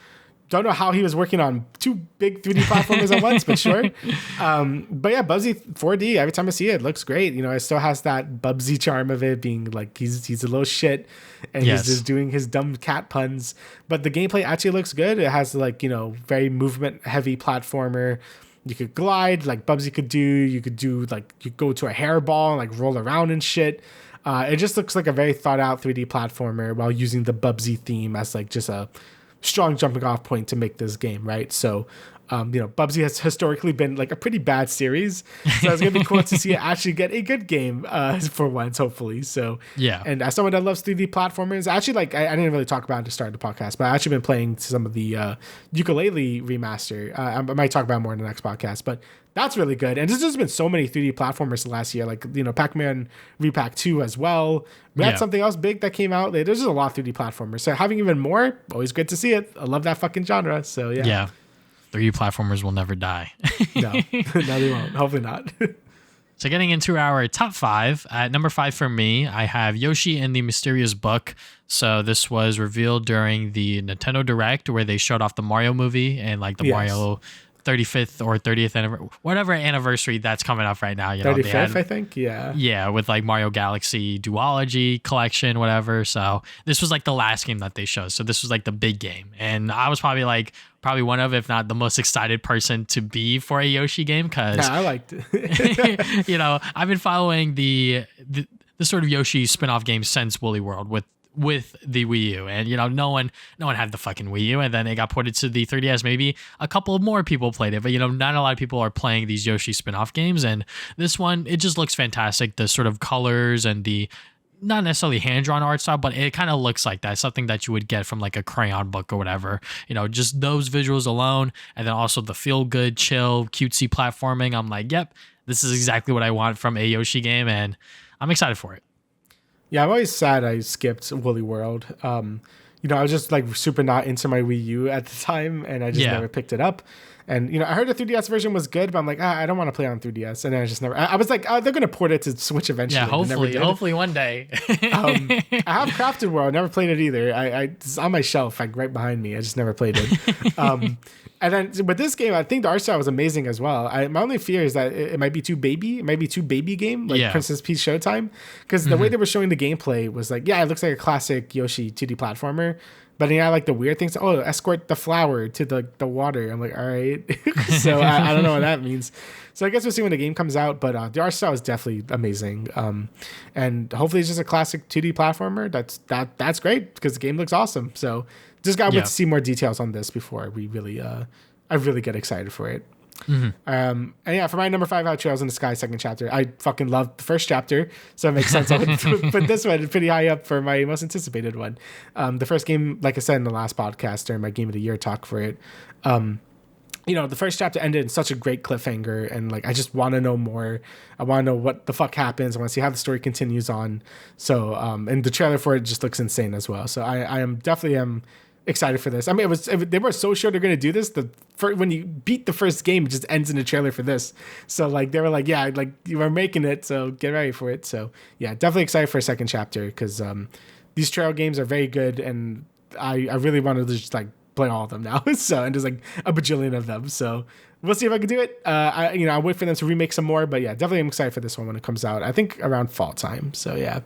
don't know how he was working on 2 big 3D platformers at once, but sure. But yeah, Bubsy 4D, every time I see it, it looks great. It still has that Bubsy charm of it being like he's a little shit and he's just doing his dumb cat puns. But the gameplay actually looks good. It has very movement heavy platformer. You could glide like Bubsy could do. You could do you go to a hairball and roll around and shit. It just looks like a very thought out 3D platformer while using the Bubsy theme as just a strong jumping off point to make this game, right? So, Bubsy has historically been a pretty bad series. So it's going to be cool to see it actually get a good game for once, hopefully. So, yeah. And as someone that loves 3D platformers, actually, I didn't really talk about it to start the podcast, but I've actually been playing some of the Ukulele remaster. I might talk about it more in the next podcast, but that's really good. And there's just been so many 3D platformers last year, Pac-Man Repack 2 as well. We had something else big that came out. There's just a lot of 3D platformers. So having even more, always good to see it. I love that fucking genre. So yeah. Yeah. 3D platformers will never die. No, they won't. Hopefully not. So getting into our top 5, at number 5 for me, I have Yoshi and the Mysterious Book. So this was revealed during the Nintendo Direct where they showed off the Mario movie and Mario 35th or 30th anniversary, whatever anniversary that's coming up right now. 35th, I think. Yeah. Yeah, with Mario Galaxy Duology collection, whatever. So this was the last game that they showed. So this was the big game. And I was probably one of, if not the most excited person to be for a Yoshi game. Cause I liked it. I've been following the sort of Yoshi spin-off game since Woolly World with the Wii U, and no one had the fucking Wii U, and then it got ported to the 3DS. Maybe a couple more people played it, but not a lot of people are playing these Yoshi spin-off games. And this one, it just looks fantastic. The sort of colors and the not necessarily hand-drawn art style, but it kind of looks like that, something that you would get from a crayon book or whatever. Just those visuals alone, and then also the feel-good, chill, cutesy platforming. I'm like, yep, this is exactly what I want from a Yoshi game, and I'm excited for it. Yeah, I'm always sad I skipped Woolly World. I was just super not into my Wii U at the time, and I just never picked it up. And, I heard the 3DS version was good, but I'm like, I don't want to play on 3DS. And then I just never, I was like, oh, they're going to port it to Switch eventually. Yeah, hopefully one day. I have Crafted World, never played it either. It's on my shelf, right behind me. I just never played it. And then with this game, I think the art style was amazing as well. My only fear is that it might be too baby. It might be too baby game, Princess Peach Showtime. Because the way they were showing the gameplay was it looks like a classic Yoshi 2D platformer. But the weird things. Oh, escort the flower to the water. I'm like, all right. So I don't know what that means. So I guess we'll see when the game comes out. But the art style is definitely amazing. And hopefully it's just a classic 2D platformer. That's great because the game looks awesome. So just gotta wait to see more details on this before we really I really get excited for it. Mm-hmm. And yeah, for my number 5 out, Trails in the Sky second chapter, I fucking love the first chapter, so it makes sense I would put this one pretty high up for my most anticipated one. The first game, like I said in the last podcast during my Game of the Year talk for it, the first chapter ended in such a great cliffhanger, and I just want to know more. I want to know what the fuck happens. I want to see how the story continues on. So and the trailer for it just looks insane as well. So I am definitely excited for this. I mean, they were so sure they're going to do this. When you beat the first game, it just ends in a trailer for this. So they were like, yeah, you are making it, so get ready for it. So yeah, definitely excited for a second chapter because these trail games are very good, and I really wanted to just play all of them now. So, and there's like a bajillion of them. So we'll see if I can do it. I'll wait for them to remake some more, but yeah, definitely I'm excited for this one when it comes out. I think around fall time. So yeah.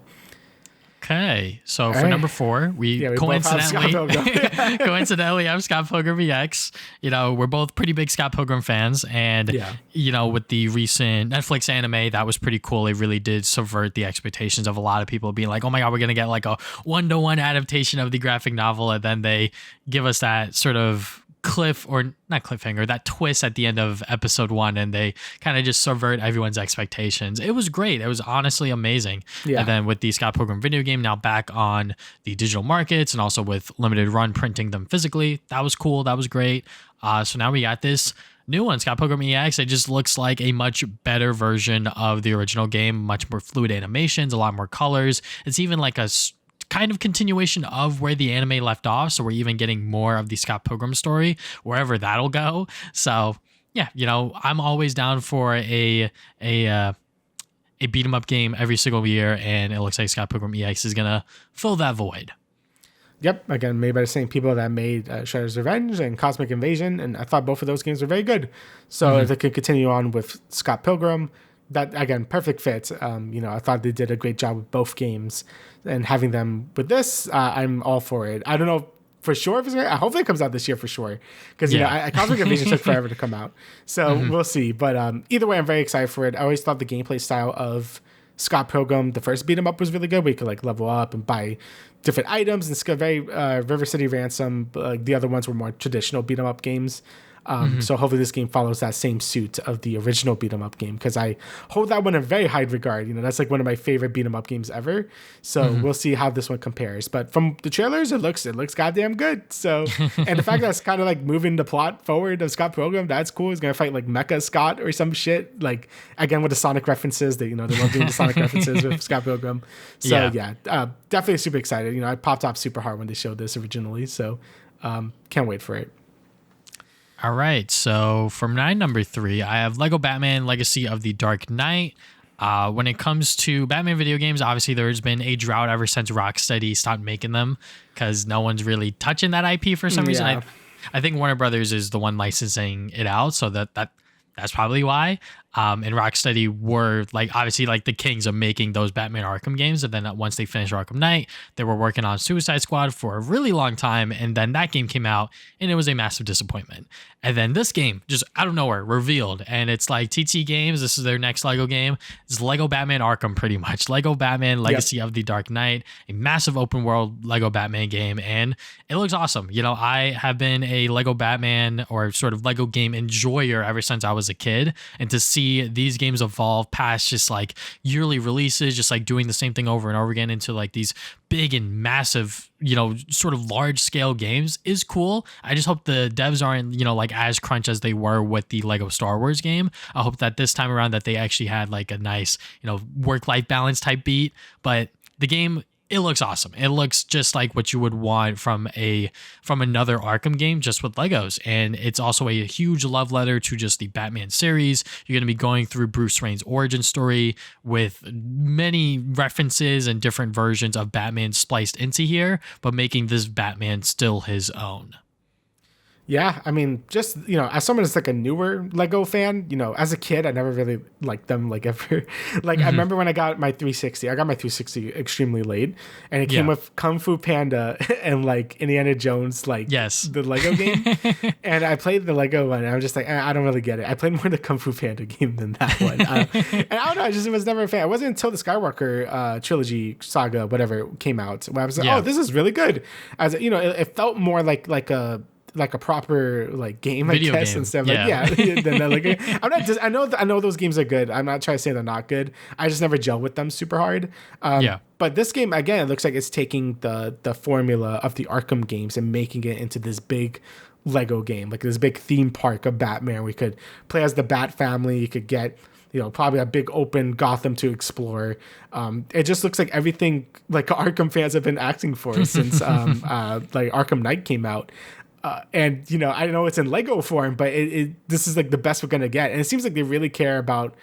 Okay, so All for right. number 4, we coincidentally have Scott Pilgrim EX. We're both pretty big Scott Pilgrim fans, and with the recent Netflix anime, that was pretty cool. It really did subvert the expectations of a lot of people, being like, "Oh my god, we're gonna get like a 1-to-1 adaptation of the graphic novel," and then they give us that sort of that twist at the end of episode 1, and they kind of just subvert everyone's expectations. It was great. It was honestly amazing. And then with the Scott Pilgrim video game now back on the digital markets, and also with limited run printing them physically, that was cool. That was great. So now we got this new one, Scott Pilgrim EX. It just looks like a much better version of the original game, much more fluid animations, a lot more colors. It's even like a kind of continuation of where the anime left off, so we're even getting more of the Scott Pilgrim story wherever that'll go. So yeah, I'm always down for a beat 'em up game every single year, and it looks like Scott Pilgrim EX is gonna fill that void. Yep, again, made by the same people that made Shredder's Revenge and Cosmic Invasion, and I thought both of those games were very good. So if they could continue on with Scott Pilgrim, that, again, perfect fit. I thought they did a great job with both games, and having them with this, I'm all for it. I don't know for sure if it's gonna, hopefully it comes out this year for sure, because Cosmic Invasion took forever to come out, so we'll see. But either way, I'm very excited for it. I always thought the gameplay style of Scott Pilgrim, the first beat 'em up, was really good. We could like level up and buy different items, and it's very River City Ransom. The other ones were more traditional beat 'em up games. So hopefully this game follows that same suit of the original beat 'em up game, because I hold that one in very high regard. That's like one of my favorite beat 'em up games ever. So we'll see how this one compares. But from the trailers, it looks goddamn good. So, and the fact that it's kind of like moving the plot forward of Scott Pilgrim, that's cool. He's gonna fight like Mecha Scott or some shit. Like, again, with the Sonic references, they love doing the Sonic references with Scott Pilgrim. So definitely super excited. I popped off super hard when they showed this originally. So can't wait for it. All right, so for my number 3, I have Lego Batman Legacy of the Dark Knight. When it comes to Batman video games, obviously there's been a drought ever since Rocksteady stopped making them, because no one's really touching that IP for some reason. I think Warner Brothers is the one licensing it out, so that's probably why. And Rocksteady were obviously the kings of making those Batman Arkham games. And then once they finished Arkham Knight, they were working on Suicide Squad for a really long time. And then that game came out, and it was a massive disappointment. And then this game just out of nowhere revealed, and it's like TT Games. This is their next Lego game. It's Lego Batman Arkham, pretty much. Lego Batman Legacy of the Dark Knight, a massive open world Lego Batman game, and it looks awesome. I have been a Lego Batman or sort of Lego game enjoyer ever since I was a kid, and to see these games evolve past just yearly releases, just doing the same thing over and over again into these big and massive, sort of large scale games is cool. I just hope the devs aren't, as crunch as they were with the Lego Star Wars game. I hope that this time around that they actually had a nice, work-life balance type beat. But the game, it looks awesome. It looks just like what you would want from another Arkham game, just with Legos. And it's also a huge love letter to just the Batman series. You're going to be going through Bruce Wayne's origin story with many references and different versions of Batman spliced into here, but making this Batman still his own. Yeah, I mean, just, as someone that's a newer Lego fan, as a kid, I never really liked them ever. I remember when I got my 360, I got my 360 extremely late, and it came with Kung Fu Panda and Indiana Jones, the Lego game. And I played the Lego one, and I was just I don't really get it. I played more the Kung Fu Panda game than that one. And I don't know, I just was never a fan. It wasn't until the Skywalker trilogy saga, whatever, came out, where I was oh, this is really good. As it felt more like a proper game, video I guess, game. instead of I'm not just I know those games are good. I'm not trying to say they're not good. I just never gel with them super hard. But this game, again, it looks like it's taking the formula of the Arkham games and making it into this big Lego game, this big theme park of Batman. We could play as the Bat family. You could get probably a big open Gotham to explore. It just looks like everything Arkham fans have been asking for since Arkham Knight came out. And I know it's in Lego form, but this is the best we're gonna get, and it seems like they really care about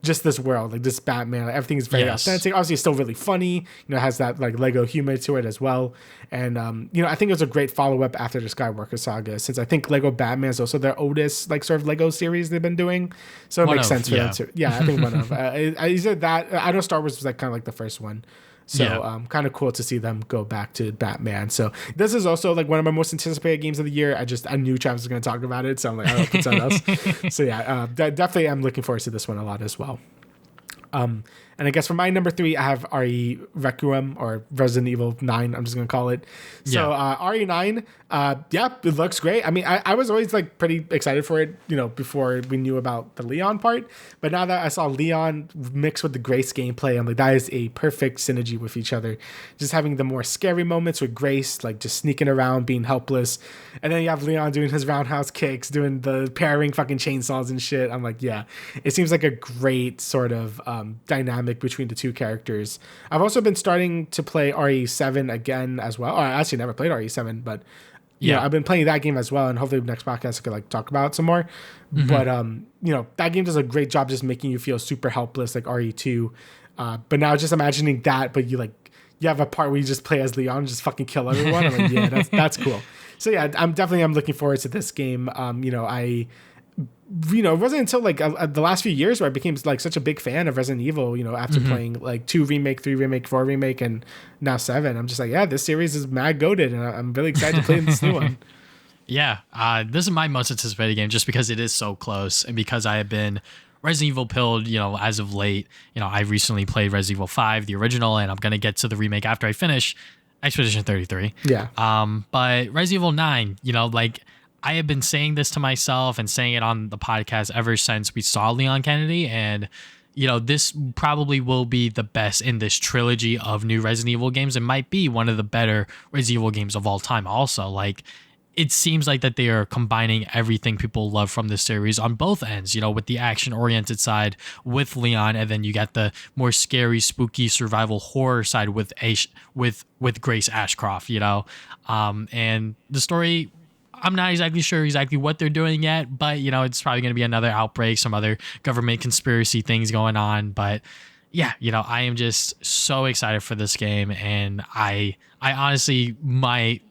just this world, like this Batman, like everything is very authentic. Obviously, it's still really funny. It has that like Lego humor to it as well. And I think it was a great follow up after the Skywalker saga, since I think Lego Batman is also their oldest like sort of Lego series they've been doing. So it makes sense for them to. Yeah, I think one of. Either that. I know Star Wars was like kind of like the first one. So kind of cool to see them go back to Batman. So this is also like one of my most anticipated games of the year. I knew Travis was going to talk about it, so I'm like, I don't know, put something else. So definitely I'm looking forward to this one a lot as well. And I guess for my number 3, I have RE Requiem, or Resident Evil 9, I'm just going to call it. So RE9, it looks great. I mean, I was always like pretty excited for it, before we knew about the Leon part. But now that I saw Leon mixed with the Grace gameplay, I'm like, that is a perfect synergy with each other. Just having the more scary moments with Grace, like just sneaking around, being helpless. And then you have Leon doing his roundhouse kicks, doing the pairing fucking chainsaws and shit. I'm like, yeah, it seems like a great sort of dynamic between the two characters. I've also been starting to play RE7 again as well. I actually never played RE7, but I've been playing that game as well, and hopefully next podcast I could like talk about it some more. But that game does a great job just making you feel super helpless, like RE2. But now just imagining that, but you have a part where you just play as Leon and just fucking kill everyone. I'm like, yeah, that's cool. So yeah, I'm looking forward to this game. It wasn't until like the last few years where I became like such a big fan of Resident Evil, after playing like 2 remake, 3 remake, 4 remake, and now 7. I'm just like, yeah, this series is mad goated, and I'm really excited to play this new one. Yeah, this is my most anticipated game just because it is so close, and because I have been Resident Evil pilled, as of late. I recently played Resident Evil 5, the original, and I'm going to get to the remake after I finish Expedition 33. Yeah. But Resident Evil 9, I have been saying this to myself and saying it on the podcast ever since we saw Leon Kennedy. And, this probably will be the best in this trilogy of new Resident Evil games. It might be one of the better Resident Evil games of all time also. It seems like that they are combining everything people love from this series on both ends, with the action-oriented side with Leon, and then you got the more scary, spooky survival horror side with Grace Ashcroft, and the story, I'm not exactly sure what they're doing yet, but it's probably going to be another outbreak, some other government conspiracy things going on. But yeah, I am just so excited for this game, and I honestly might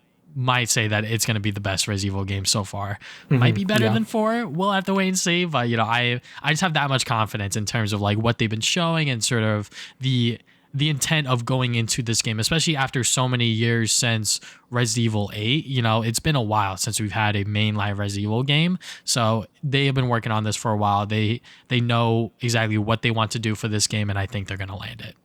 say that it's going to be the best Resident Evil game so far. Might be better than 4. We'll have to wait and see. But I just have that much confidence in terms of like what they've been showing and sort of the intent of going into this game, especially after so many years since Resident Evil 8. It's been a while since we've had a mainline Resident Evil game. So they have been working on this for a while. They know exactly what they want to do for this game, and I think they're going to land it.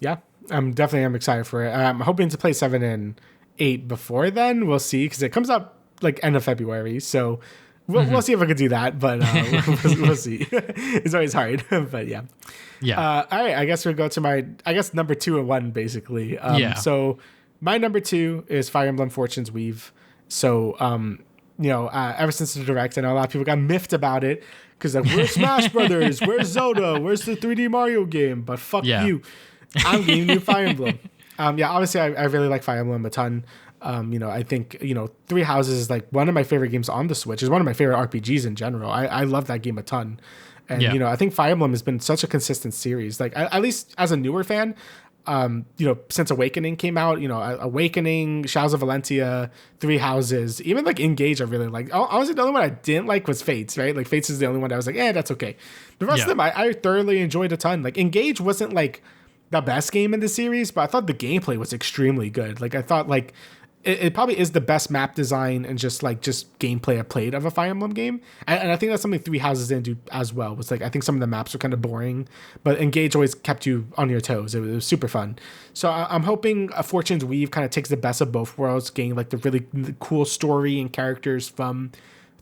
Yeah, I'm excited for it. I'm hoping to play 7 and 8 before then. We'll see, because it comes up like end of February. So we'll see if I can do that, but we'll see. It's always hard, but yeah. Yeah. All right. I guess we'll go to my, number 2 and 1, basically. So my number 2 is Fire Emblem Fortune's Weave. So, ever since the Direct, I know a lot of people got miffed about it because like, where's Smash Brothers? Where's Zelda? Where's the 3D Mario game? But fuck you. I'm getting new Fire Emblem. Obviously I really like Fire Emblem a ton. I think, Three Houses is like one of my favorite games on the Switch. It's one of my favorite RPGs in general. I love that game a ton. And, I think Fire Emblem has been such a consistent series. Like, at least as a newer fan, since Awakening came out, Awakening, Shadows of Valentia, Three Houses, even like Engage I really like. Honestly, the only one I didn't like was Fates, right? Like, Fates is the only one that I was like, that's okay. The rest of them I thoroughly enjoyed a ton. Like, Engage wasn't like the best game in the series, but I thought the gameplay was extremely good. Like, I thought like it probably is the best map design and just gameplay I played of a Fire Emblem game. And I think that's something Three Houses didn't do as well. Was like, I think some of the maps were kind of boring, but Engage always kept you on your toes. It was super fun. So I'm hoping Fortune's Weave kind of takes the best of both worlds, getting like the really cool story and characters from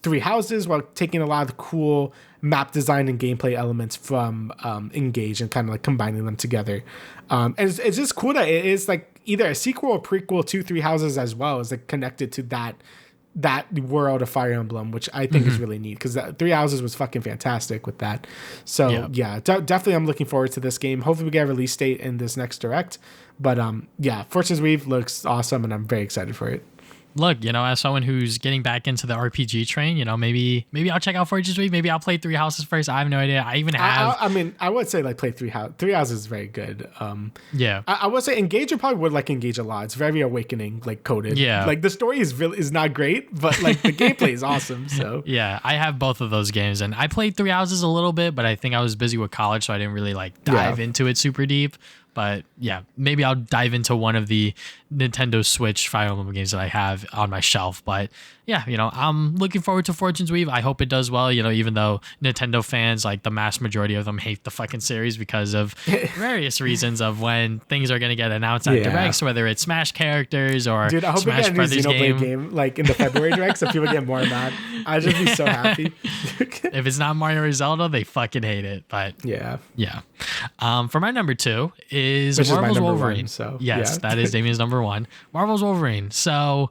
Three Houses while taking a lot of the cool map design and gameplay elements from Engage and kind of like combining them together. And it's just cool that it is like either a sequel or prequel to Three Houses as well, as like connected to that world of Fire Emblem, which I think is really neat, because Three Houses was fucking fantastic with that. So definitely I'm looking forward to this game. Hopefully we get a release date in this next Direct. But Fortune's Weave looks awesome, and I'm very excited for it. look, as someone who's getting back into the RPG train, maybe I'll check out Fortune's Weave. Maybe I'll play Three Houses first. I have no idea. I even have. I mean, I would say like play Three Houses. Three Houses is very good. Yeah. I would say Engage. You probably would like Engage a lot. It's very awakening, like coded. Yeah. Like the story is not great, but like the gameplay is awesome. So yeah, I have both of those games, and I played Three Houses a little bit, but I think I was busy with college, so I didn't really like dive into it super deep. But yeah, maybe I'll dive into one of the Nintendo Switch Fire Emblem games that I have on my shelf. But yeah, I'm looking forward to Fortune's Weave. I hope it does well, even though Nintendo fans, like the mass majority of them, hate the fucking series because of various reasons of when things are going to get announced at Directs, whether it's Smash characters or Dude, I hope Smash we get a Brothers new Xenoblade game like in the February Direct so people get more mad. I'd just be so happy. If it's not Mario or Zelda, they fucking hate it. But yeah. For my number 2 is Which Marvel's is my Wolverine. one, so yes, that is Damian's number 1. Marvel's Wolverine. So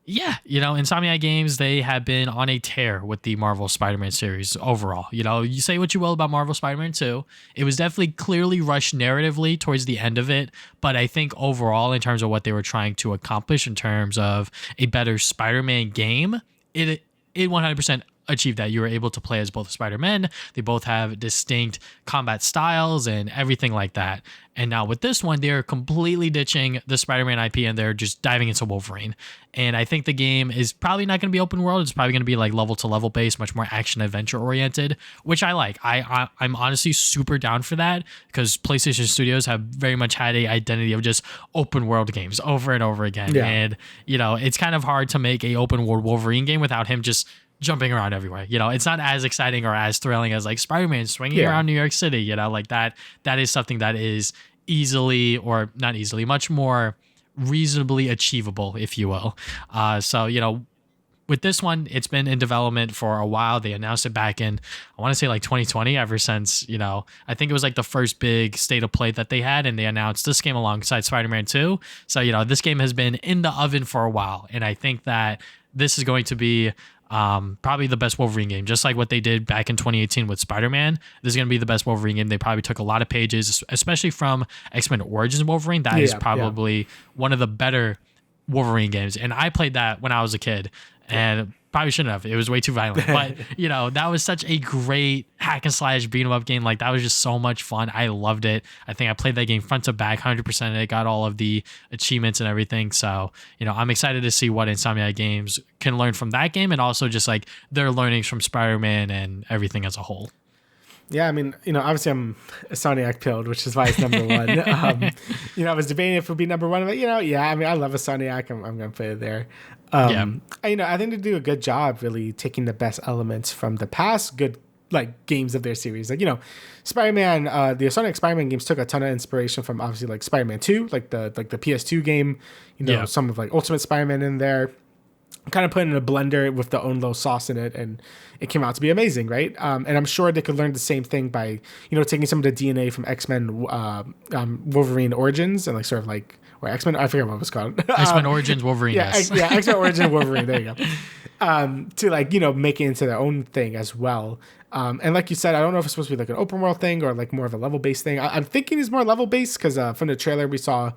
yeah, Insomniac Games, they have been on a tear with the Marvel Spider-Man series overall. You say what you will about Marvel Spider-Man 2. It was definitely clearly rushed narratively towards the end of it, but I think overall, in terms of what they were trying to accomplish in terms of a better Spider-Man game, it 100% achieved that. You were able to play as both Spider-Men. They both have distinct combat styles and everything like that. And now with this one, they're completely ditching the Spider-Man IP and they're just diving into Wolverine. And I think the game is probably not going to be open world. It's probably going to be like level to level based, much more action adventure oriented, which I like. I'm honestly super down for that because PlayStation Studios have very much had a identity of just open world games over and over again. Yeah. And, it's kind of hard to make a open world Wolverine game without him just jumping around everywhere. It's not as exciting or as thrilling as like Spider-Man swinging around New York City, like that is something that is easily, or not easily, much more reasonably achievable, if you will. So with this one, it's been in development for a while. They announced it back in, I want to say like 2020, ever since, I think it was like the first big state of play that they had, and they announced this game alongside Spider-Man 2. So, this game has been in the oven for a while, and I think that this is going to be probably the best Wolverine game, just like what they did back in 2018 with Spider-Man. This is going to be the best Wolverine game. They probably took a lot of pages, especially from X-Men Origins Wolverine. That is probably one of the better Wolverine games. And I played that when I was a kid and probably shouldn't have. It was way too violent. But, that was such a great hack and slash beat 'em up game. Like, that was just so much fun. I loved it. I think I played that game front to back, 100%. It got all of the achievements and everything. So, I'm excited to see what Insomniac Games can learn from that game and also just like their learnings from Spider-Man and everything as a whole. Yeah, I mean, obviously I'm a Insomniac pilled, which is why it's number 1. I was debating if it would be number 1, but I mean, I love Insomniac. I'm going to put it there. I think they do a good job really taking the best elements from the past good like games of their series. Like, Spider-Man, the Insomniac Spider-Man games took a ton of inspiration from obviously like Spider-Man 2, like the PS2 game, some of like Ultimate Spider-Man in there. Kind of put it in a blender with the own little sauce in it, and it came out to be amazing, right? And I'm sure they could learn the same thing by, taking some of the DNA from X-Men Wolverine Origins and like sort of like, or X-Men, I forget what it was called. X-Men Origins Wolverine, yes. X-Men Origins Wolverine, there you go. To like, make it into their own thing as well. And like you said, I don't know if it's supposed to be like an open world thing or like more of a level-based thing. I'm thinking it's more level-based because from the trailer we saw...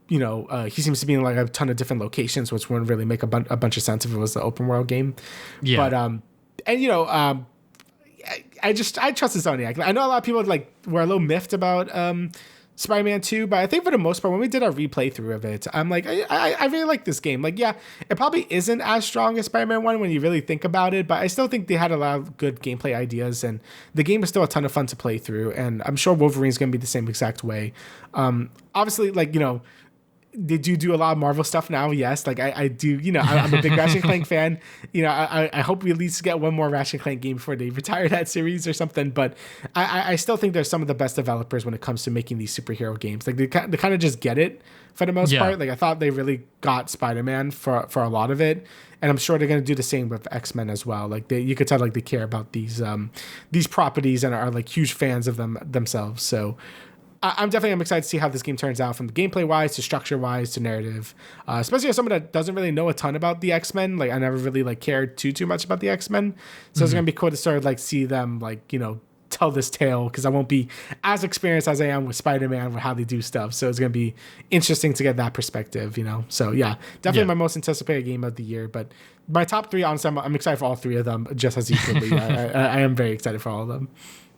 he seems to be in like a ton of different locations, which wouldn't really make a bunch of sense if it was the open world game. Yeah. But I trust Insomniac. I know a lot of people like were a little miffed about Spider-Man 2, but I think for the most part, when we did our replay through of it, I'm like, I really like this game. Like, yeah, it probably isn't as strong as Spider-Man 1 when you really think about it, but I still think they had a lot of good gameplay ideas, and the game is still a ton of fun to play through, and I'm sure Wolverine's going to be the same exact way. Obviously, like, did you do a lot of Marvel stuff now? Yes. Like I do, I'm a big Ratchet and Clank fan. I hope we at least get one more Ratchet and Clank game before they retire that series or something. But I still think they're some of the best developers when it comes to making these superhero games. Like they kind of just get it for the most part. Like I thought they really got Spider-Man for a lot of it. And I'm sure they're going to do the same with X-Men as well. Like you could tell like they care about these properties and are like huge fans of them themselves. So I'm excited to see how this game turns out from the gameplay wise to structure wise to narrative, especially as someone that doesn't really know a ton about the X-Men. Like I never really like cared too much about the X-Men. So it's going to be cool to sort of like see them like, tell this tale because I won't be as experienced as I am with Spider-Man with how they do stuff. So it's going to be interesting to get that perspective, you know? So yeah, definitely my most anticipated game of the year. But my top three, honestly, I'm excited for all three of them just as equally. I am very excited for all of them.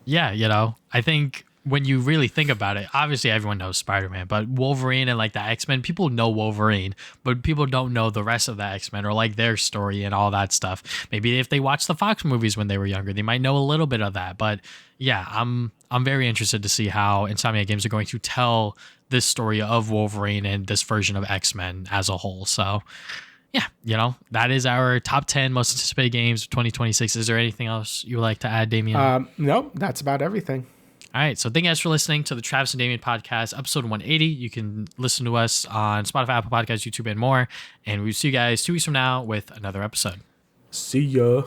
Yeah, you know, I think when you really think about it, obviously everyone knows Spider-Man, but Wolverine and like the X-Men, people know Wolverine, but people don't know the rest of the X-Men or like their story and all that stuff. Maybe if they watched the Fox movies when they were younger, they might know a little bit of that. But yeah, I'm very interested to see how Insomniac Games are going to tell this story of Wolverine and this version of X-Men as a whole. So yeah, you know, that is our top 10 most anticipated games of 2026. Is there anything else you would like to add, Damian? Nope, that's about everything. All right. So thank you guys for listening to the Travis and Damian podcast, episode 180. You can listen to us on Spotify, Apple Podcasts, YouTube, and more. And we'll see you guys 2 weeks from now with another episode. See ya.